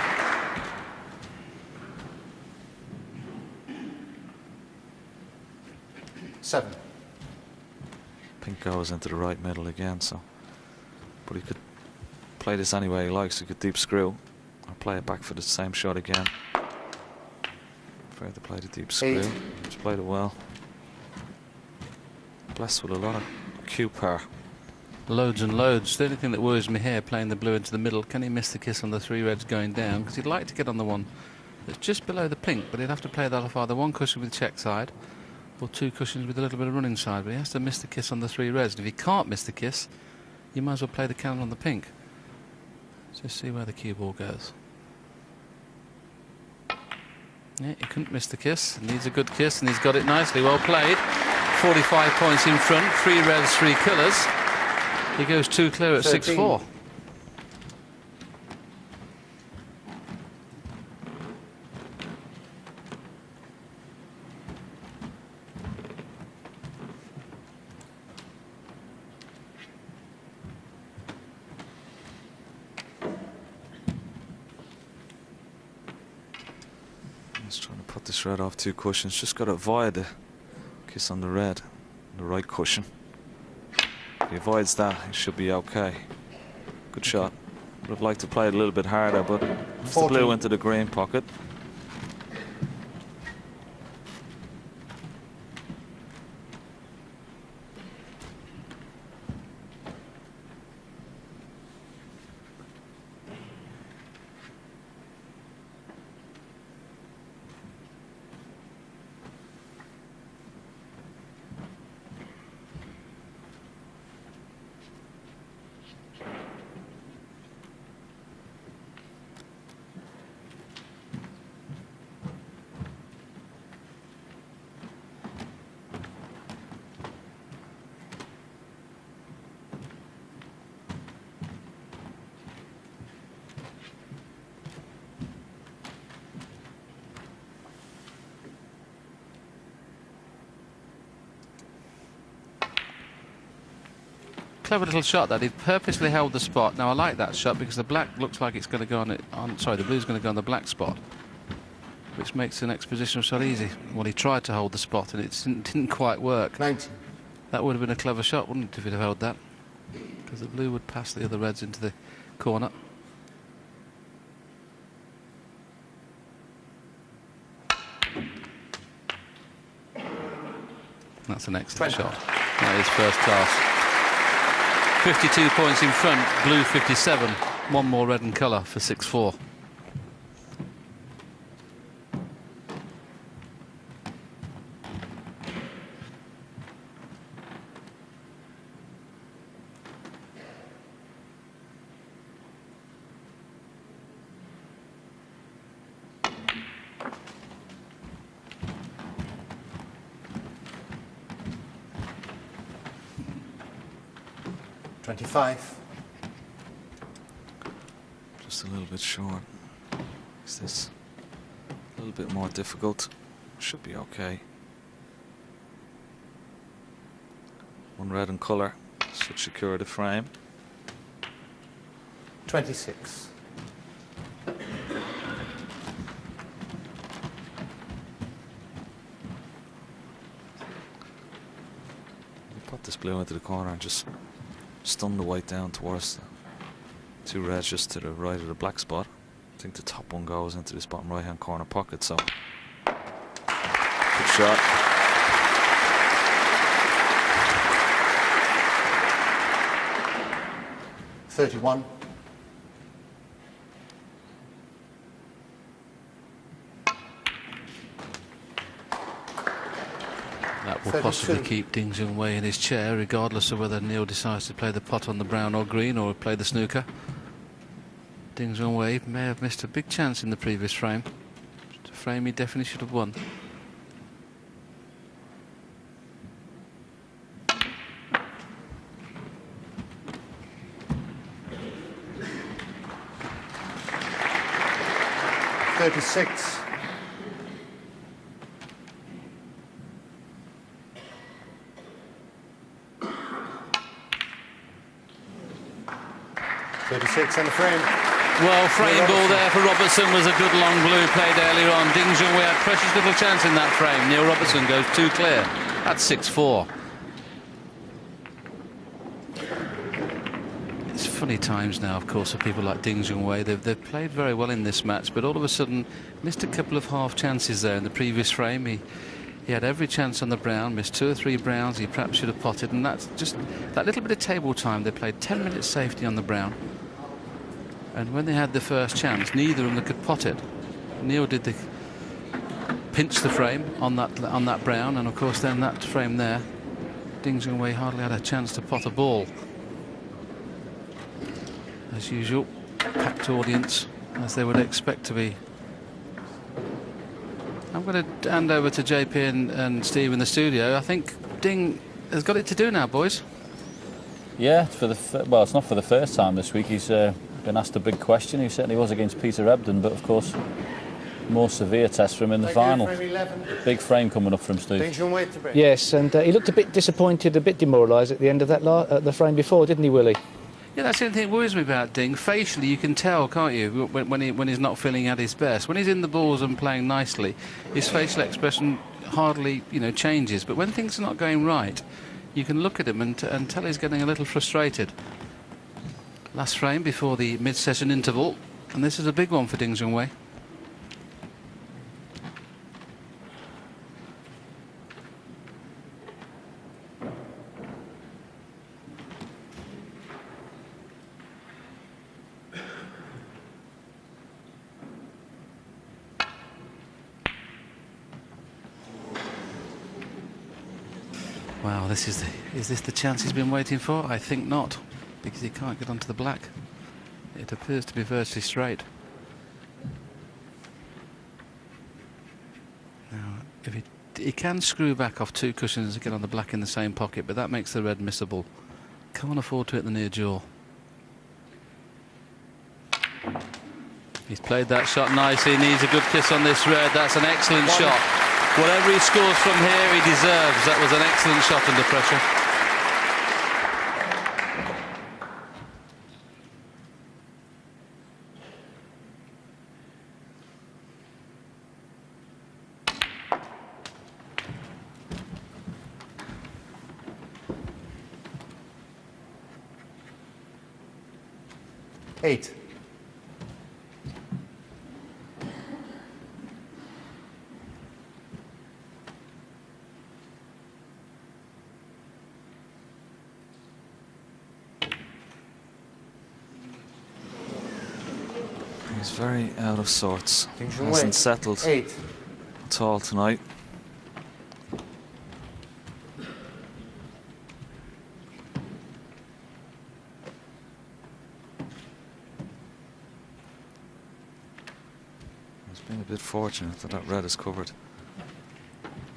Seven. Pink goes into the right middle again, so. But he could play this any way he likes. He could deep screw or play it back for the same shot again. Prefer to play the deep screw. He's played it well. Blessed with a lot of cue power. Loads and loads. The only thing that worries me here, playing the blue into the middle, can he miss the kiss on the 3 reds going down? Because he'd like to get on the one that's just below the pink, but he'd have to play that off either one cushion with check side or 2 cushions with a little bit of running side. But he has to miss the kiss on the 3 reds. And if he can't miss the kiss, you might as well play the cannon on the pink. Just see where the cue ball goes. Yeah, he couldn't miss the kiss. He needs a good kiss, and he's got it nicely. Well played. 45 points in front. 3 reds, 3 colours. He goes 2 clear at 6-4. He's trying to put this red off 2 cushions. Just got to avoid the kiss on the red, the right cushion. If he avoids that, he should be okay. Good shot. Would have liked to play it a little bit harder, but it's the blue into the green pocket. Clever little shot that he purposely held the spot. Now I like that shot because the black looks like it's going to go on it. Sorry, the blue's going to go on the black spot, which makes the next positional shot easy. Well, he tried to hold the spot and it didn't quite work. 90. That would have been a clever shot, wouldn't it, if he'd have held that? Because the blue would pass the other reds into the corner. That's an excellent shot. That is first class. 52 points in front, blue 57. One more red and colour for 6-4. Just a little bit short. Is this a little bit more difficult? Should be okay. One red and colour should secure the frame. 26. Put this blue into the corner and just stun the white down towards the 2 reds just to the right of the black spot. I think the top one goes into this bottom right hand corner pocket, so good shot. $31. That will possibly keep Ding Junhui in his chair, regardless of whether Neil decides to play the pot on the brown or green or play the snooker. Ding Junhui may have missed a big chance in the previous frame. It's a frame he definitely should have won. $36. $36 in the frame. Well, frame ball there for Robertson was a good long blue played earlier on. Ding Junhui had precious little chance in that frame. Neil Robertson goes 2 clear. That's 6-4. It's funny times now, of course, for people like Ding Junhui. They've played very well in this match, but all of a sudden missed a couple of half chances there in the previous frame. He had every chance on the brown, missed 2 or 3 browns he perhaps should have potted, and that's just that little bit of table time. They played 10 minutes safety on the brown, and when they had the first chance, neither of them could pot it. Neil did pinch the frame on that brown, and of course then that frame there, Ding Junhui hardly had a chance to pot a ball. As usual, packed audience, as they would expect to be. I'm going to hand over to JP and Steve in the studio. I think Ding has got it to do now, boys. Yeah, well, it's not for the first time this week. He's been asked a big question. He certainly was against Peter Ebdon, but of course, more severe test for him in the final. Big frame coming up from Steve. Yes, and he looked a bit disappointed, a bit demoralised at the end of that the frame before, didn't he, Willie? Yeah, that's the only thing that worries me about Ding. Facially, you can tell, can't you, when he's not feeling at his best. When he's in the balls and playing nicely, his facial expression hardly, changes. But when things are not going right, you can look at him and tell he's getting a little frustrated. Last frame before the mid-session interval, and this is a big one for Ding Junhui. Wow, is this the chance he's been waiting for? I think not, because he can't get onto the black. It appears to be virtually straight. Now, if he can screw back off 2 cushions and get on the black in the same pocket, but that makes the red missable. Can't afford to hit the near jaw. He's played that shot nicely. He needs a good kiss on this red. That's an excellent shot. Whatever he scores from here, he deserves. That was an excellent shot under pressure. Eight. He's very out of sorts. Hasn't settled at all tonight. He's been a bit fortunate that red is covered,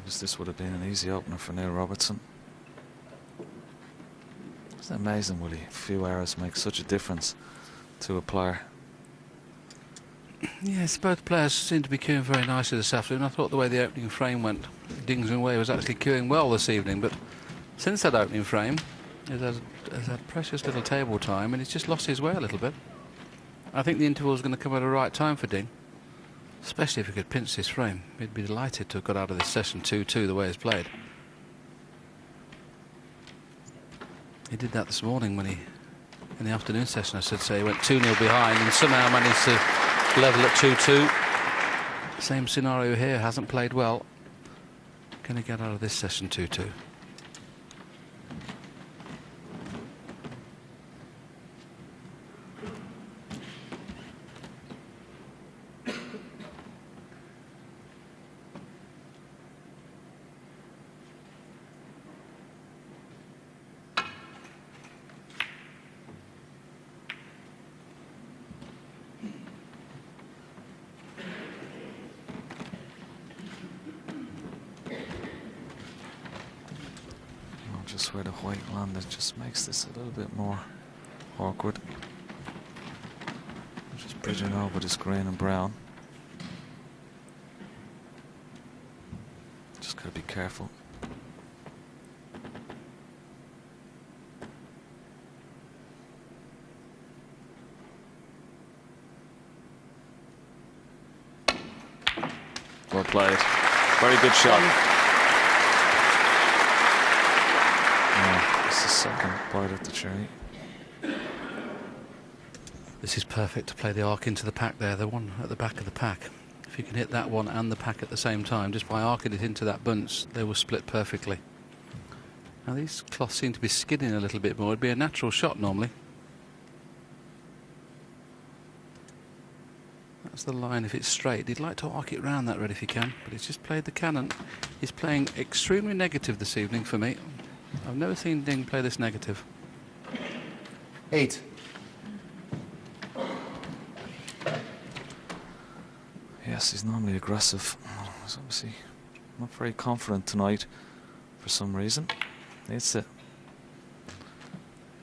because this would have been an easy opener for Neil Robertson. It's amazing, Willie. A few errors make such a difference to a player. Yes, both players seem to be queuing very nicely this afternoon. I thought the way the opening frame went, Ding Junhui was actually queuing well this evening, but since that opening frame, he's had precious little table time, and he's just lost his way a little bit. I think the interval is going to come at the right time for Ding, especially if he could pinch this frame. He'd be delighted to have got out of this session 2-2 the way he's played. He did that this morning when in the afternoon session, I should say, he went 2-0 behind and somehow managed to level at 2-2. Same scenario here, hasn't played well. Going to get out of this session 2-2. Just where the white landed just makes this a little bit more awkward. Just bridging over this green and brown. Just gotta be careful. Well played. Very good shot. It's the second bite at the cherry. This is perfect to play the arc into the pack there, the one at the back of the pack. If you can hit that one and the pack at the same time, just by arcing it into that bunch, they will split perfectly. Now these cloths seem to be skidding a little bit more. It'd be a natural shot normally. That's the line if it's straight. He'd like to arc it round that red if he can, but he's just played the cannon. He's playing extremely negative this evening for me. I've never seen Ding play this negative. 8. Yes, he's normally aggressive. He's obviously not very confident tonight for some reason. Needs to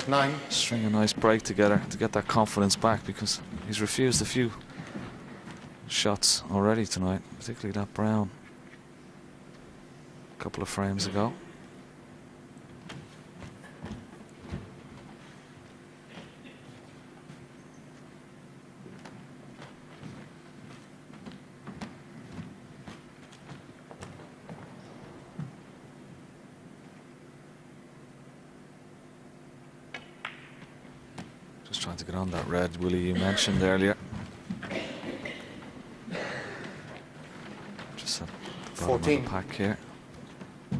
9. String a nice break together to get that confidence back, because he's refused a few shots already tonight, particularly that brown a couple of frames ago. Trying to get on that red, Willie, you mentioned earlier. Just at the bottom 14. of the pack here. The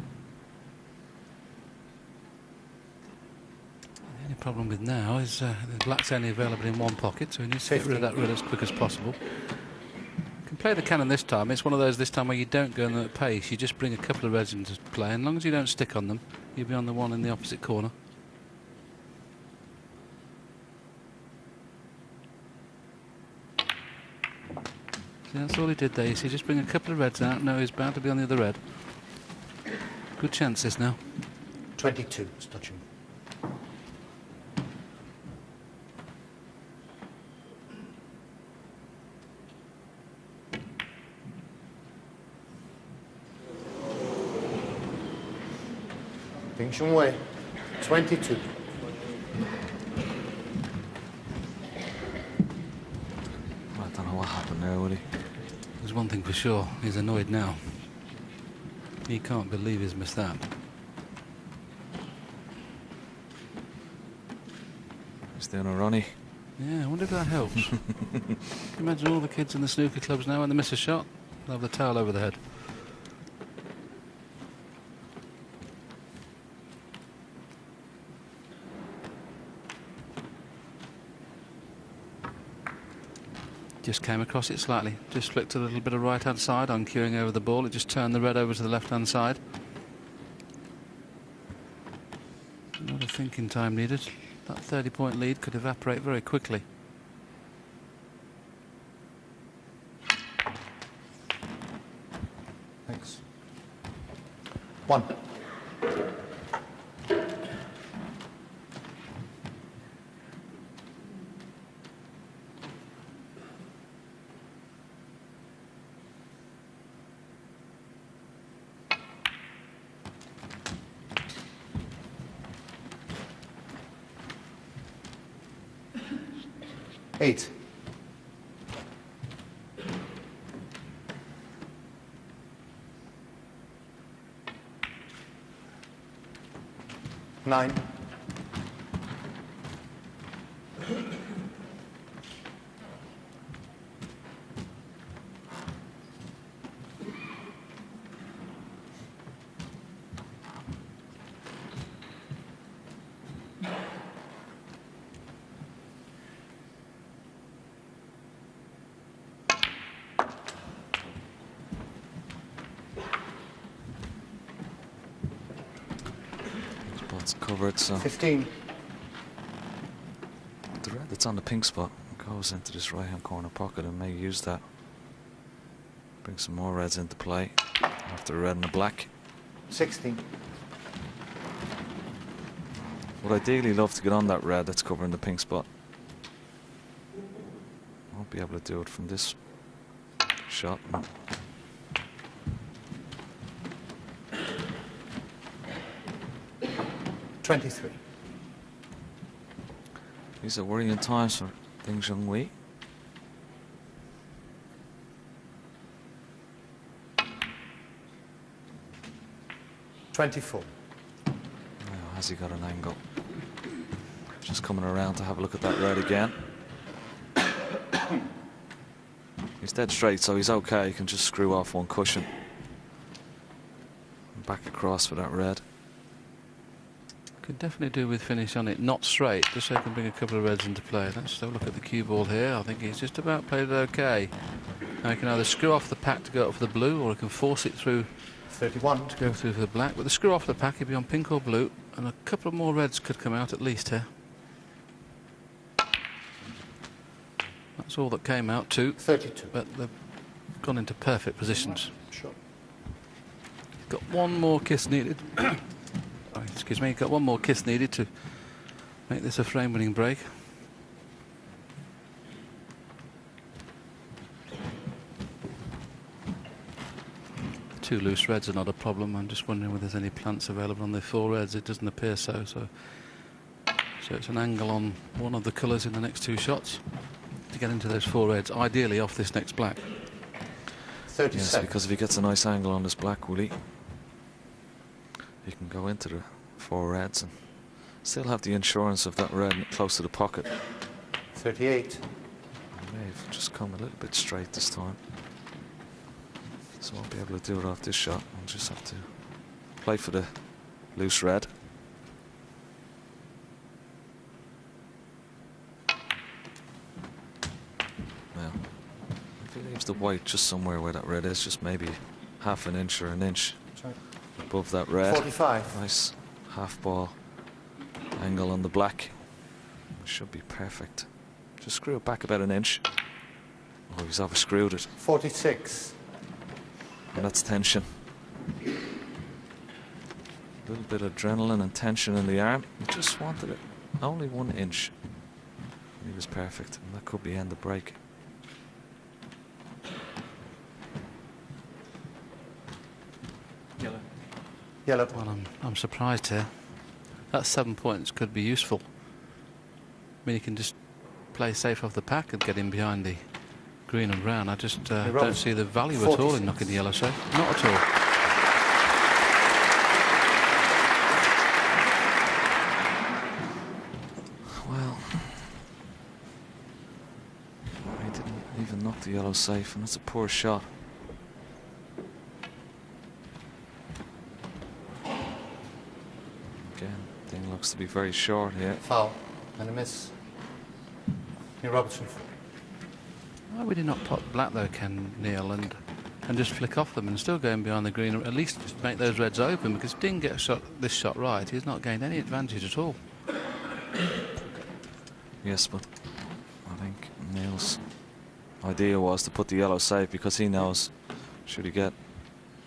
only problem with now is the black's only available in one pocket, so he needs to get rid of that red as quick as possible. You can play the cannon this time. It's one of those this time where you don't go in at pace. You just bring a couple of reds into play, and as long as you don't stick on them, you'll be on the one in the opposite corner. See, that's all he did there. You see, just bring a couple of reds out. No, he's bound to be on the other red. Good chance this now. 22 is touching. Ding Junhui, 22. I don't know what happened there, Willie. There's one thing for sure. He's annoyed now. He can't believe he's missed that. He's doing a runny. Yeah, I wonder if that helps. Can you imagine all the kids in the snooker clubs now when they miss a shot? They'll have the towel over the head. Just came across it slightly. Just flicked a little bit of right-hand side on queuing over the ball. It just turned the red over to the left-hand side. Not a thinking time needed. That 30-point lead could evaporate very quickly. Thanks. 1. Eight. 9. Covered, so 15. the red that's on the pink spot goes into this right hand corner pocket and may use that. Bring some more reds into play after the red and the black. 16. Would ideally love to get on that red that's covering the pink spot. Won't be able to do it from this shot. 23. These are worrying times for Ding Junhui. $24. Oh, has he got an angle? Just coming around to have a look at that red again. He's dead straight, so he's okay. He can just screw off one cushion. Back across for that red. Could definitely do with finish on it not straight, just so I can bring a couple of reds into play. Let's have a look at the cue ball here. I think he's just about played it okay. Now he can either screw off the pack to go up for the blue, or he can force it through 31 to go through for the black. With the screw off the pack, he'd be on pink or blue, and a couple of more reds could come out at least here. That's all that came out, 2. 32. But they've gone into perfect positions. Sure. Got one more kiss needed. Oh, excuse me, got one more kiss needed to make this a frame-winning break. The 2 loose reds are not a problem. I'm just wondering whether there's any plants available on the 4 reds. It doesn't appear so. So it's an angle on one of the colours in the next 2 shots to get into those 4 reds, ideally off this next black. 37. Yes, because if he gets a nice angle on this black, Willie, he can go into the 4 reds and still have the insurance of that red close to the pocket. 38. I may have just come a little bit straight this time. So I won't be able to do it off this shot. I'll just have to play for the loose red. Well, if he leaves the white just somewhere where that red is, just maybe half an inch or an inch above that red. 45. Nice half ball angle on the black. Should be perfect. Just screw it back about an inch. Oh, he's over screwed it. 46. And that's tension. A little bit of adrenaline and tension in the arm. He just wanted it only 1 inch. He was perfect, and that could be end the break. Yellow. Yellow. Well, I'm surprised here. That 7 points could be useful. I mean, you can just play safe off the pack and get in behind the green and brown. I just don't see the value at all in knocking the yellow safe. Not at all. Well, he didn't even knock the yellow safe, and that's a poor shot. Again, thing looks to be very short here. Foul and a miss. Neil Robertson. Why would he not pot black though, Ken Neil, and just flick off them and still going behind the green? At least just make those reds open, because if Ding gets this shot right, he's not gained any advantage at all. Yes, but I think Neil's idea was to put the yellow safe, because he knows should he get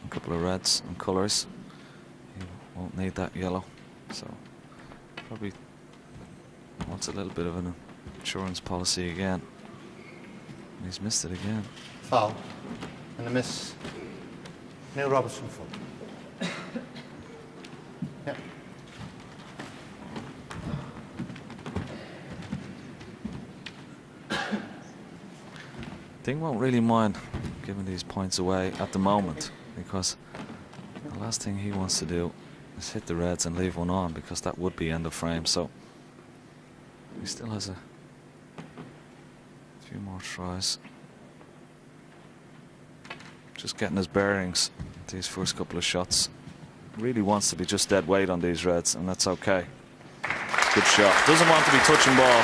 a couple of reds and colours, he won't need that yellow. So probably wants a little bit of an insurance policy again. And he's missed it again. Foul and a miss. Neil Robertson full. Yeah. Ding won't really mind giving these points away at the moment, because the last thing he wants to do is hit the reds and leave one on, because that would be end of frame. So he still has a few more tries. Just getting his bearings these first couple of shots. Really wants to be just dead weight on these reds, and that's okay. Good shot. Doesn't want to be touching ball.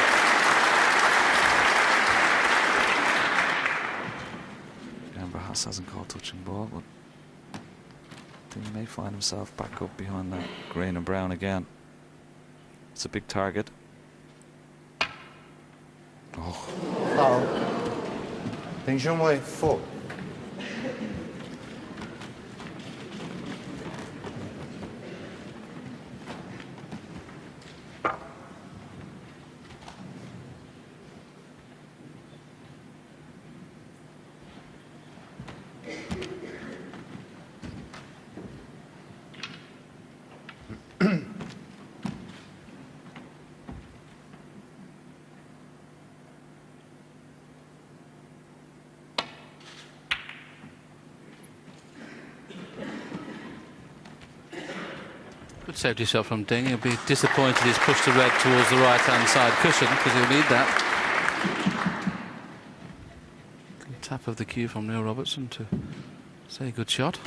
Perhaps hasn't called touching ball, but I think he may find himself back up behind that green and brown again. It's a big target. Oh. Foul. Junhui 4. Good safety shot from Ding. He'll be disappointed he's pushed the red towards the right-hand side cushion, because he'll need that. Tap of the cue from Neil Robertson to say good shot.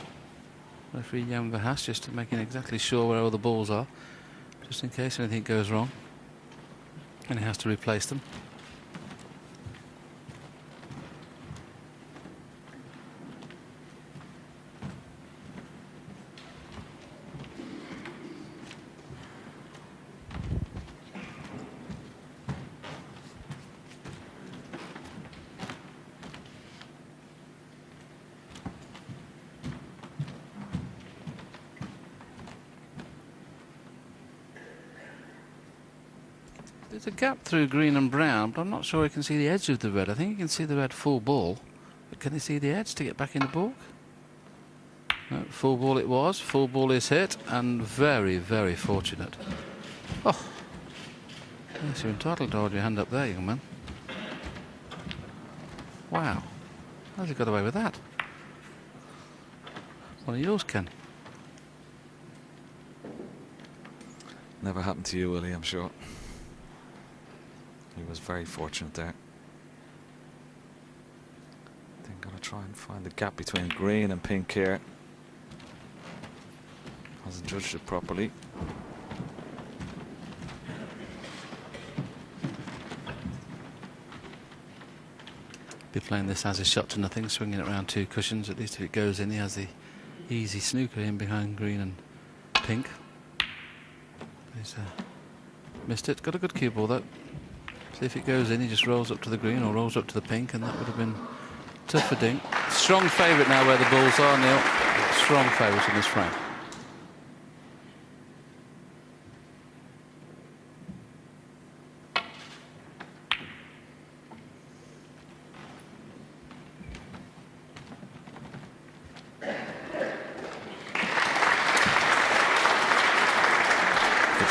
Referee Jan Verhaas just making exactly sure where all the balls are, just in case anything goes wrong, and he has to replace them. There's a gap through green and brown, but I'm not sure you can see the edge of the red. I think you can see the red full ball, but can you see the edge to get back in the ball? No, full ball it was. Full ball is hit, and very, very fortunate. Oh, yes, you're entitled to hold your hand up there, young man. Wow, how's he got away with that? One of yours, Ken. Never happened to you, Willie, I'm sure. He was very fortunate there. Then going to try and find the gap between green and pink here. Hasn't judged it properly. Be playing this as a shot to nothing, swinging it around 2 cushions. At least if it goes in, he has the easy snooker in behind green and pink. He's missed it. Got a good cue ball though. See if it goes in, he just rolls up to the green or rolls up to the pink, and that would have been tough for Ding. Strong favourite now where the balls are, Neil. Strong favourite in this frame.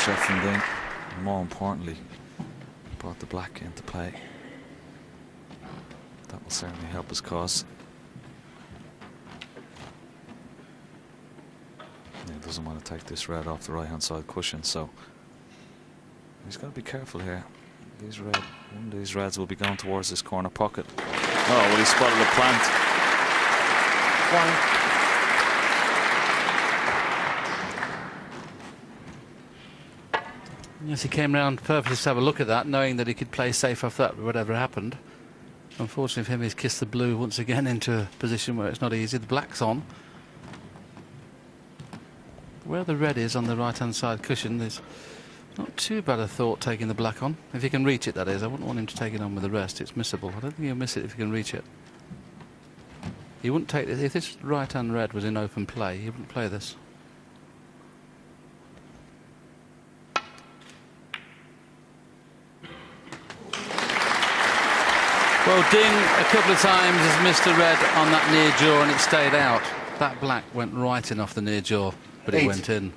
Shot from Ding, and more importantly, brought the black into play. That will certainly help his cause. He doesn't want to take this red off the right hand side cushion, so he's got to be careful here. One of these reds will be going towards this corner pocket. Oh, well, he spotted a plant. One. Yes, he came round purposely to have a look at that, knowing that he could play safe off that, whatever happened. Unfortunately for him, he's kissed the blue once again into a position where it's not easy. The black's on. Where the red is on the right-hand side cushion, there's not too bad a thought taking the black on. If he can reach it, that is. I wouldn't want him to take it on with the rest. It's missable. I don't think he'll miss it if he can reach it. He wouldn't take it. If this right-hand red was in open play, he wouldn't play this. Well, Ding a couple of times has missed a red on that near jaw and it stayed out. That black went right in off the near jaw, but it went in.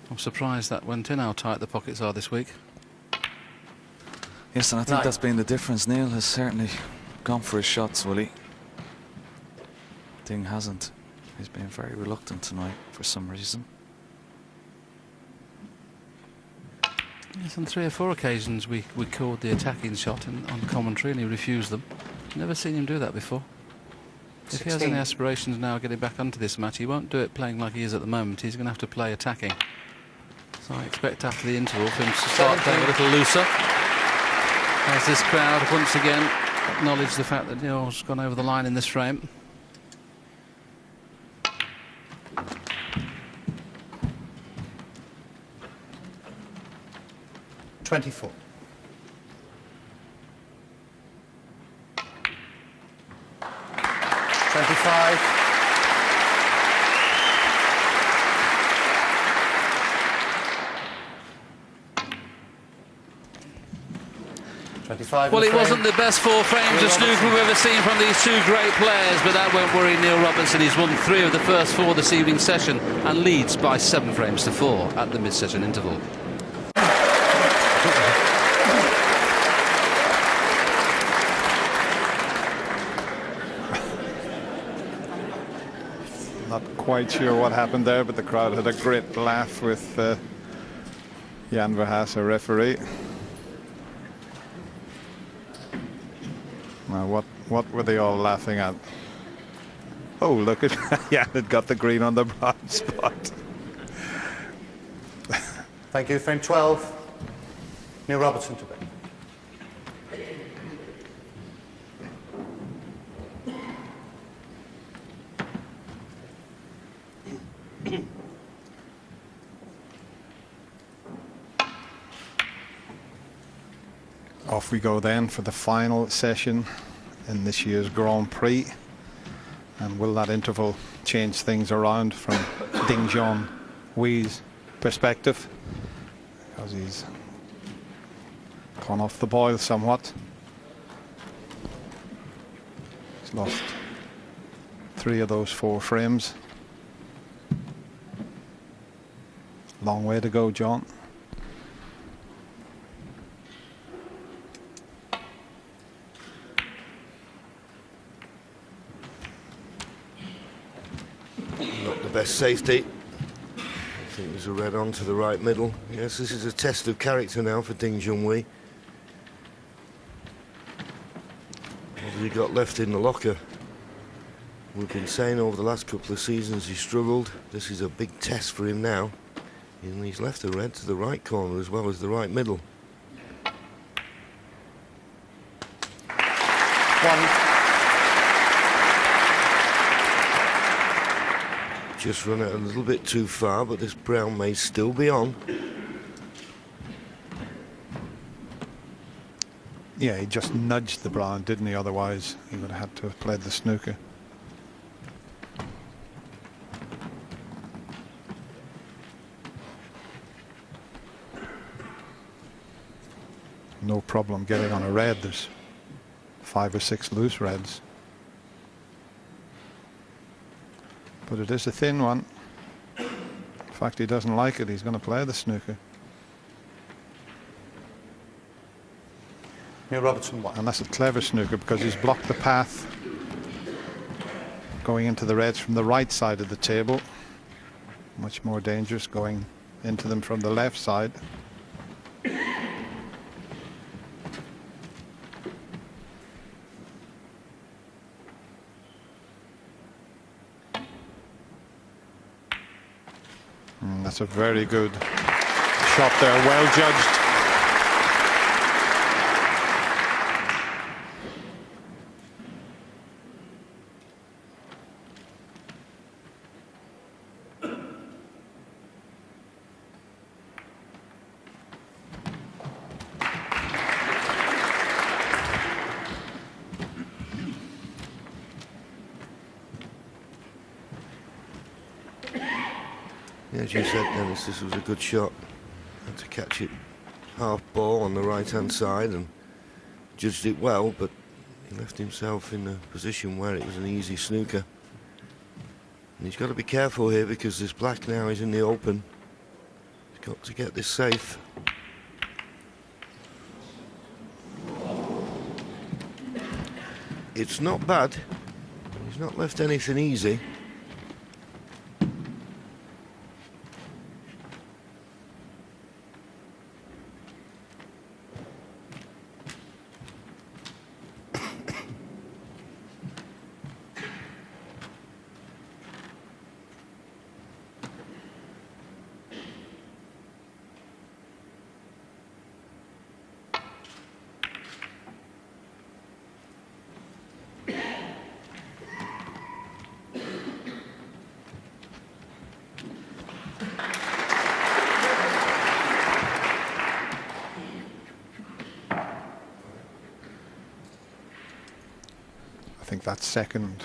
I'm surprised that went in, how tight the pockets are this week. Yes, and I think that's been the difference. Neil has certainly gone for his shots, Willie. Ding hasn't. He's been very reluctant tonight for some reason. Yes, on 3 or 4 occasions we called the attacking shot on commentary and he refused them. Never seen him do that before. 16. If he has any aspirations now of getting back onto this match, he won't do it playing like he is at the moment. He's going to have to play attacking. So I expect after the interval for him to start playing a little looser. As this crowd once again acknowledge the fact that Neil's gone over the line in this frame. $24. $25. Well, it wasn't the best 4 frames of snooker we've ever seen from these 2 great players, but that won't worry Neil Robertson. He's won 3 of the first 4 this evening's session and leads by 7 frames to 4 at the mid-session interval. Not quite sure what happened there, but the crowd had a great laugh with Jan Verhaas, a referee. Now, what were they all laughing at? Oh, look at Jan had got the green on the brown spot. Thank you. Frame 12. Neil Robertson to bed. Off we go then for the final session in this year's Grand Prix. And will that interval change things around from Ding Junhui's perspective? Because he's gone off the boil somewhat. He's lost 3 of those 4 frames. Long way to go, John. Not the best safety. think there's a red on to the right middle. Yes, this is a test of character now for Ding Junhui. What has he got left in the locker? We've been saying over the last couple of seasons he struggled. This is a big test for him now. And he's left a red to the right corner as well as the right middle. Just run it a little bit too far, but this brown may still be on. Yeah, he just nudged the brown, didn't he? Otherwise, he would have had to have played the snooker. No problem getting on a red. There's 5 or 6 loose reds. But it is a thin one. In fact, he doesn't like it. He's going to play the snooker. Neil Robertson won. And that's a clever snooker because he's blocked the path going into the reds from the right side of the table. Much more dangerous going into them from the left side. That's a very good shot there, well judged. As you said, Dennis, this was a good shot. Had to catch it half ball on the right-hand side and judged it well, but he left himself in a position where it was an easy snooker. And he's got to be careful here because this black now is in the open. He's got to get this safe. It's not bad. He's not left anything easy. I think that second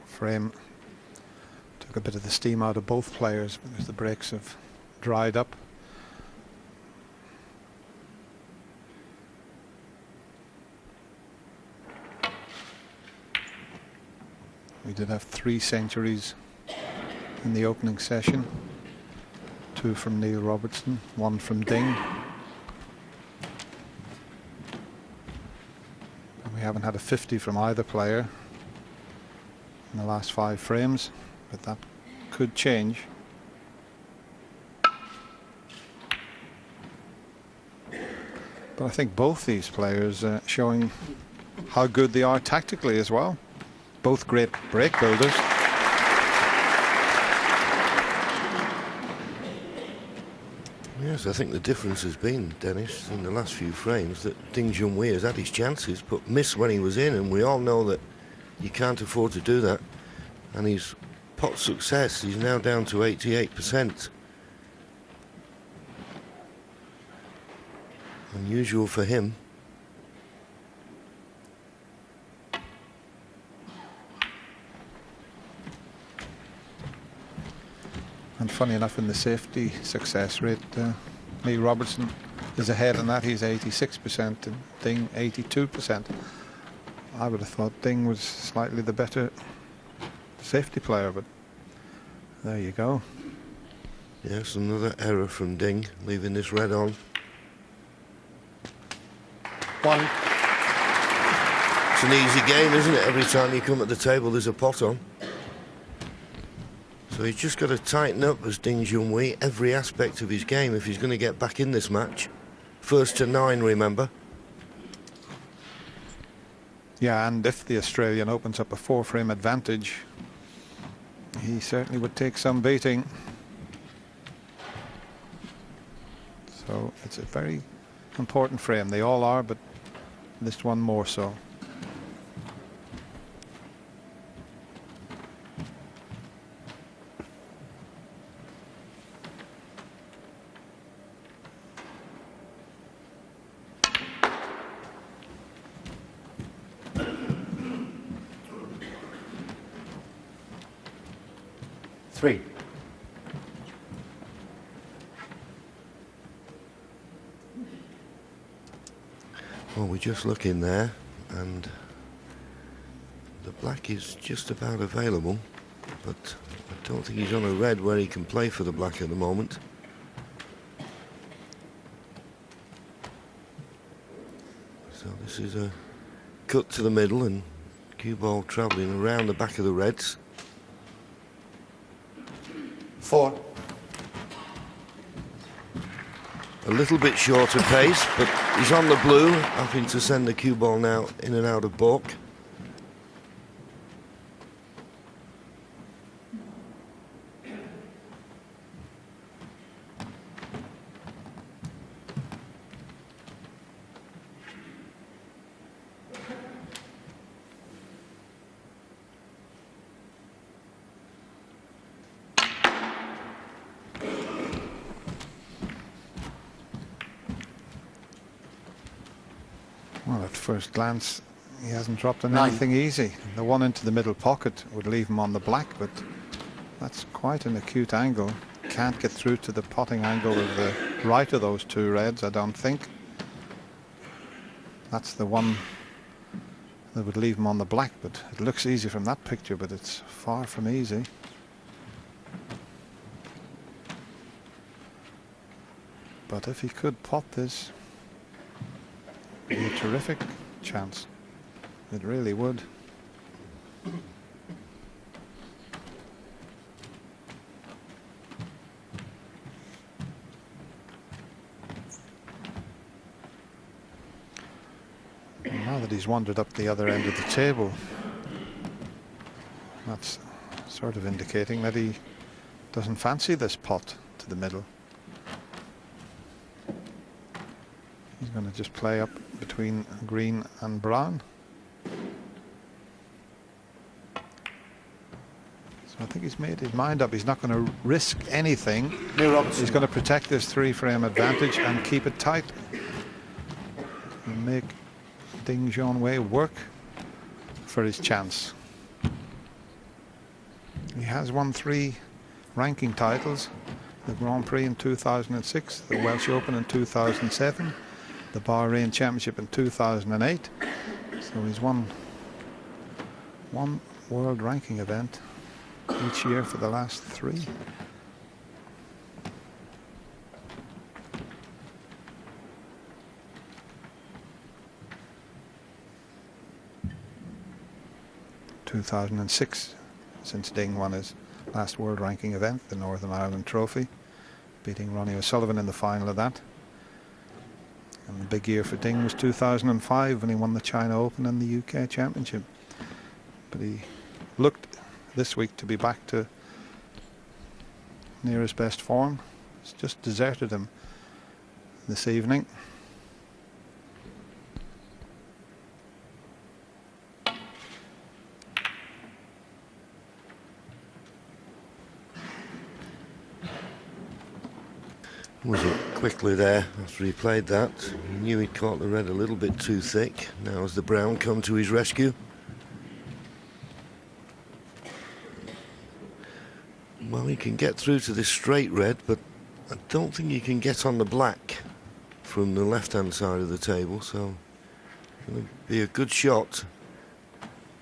frame took a bit of the steam out of both players because the breaks have dried up. We did have 3 centuries in the opening session. 2 from Neil Robertson, 1 from Ding. We haven't had a 50 from either player in the last 5 frames, but that could change. But I think both these players are showing how good they are tactically as well. Both great break builders. Yes, I think the difference has been, Dennis, in the last few frames that Ding Junhui has had his chances but missed when he was in, and we all know that you can't afford to do that. And his pot success, he's now down to 88%. Unusual for him. And funny enough, in the safety success rate, Neil Robertson is ahead on that. He's 86% and Ding 82%. I would have thought Ding was slightly the better safety player, but there you go. Yes, another error from Ding, leaving this red on. 1. It's an easy game, isn't it? Every time you come at the table, there's a pot on. So he's just got to tighten up as Ding Junhui every aspect of his game if he's going to get back in this match. First to 9, remember. Yeah, and if the Australian opens up a 4-frame advantage, he certainly would take some beating. So it's a very important frame. They all are, but this one more so. Three. Well, we're just looking there, and the black is just about available, but I don't think he's on a red where he can play for the black at the moment. So this is a cut to the middle, and cue ball travelling around the back of the reds. 4. A little bit shorter pace, but he's on the blue, having to send the cue ball now in and out of balk. Well, at first glance, he hasn't dropped on anything easy. The one into the middle pocket would leave him on the black, but that's quite an acute angle. Can't get through to the potting angle of the right of those two reds, I don't think. That's the one that would leave him on the black, but it looks easy from that picture, but it's far from easy. But if he could pot this, it'd be a terrific chance. It really would. Now that he's wandered up the other end of the table, that's sort of indicating that he doesn't fancy this pot to the middle. He's going to just play up between green and brown. So I think he's made his mind up. He's not going to risk anything. He's going to protect this 3-frame advantage and keep it tight and make Ding Junhui work for his chance. He has won 3 ranking titles: the Grand Prix in 2006, the Welsh Open in 2007, the Bahrain Championship in 2008. So he's won one world ranking event each year for the last 3. ...2006, since Ding won his last world ranking event, the Northern Ireland Trophy, beating Ronnie O'Sullivan in the final of that. And the big year for Ding was 2005 when he won the China Open and the UK Championship. But he looked this week to be back to near his best form. It's just deserted him this evening. Was it quickly there after he played that? He knew he'd caught the red a little bit too thick. Now has the brown come to his rescue? Well, he can get through to this straight red, but I don't think he can get on the black from the left-hand side of the table, so it's going to be a good shot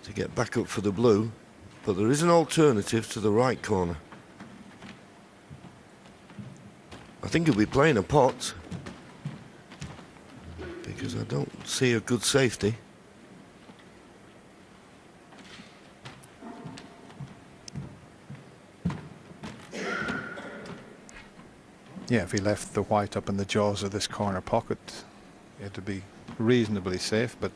to get back up for the blue, but there is an alternative to the right corner. I think he'll be playing a pot because I don't see a good safety. Yeah, if he left the white up in the jaws of this corner pocket, it'd be reasonably safe, but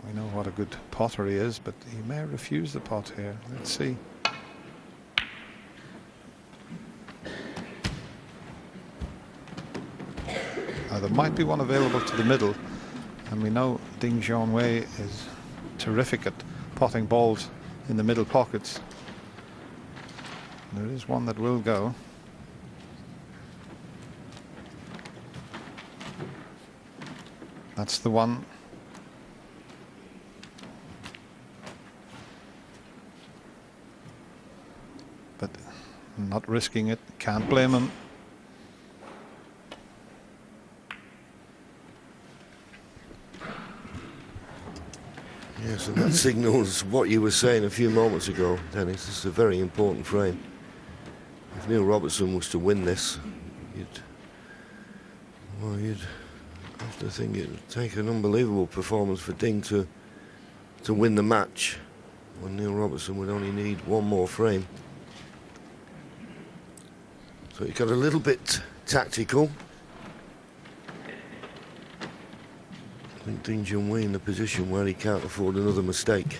we know what a good potter he is, but he may refuse the pot here. Let's see. Now, there might be one available to the middle, and we know Ding Junhui is terrific at potting balls in the middle pockets. There is one that will go. That's the one. But not risking it, can't blame him. Yes, and that signals what you were saying a few moments ago, Dennis. This is a very important frame. If Neil Robertson was to win this, you'd have to think it would take an unbelievable performance for Ding to win the match, when Neil Robertson would only need one more frame. So he got a little bit tactical. I think Ding Junhui in a position where he can't afford another mistake.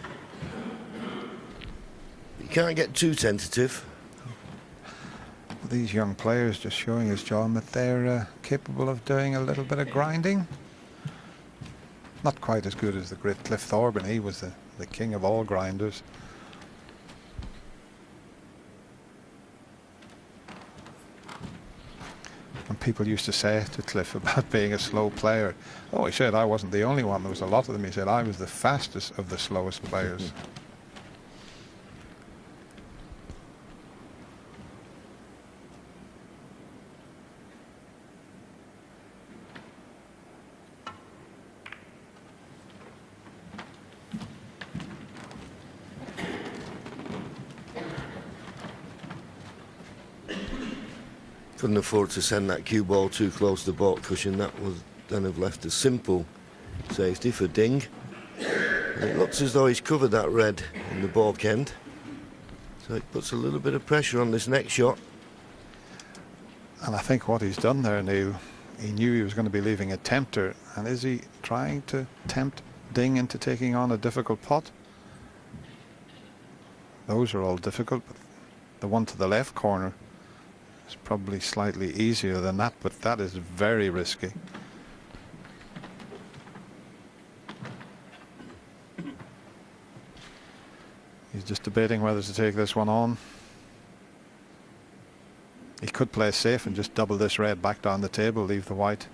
He can't get too tentative. These young players just showing us, John, that they're capable of doing a little bit of grinding. Not quite as good as the great Cliff Thorburn. He was the king of all grinders. And people used to say to Cliff about being a slow player. Oh, he said I wasn't the only one. There was a lot of them. He said I was the fastest of the slowest players. Couldn't afford to send that cue ball too close to the baulk cushion. That would then have left a simple safety for Ding. And it looks as though he's covered that red in the baulk end. So it puts a little bit of pressure on this next shot. And I think what he's done there, Neil, he knew he was going to be leaving a tempter. And is he trying to tempt Ding into taking on a difficult pot? Those are all difficult, but the one to the left corner is probably slightly easier than that, but that is very risky. He's just debating whether to take this one on. He could play safe and just double this red back down the table, leave the white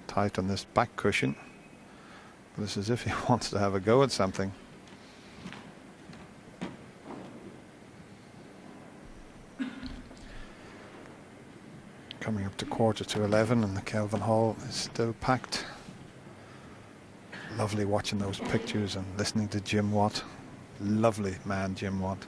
tight on this back cushion. But it's as if he wants to have a go at something. Coming up to 11:15 and the Kelvin Hall is still packed. Lovely watching those pictures and listening to Jim Watt. Lovely man, Jim Watt.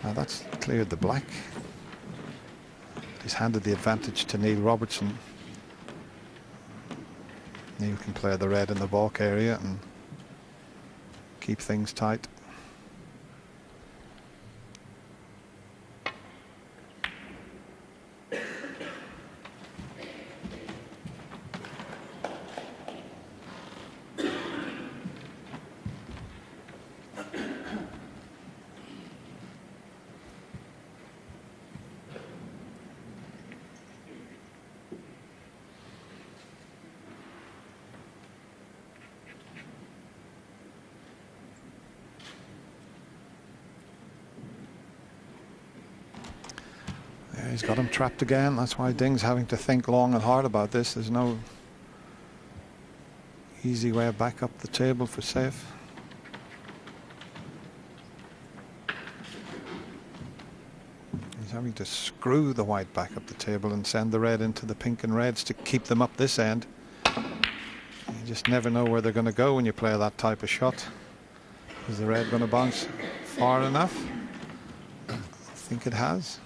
Now that's cleared the black. He's handed the advantage to Neil Robertson. Neil can play the red in the baulk area and keep things tight. He's got him trapped again. That's why Ding's having to think long and hard about this. There's no easy way back up the table for safe. He's having to screw the white back up the table and send the red into the pink and reds to keep them up this end. You just never know where they're going to go when you play that type of shot. Is the red going to bounce far enough? think it has.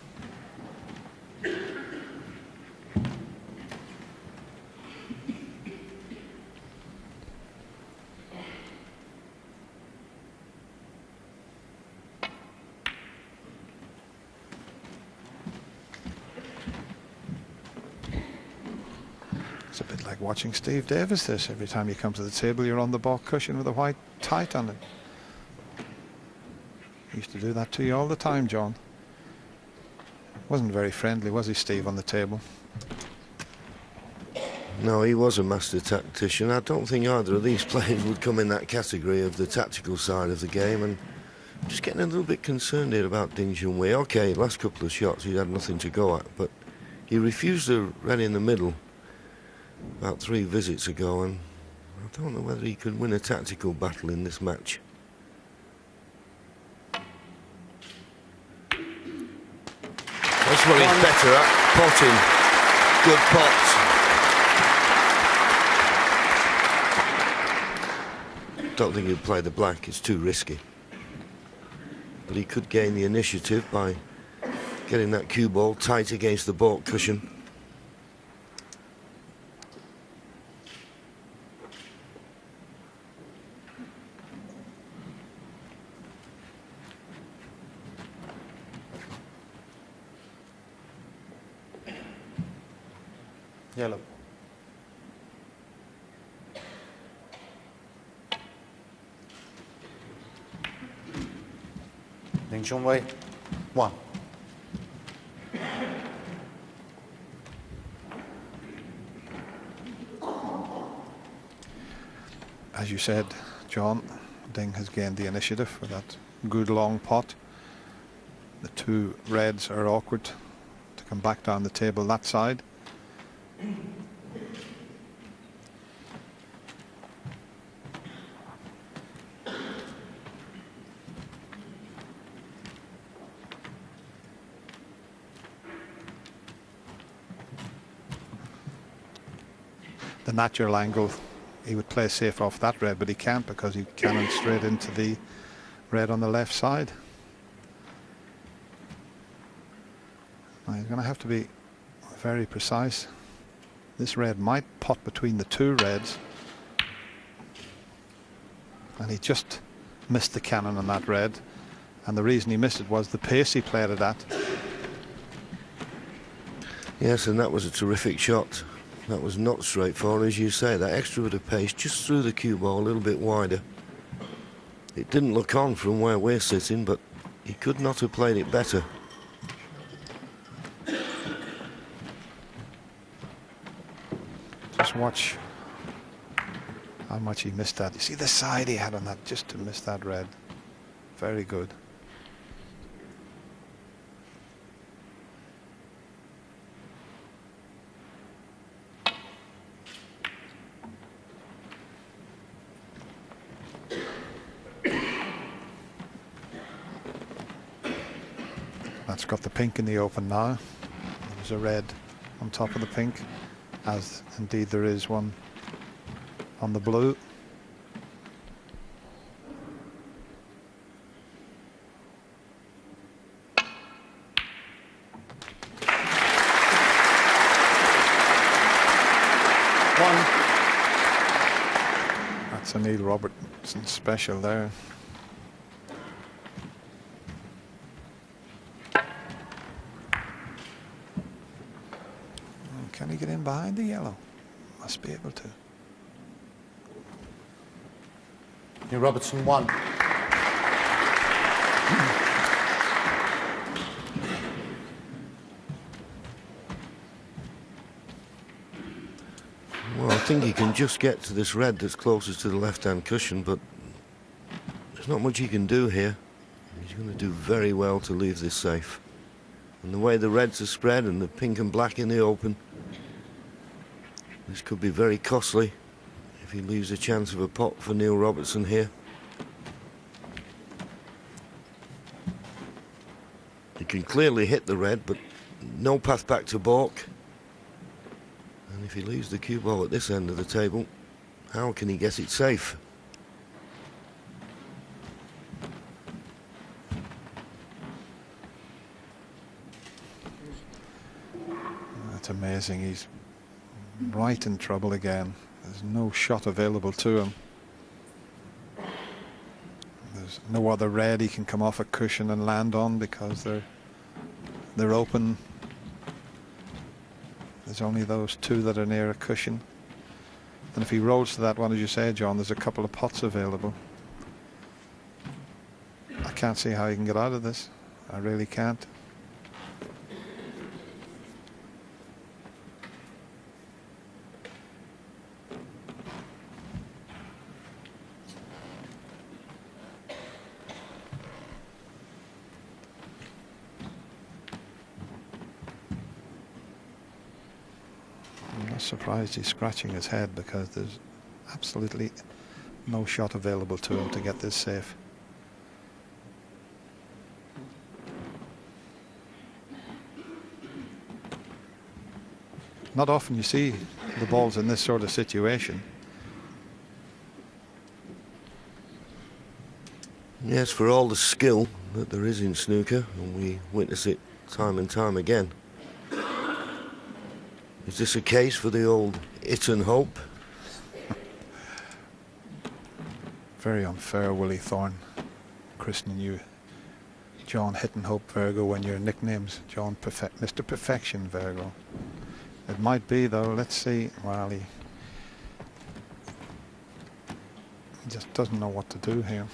It's a bit like watching Steve Davis this. Every time you come to the table, you're on the baulk cushion with a white tight on it. He used to do that to you all the time, John. Wasn't very friendly, was he, Steve, on the table? No, he was a master tactician. I don't think either of these players would come in that category of the tactical side of the game, and I'm just getting a little bit concerned here about Ding Junhui. OK, last couple of shots he had nothing to go at, but he refused the red in the middle about 3 visits ago, and I don't know whether he can win a tactical battle in this match. That's what he's better at, potting. Good pots. Don't think he'd play the black, it's too risky. But he could gain the initiative by getting that cue ball tight against the baulk cushion. Yellow. Ding Junhui, 1. As you said, John, Ding has gained the initiative with that good long pot. The 2 reds are awkward to come back down the table that side. The natural angle, he would play safe off that red, but he can't because he cannon straight into the red on the left side. Now he's going to have to be very precise. This red might pot between the 2 reds, and he just missed the cannon on that red, and the reason he missed it was the pace he played it at. Yes, and that was a terrific shot. That was not straightforward, as you say. That extra bit of pace just threw the cue ball a little bit wider. It didn't look on from where we're sitting, but he could not have played it better. Just watch how much he missed that. You see the side he had on that just to miss that red. Very good. That's got the pink in the open now. There's a red on top of the pink, as indeed there is one on the blue. That's a Neil Robertson special there. Can he get in behind the yellow? Must be able to. Neil Robertson, 1. Well, I think he can just get to this red that's closest to the left-hand cushion, but there's not much he can do here. He's going to do very well to leave this safe. And the way the reds are spread and the pink and black in the open, this could be very costly if he leaves a chance of a pot for Neil Robertson here. He can clearly hit the red, but no path back to baulk. And if he leaves the cue ball at this end of the table, how can he get it safe? It's amazing. He's right in trouble again. There's no shot available to him. There's no other red he can come off a cushion and land on because they're open. There's only those two that are near a cushion. And if he rolls to that one, as you say, John, there's a couple of pots available. I can't see how he can get out of this. I really can't. I'm not surprised he's scratching his head because there's absolutely no shot available to him to get this safe. Not often you see the balls in this sort of situation. Yes, for all the skill that there is in snooker, and we witness it time and time again. Is this a case for the old it and hope? Very unfair, Willie Thorne, christening you John Hit and Hope Virgo when your nickname's John Mr. Perfection Virgo. It might be, though. Let's see. Well, he just doesn't know what to do here.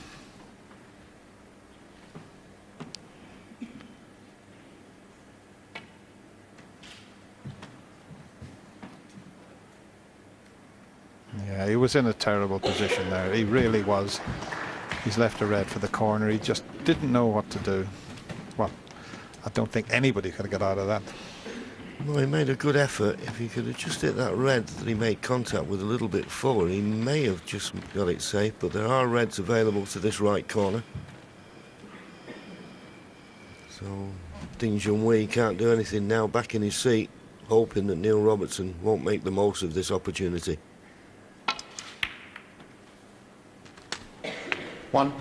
Yeah, he was in a terrible position there. He really was. He's left a red for the corner. He just didn't know what to do. Well, I don't think anybody could have got out of that. Well, he made a good effort. If he could have just hit that red that he made contact with a little bit forward, he may have just got it safe, but there are reds available to this right corner. So Ding Junhui can't do anything now, back in his seat, hoping that Neil Robertson won't make the most of this opportunity. 1.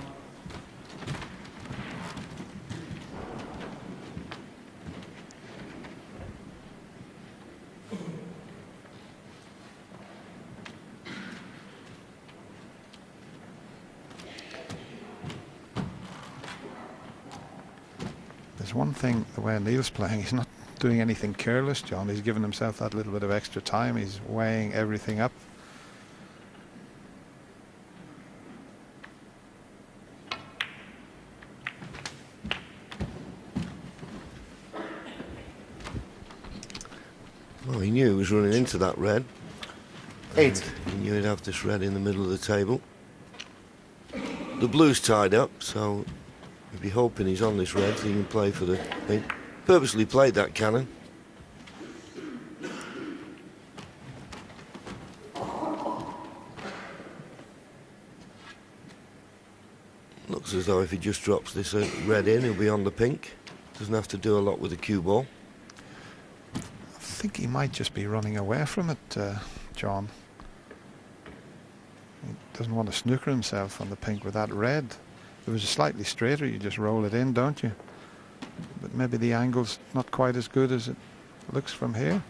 There's one thing, the way Neil's playing, he's not doing anything careless, John. He's giving himself that little bit of extra time. He's weighing everything up. Well, he knew he was running into that red. 8. He knew he'd have this red in the middle of the table. The blue's tied up, so he'd be hoping he's on this red so he can play for the pink. Purposely played that cannon. Looks as though if he just drops this red in, he'll be on the pink. Doesn't have to do a lot with the cue ball. I think he might just be running away from it, John. He doesn't want to snooker himself on the pink with that red. If it was slightly straighter, you just roll it in, don't you? But maybe the angle's not quite as good as it looks from here.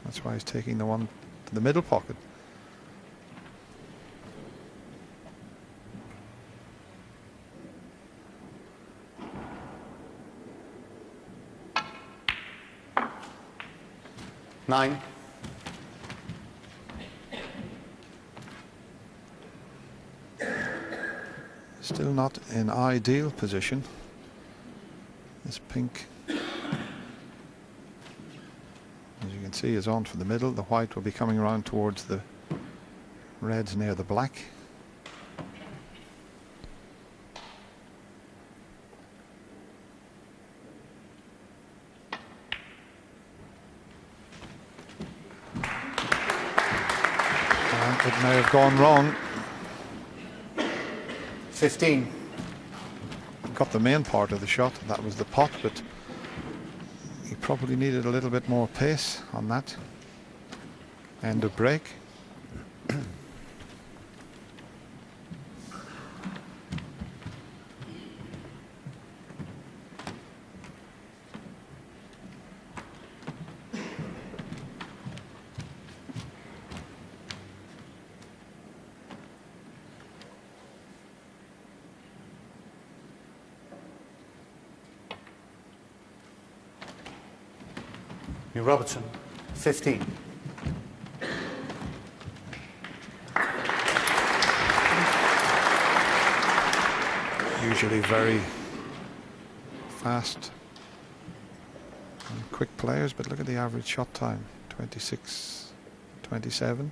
That's why he's taking the one to the middle pocket. Nine. Still not in ideal position. This pink, as you can see, is on for the middle. The white will be coming around towards the reds near the black. And it may have gone wrong. 15. Got the main part of the shot, that was the pot, but he probably needed a little bit more pace on that end of break. Neil Robertson, 15. Usually very fast and quick players, but look at the average shot time, 26-27.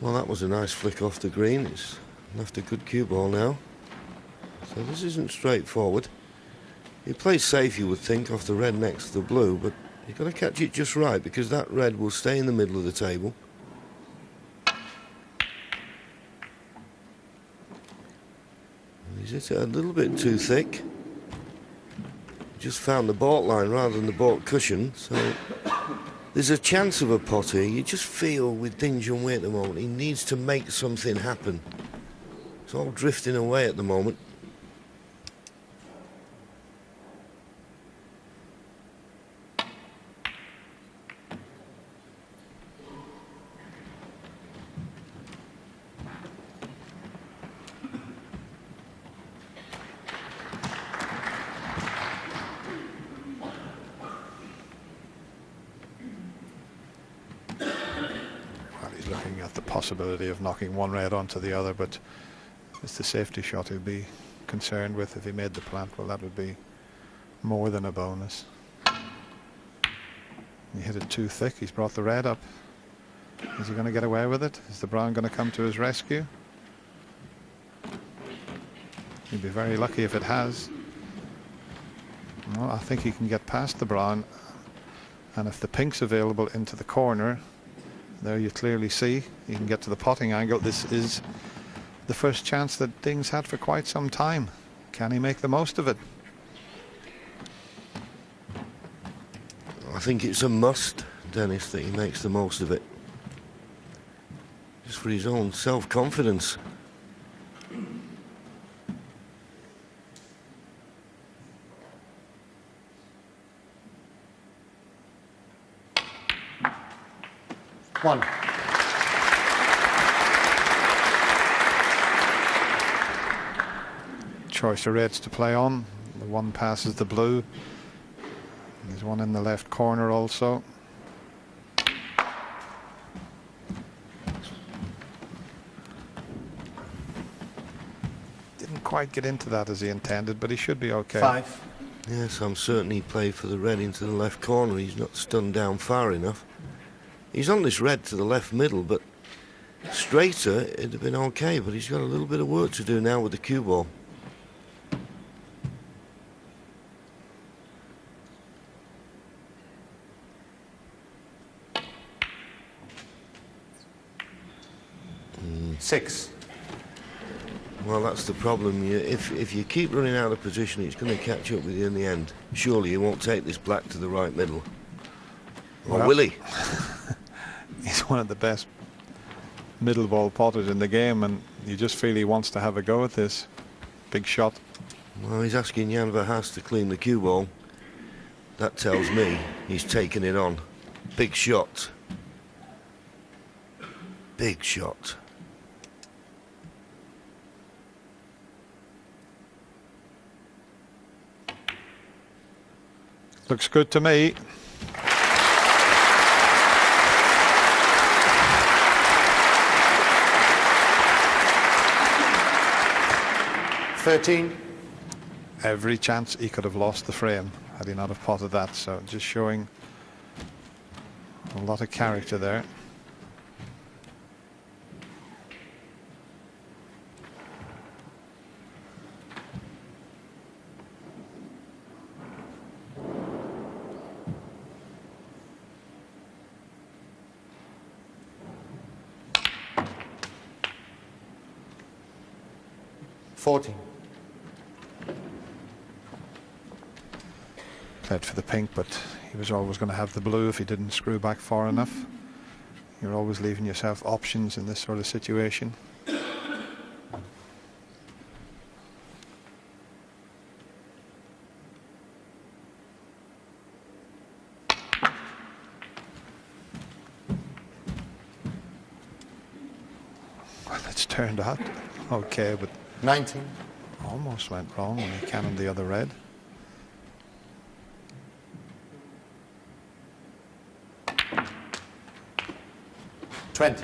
Well, that was a nice flick off the green. It's left a good cue ball now. So this isn't straightforward. He plays safe, you would think, off the red next to the blue, but you've got to catch it just right because that red will stay in the middle of the table. And he's hit it a little bit too thick. Just found the baulk line rather than the baulk cushion, so there's a chance of a pot here. You just feel with Ding Junhui at the moment, he needs to make something happen. It's all drifting away at the moment. Possibility of knocking one red onto the other, but it's the safety shot he'll be concerned with. If he made the plant, well, that would be more than a bonus. He hit it too thick. He's brought the red up. Is he going to get away with it? Is the brown going to come to his rescue? He'd be very lucky if it has. Well, I think he can get past the brown, and if the pink's available into the corner, there you clearly see you can get to the potting angle. This is the first chance that Ding's had for quite some time. Can he make the most of it? I think it's a must, Dennis, that he makes the most of it. Just for his own self-confidence. One. Choice of reds to play on. The one passes the blue. There's one in the left corner also. Didn't quite get into that as he intended, but he should be okay. 5. Yes, I'm certain he played for the red into the left corner. He's not stunned down far enough. He's on this red to the left middle, but straighter it'd have been okay, but he's got a little bit of work to do now with the cue ball. Six. Well, that's the problem. If you keep running out of position, it's going to catch up with you in the end. Surely you won't take this black to the right middle. Or will he? He's one of the best middle ball potters in the game, and you just feel he wants to have a go at this. Big shot. Well, he's asking Jan Verhaas to clean the cue ball. That tells me he's taking it on. Big shot. Big shot. Looks good to me. Every chance he could have lost the frame had he not have potted that, so just showing a lot of character there. Played for the pink, but he was always going to have the blue if he didn't screw back far enough. You're always leaving yourself options in this sort of situation. Well, it's turned out okay, but 19. Almost went wrong when he cannoned the other red. $20.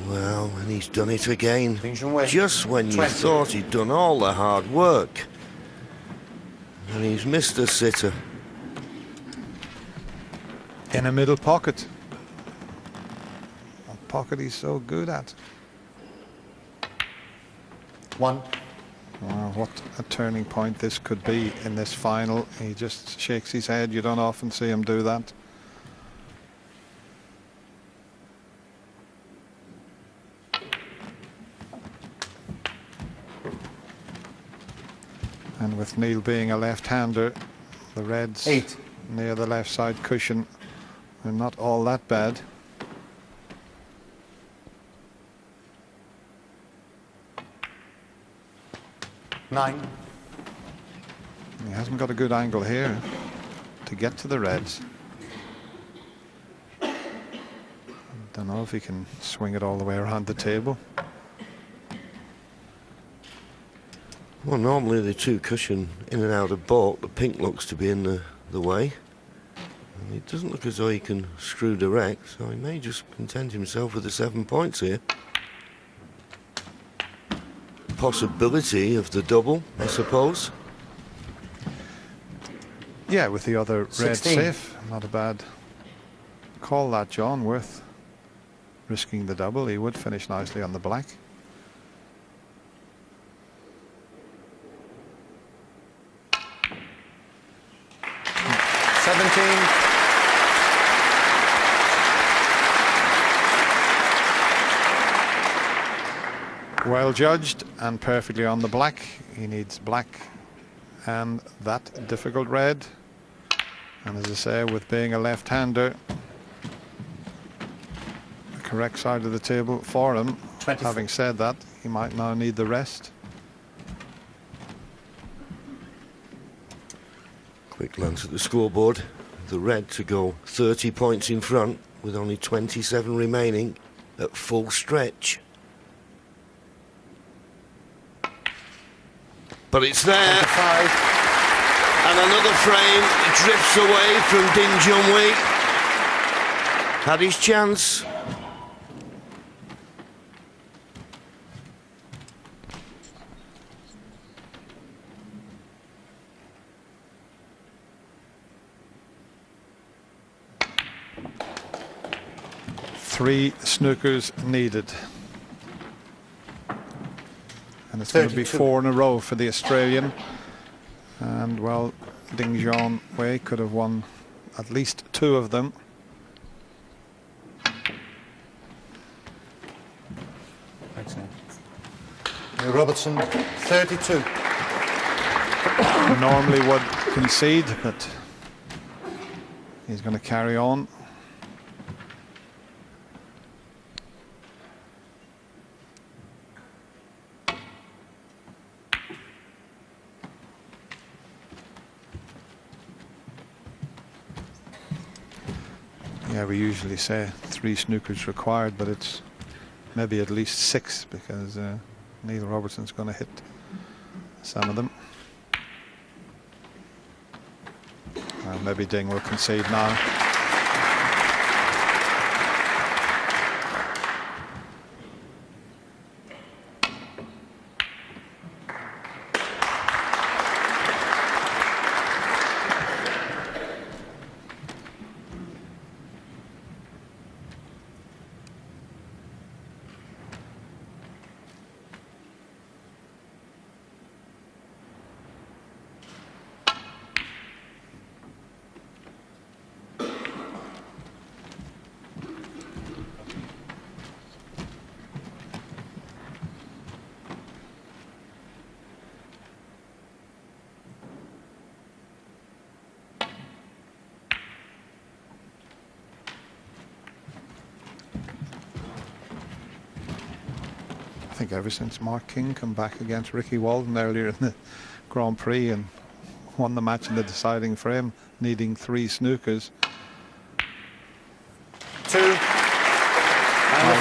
Well, and he's done it again. Junhui. Just when you 20. thought he'd done all the hard work. And he's missed a sitter. In a middle pocket. A pocket he's so good at. 1. Wow, what a turning point this could be in this final. He just shakes his head. You don't often see him do that. And with Neil being a left-hander, the reds 8. near the left side cushion are not all that bad. $9. He hasn't got a good angle here to get to the reds. Don't know if he can swing it all the way around the table. Well, normally the two cushion in and out of baulk. The pink looks to be in the way. And it doesn't look as though he can screw direct, so he may just content himself with the 7 points here. Possibility of the double, I suppose. Yeah, with the other red 16. safe. Not a bad call that, John. Worth risking the double. He would finish nicely on the black. Well judged and perfectly on the black. He needs black and that difficult red. And as I say, with being a left-hander, the correct side of the table for him. 24. Having said that, he might now need the rest. Quick glance at the scoreboard. The red to go 30 points in front with only 27 remaining at full stretch. But it's there. 25. And another frame drifts away from Ding Junhui. Had his chance. Three snookers needed. And it's going to be 4 in a row for the Australian. And, well, Ding Junhui could have won at least 2 of them. Excellent. Robertson, 32. Normally would concede, but he's going to carry on. Yeah, we usually say 3 snookers required, but it's maybe at least 6 because Neil Robertson's going to hit some of them. Maybe Ding will concede now. think ever since Mark King come back against Ricky Walden earlier in the Grand Prix and won the match in the deciding frame, needing 3 snookers. 2. Well,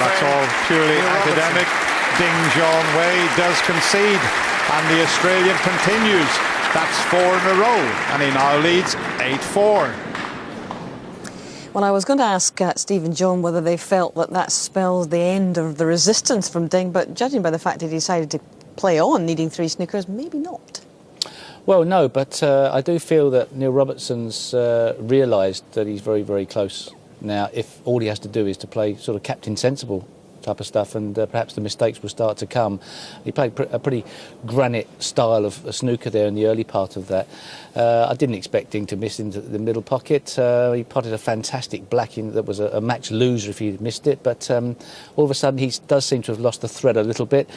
that's all purely academic. Ding Junhui does concede, and the Australian continues. That's 4 in a row, and he now leads 8-4. Well, I was going to ask Stephen John whether they felt that that spells the end of the resistance from Ding, but judging by the fact that he decided to play on needing 3 snookers, maybe not. Well, no, but I do feel that Neil Robertson's realised that he's very, very close now. If all he has to do is to play sort of captain sensible type of stuff, and perhaps the mistakes will start to come. He played a pretty granite style of snooker there in the early part of that. I didn't expect him to miss into the middle pocket. He potted a fantastic black in that was a match loser if he'd missed it, but all of a sudden he does seem to have lost the thread a little bit.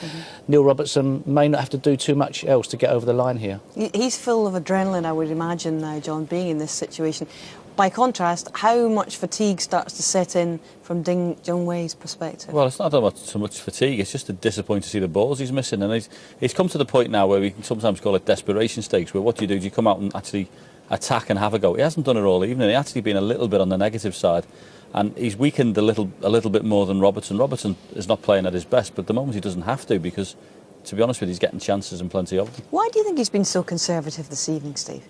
Neil Robertson may not have to do too much else to get over the line here. He's full of adrenaline, I would imagine now, John, being in this situation. By contrast, how much fatigue starts to set in from Ding Junhui's perspective? Well, it's not about so much fatigue, it's just a disappointment to see the balls he's missing. And he's come to the point now where we can sometimes call it desperation stakes, where what do? You come out and actually attack and have a go. He hasn't done it all evening. He's actually been a little bit on the negative side. And he's weakened a little bit more than Robertson. Robertson is not playing at his best, but at the moment he doesn't have to, because, to be honest with you, he's getting chances and plenty of them. Why do you think he's been so conservative this evening, Steve?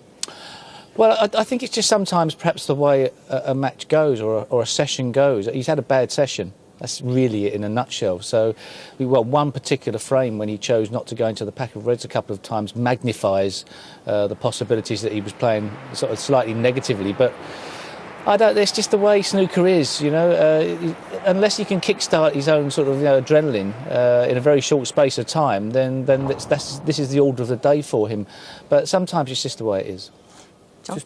Well, I think it's just sometimes perhaps the way a match goes or a session goes. He's had a bad session. That's really it in a nutshell. So, one particular frame when he chose not to go into the pack of reds a couple of times magnifies the possibilities that he was playing sort of slightly negatively. But I don't. It's just the way snooker is, you know. Unless he can kickstart his own sort of adrenaline in a very short space of time, then this is the order of the day for him. But sometimes it's just the way it is.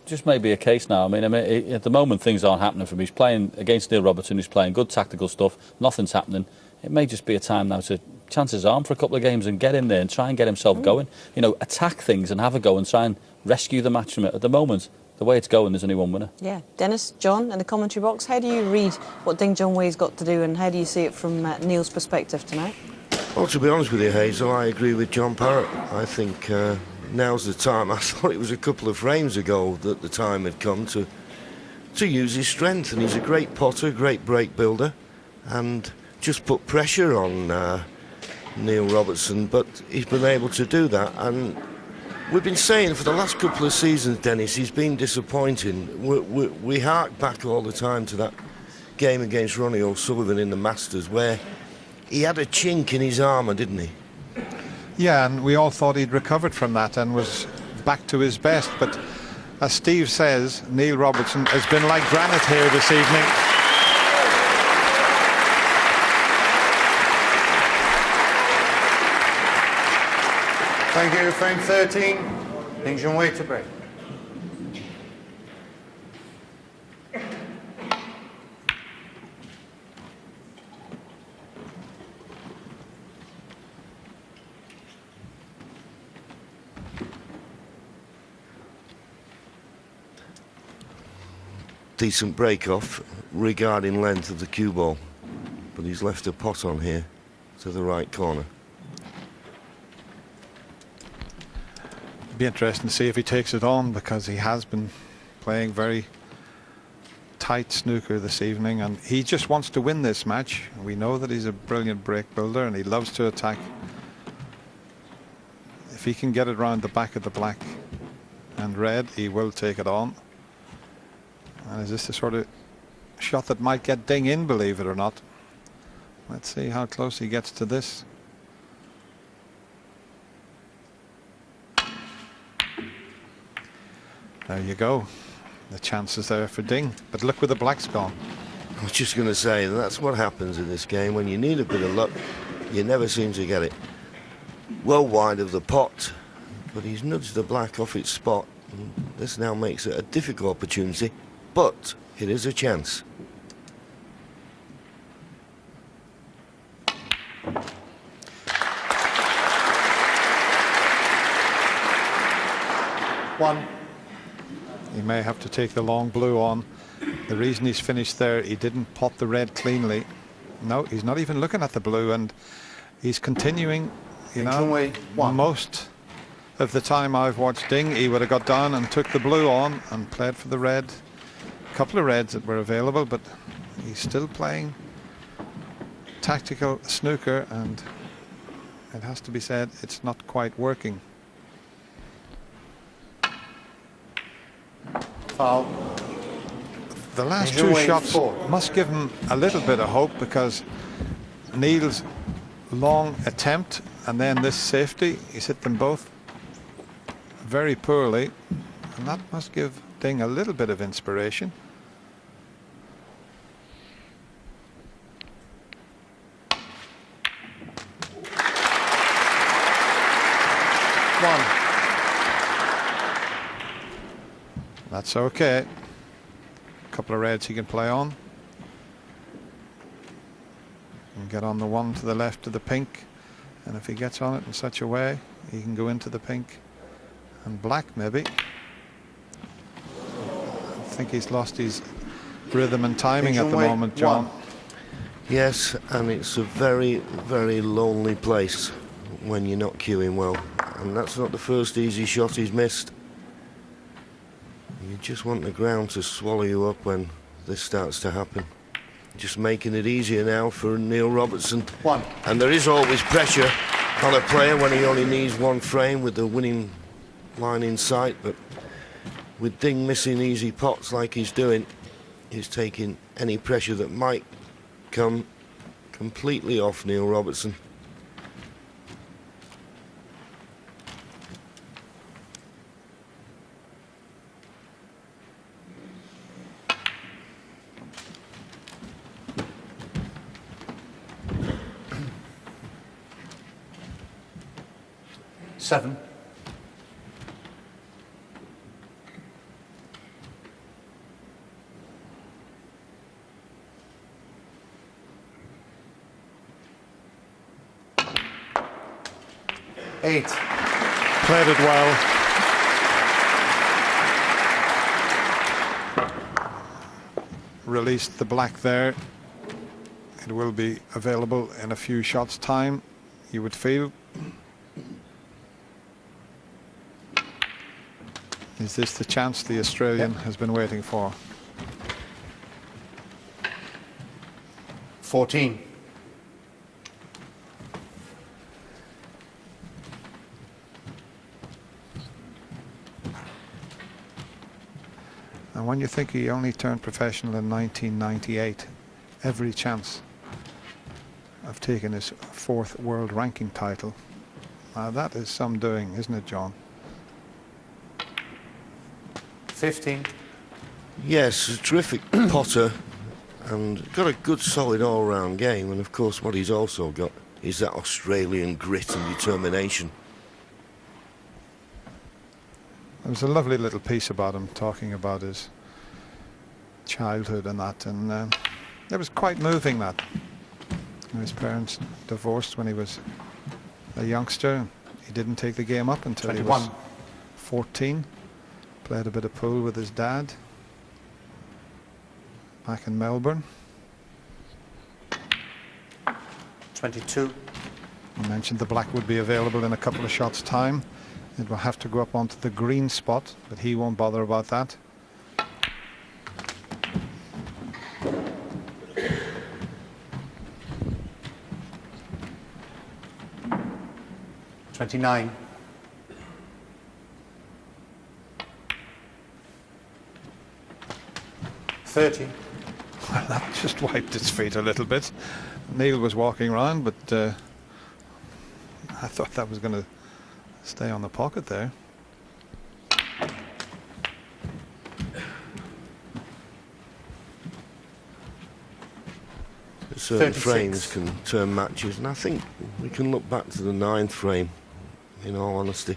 Just maybe a case now. I mean, at the moment things aren't happening for him. He's playing against Neil Robertson, who's playing good tactical stuff. Nothing's happening. It may just be a time now to chance his arm for a couple of games and get in there and try and get himself going. You know, attack things and have a go and try and rescue the match from it. At the moment, the way it's going, there's only one winner. Yeah. Dennis, John, in the commentary box, how do you read what Ding Junhui's got to do, and how do you see it from Neil's perspective tonight? Well, to be honest with you, Hazel, I agree with John Parrott. I think now's the time. I thought it was a couple of frames ago that the time had come to use his strength, and he's a great potter, great break builder, and just put pressure on Neil Robertson, but he's been able to do that. And we've been saying for the last couple of seasons, Dennis, he's been disappointing. We hark back all the time to that game against Ronnie O'Sullivan in the Masters, where he had a chink in his armour, didn't he? Yeah, and we all thought he'd recovered from that and was back to his best. But as Steve says, Neil Robertson has been like granite here this evening. Thank you. Frame 13. Ding Junhui to break. Decent break-off regarding length of the cue ball, but he's left a pot on here to the right corner. It'd be interesting to see if he takes it on, because he has been playing very tight snooker this evening, and he just wants to win this match. We know that he's a brilliant break builder and he loves to attack. If he can get it round the back of the black and red, he will take it on. And is this the sort of shot that might get Ding in, believe it or not? Let's see how close he gets to this. There you go. The chances there for Ding. But look where the black's gone. I was just going to say, that's what happens in this game. When you need a bit of luck, you never seem to get it. Well wide of the pot, but he's nudged the black off its spot. And this now makes it a difficult opportunity, but it is a chance. One. He may have to take the long blue on. The reason he's finished there, he didn't pot the red cleanly. No, he's not even looking at the blue, and he's continuing, you know, Junhui, 1. most of the time I've watched Ding, he would have got down and took the blue on and played for the red. A couple of reds that were available, but he's still playing tactical snooker, and it has to be said it's not quite working. Foul. The last two shots must give him a little bit of hope, because Neil's long attempt and then this safety, he's hit them both very poorly, and that must give Ding a little bit of inspiration. That's okay. A couple of reds he can play on. And get on the one to the left of the pink. And if he gets on it in such a way, he can go into the pink and black maybe. I think he's lost his rhythm and timing at the moment, John. Yes, and it's a very, very lonely place when you're not cueing well. And that's not the first easy shot he's missed. You just want the ground to swallow you up when this starts to happen. Just making it easier now for Neil Robertson. 1. And there is always pressure on a player when he only needs one frame with the winning line in sight, but with Ding missing easy pots like he's doing, he's taking any pressure that might come completely off Neil Robertson. Seven. Eight. Played it well. Released the black there. It will be available in a few shots' time, you would feel. Is this the chance the Australian has been waiting for? 14. And when you think he only turned professional in 1998, every chance of taking his 4th world ranking title. Now that is some doing, isn't it, John? 15. Yes, a terrific potter, and got a good solid all-round game, and of course what he's also got is that Australian grit and determination. There was a lovely little piece about him talking about his childhood and that, and it was quite moving that. His parents divorced when he was a youngster. He didn't take the game up until 21. he was 14. Played a bit of pool with his dad back in Melbourne. 22. I mentioned the black would be available in a couple of shots' time. It will have to go up onto the green spot, but he won't bother about that. $29. 30. Well, that just wiped its feet a little bit. Neil was walking around, but I thought that was going to stay on the pocket there. Certain frames can turn matches, and I think we can look back to the 9th frame, in all honesty.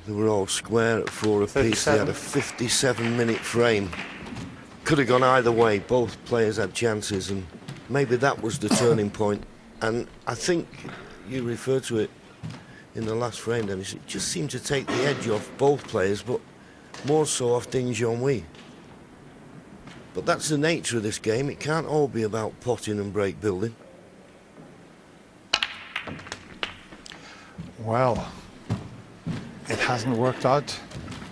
They were all square at 4 apiece. They had a 57-minute frame. Could have gone either way. Both players had chances, and maybe that was the turning point. And I think you referred to it in the last frame, Dennis. It just seemed to take the edge off both players, but more so off Ding Junhui. But that's the nature of this game. It can't all be about potting and break building. Well, it hasn't worked out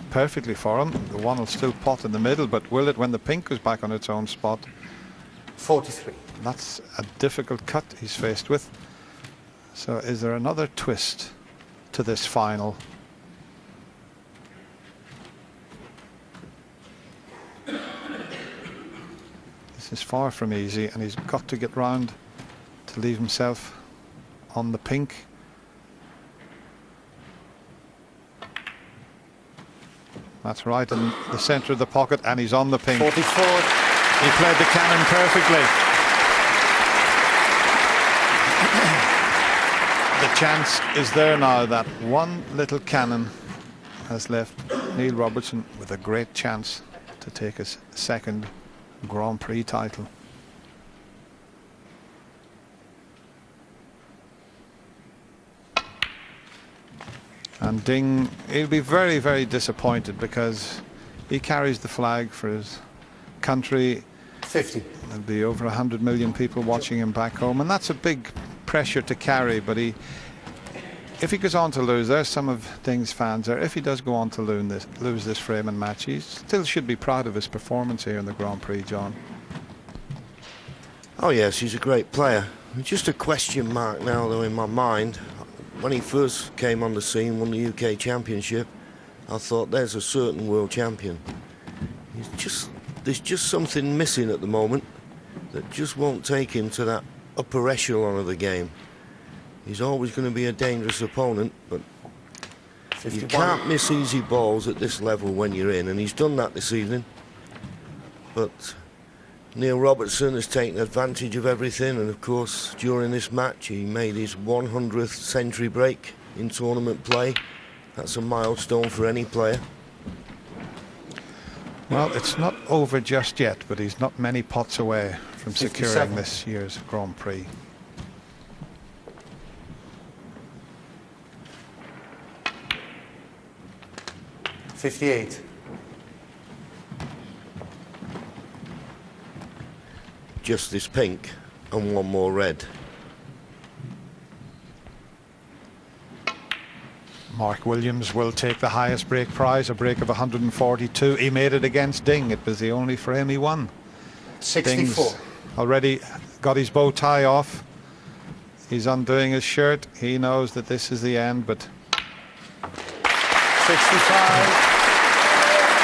perfectly for him. The one will still pot in the middle, but will it when the pink goes back on its own spot? 43. That's a difficult cut he's faced with. So is there another twist to this final? This is far from easy, and he's got to get round to leave himself on the pink. That's right in the centre of the pocket, and he's on the pink. 44. He played the cannon perfectly. The chance is there now. That one little cannon has left Neil Robertson with a great chance to take his second Grand Prix title. And Ding, he'll be very, very disappointed because he carries the flag for his country. 50. There'll be over 100 million people watching him back home, and that's a big pressure to carry. But if he goes on to lose, there's some of Ding's fans there. If he does go on to lose this frame and match, he still should be proud of his performance here in the Grand Prix, John. Oh yes, he's a great player. Just a question mark now though in my mind. When he first came on the scene, won the UK Championship, I thought there's a certain world champion. There's just something missing at the moment that just won't take him to that upper echelon of the game. He's always going to be a dangerous opponent, but 51. You can't miss easy balls at this level when you're in, and he's done that this evening. But Neil Robertson has taken advantage of everything, and of course during this match he made his 100th century break in tournament play. That's a milestone for any player. Well, it's not over just yet, but he's not many pots away from 57. securing this year's Grand Prix. $58. Just this pink and one more red. Mark Williams will take the highest break prize, a break of 142. He made it against Ding. It was the only frame he won. 64. Ding's already got his bow tie off. He's undoing his shirt. He knows that this is the end, but 65.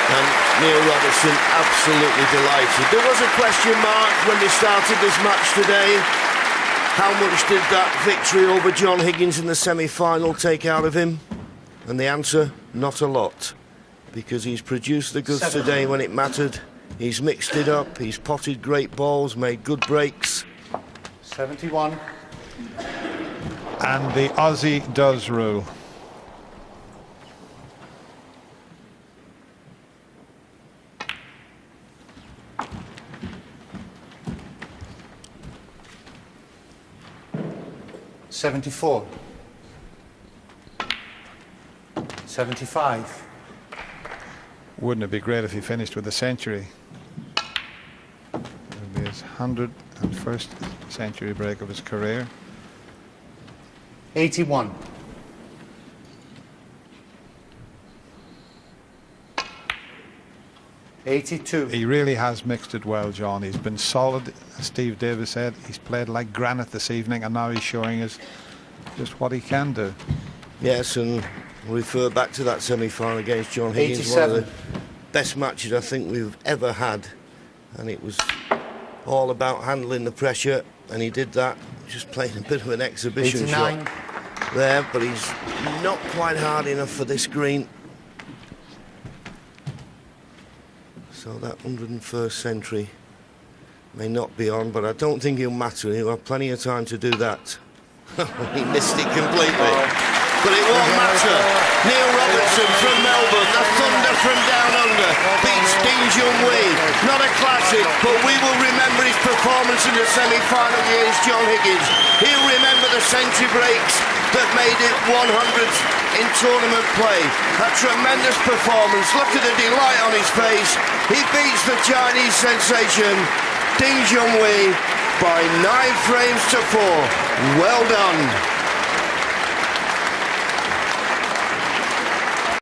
And Neil Robertson absolutely delighted. There was a question mark when they started this match today. How much did that victory over John Higgins in the semi-final take out of him? And the answer, not a lot. Because he's produced the goods today when it mattered. He's mixed it up, he's potted great balls, made good breaks. 71. and the Aussie does rule. $74. 75. Wouldn't it be great if he finished with a century? It would be his 101st century break of his career. 81. 82. He really has mixed it well, John. He's been solid, as Steve Davis said. He's played like granite this evening, and now he's showing us just what he can do. Yes, and refer back to that semi-final against John Higgins, 87. one of the best matches I think we've ever had, and it was all about handling the pressure, and he did that, just playing a bit of an exhibition 89. shot there, but he's not quite hard enough for this green. So that 101st century may not be on, but I don't think he'll matter. He'll have plenty of time to do that. He missed it completely. but it won't matter. Neil Robertson from Melbourne, the Thunder from Down Under, beats Ding Junhui. Not a classic, but we will remember his performance in the semi-final against John Higgins. He'll remember the century breaks that made it 100s in tournament play. A tremendous performance. Look at the delight on his face. He beats the Chinese sensation Ding Junhui by 9 frames to 4. Well done.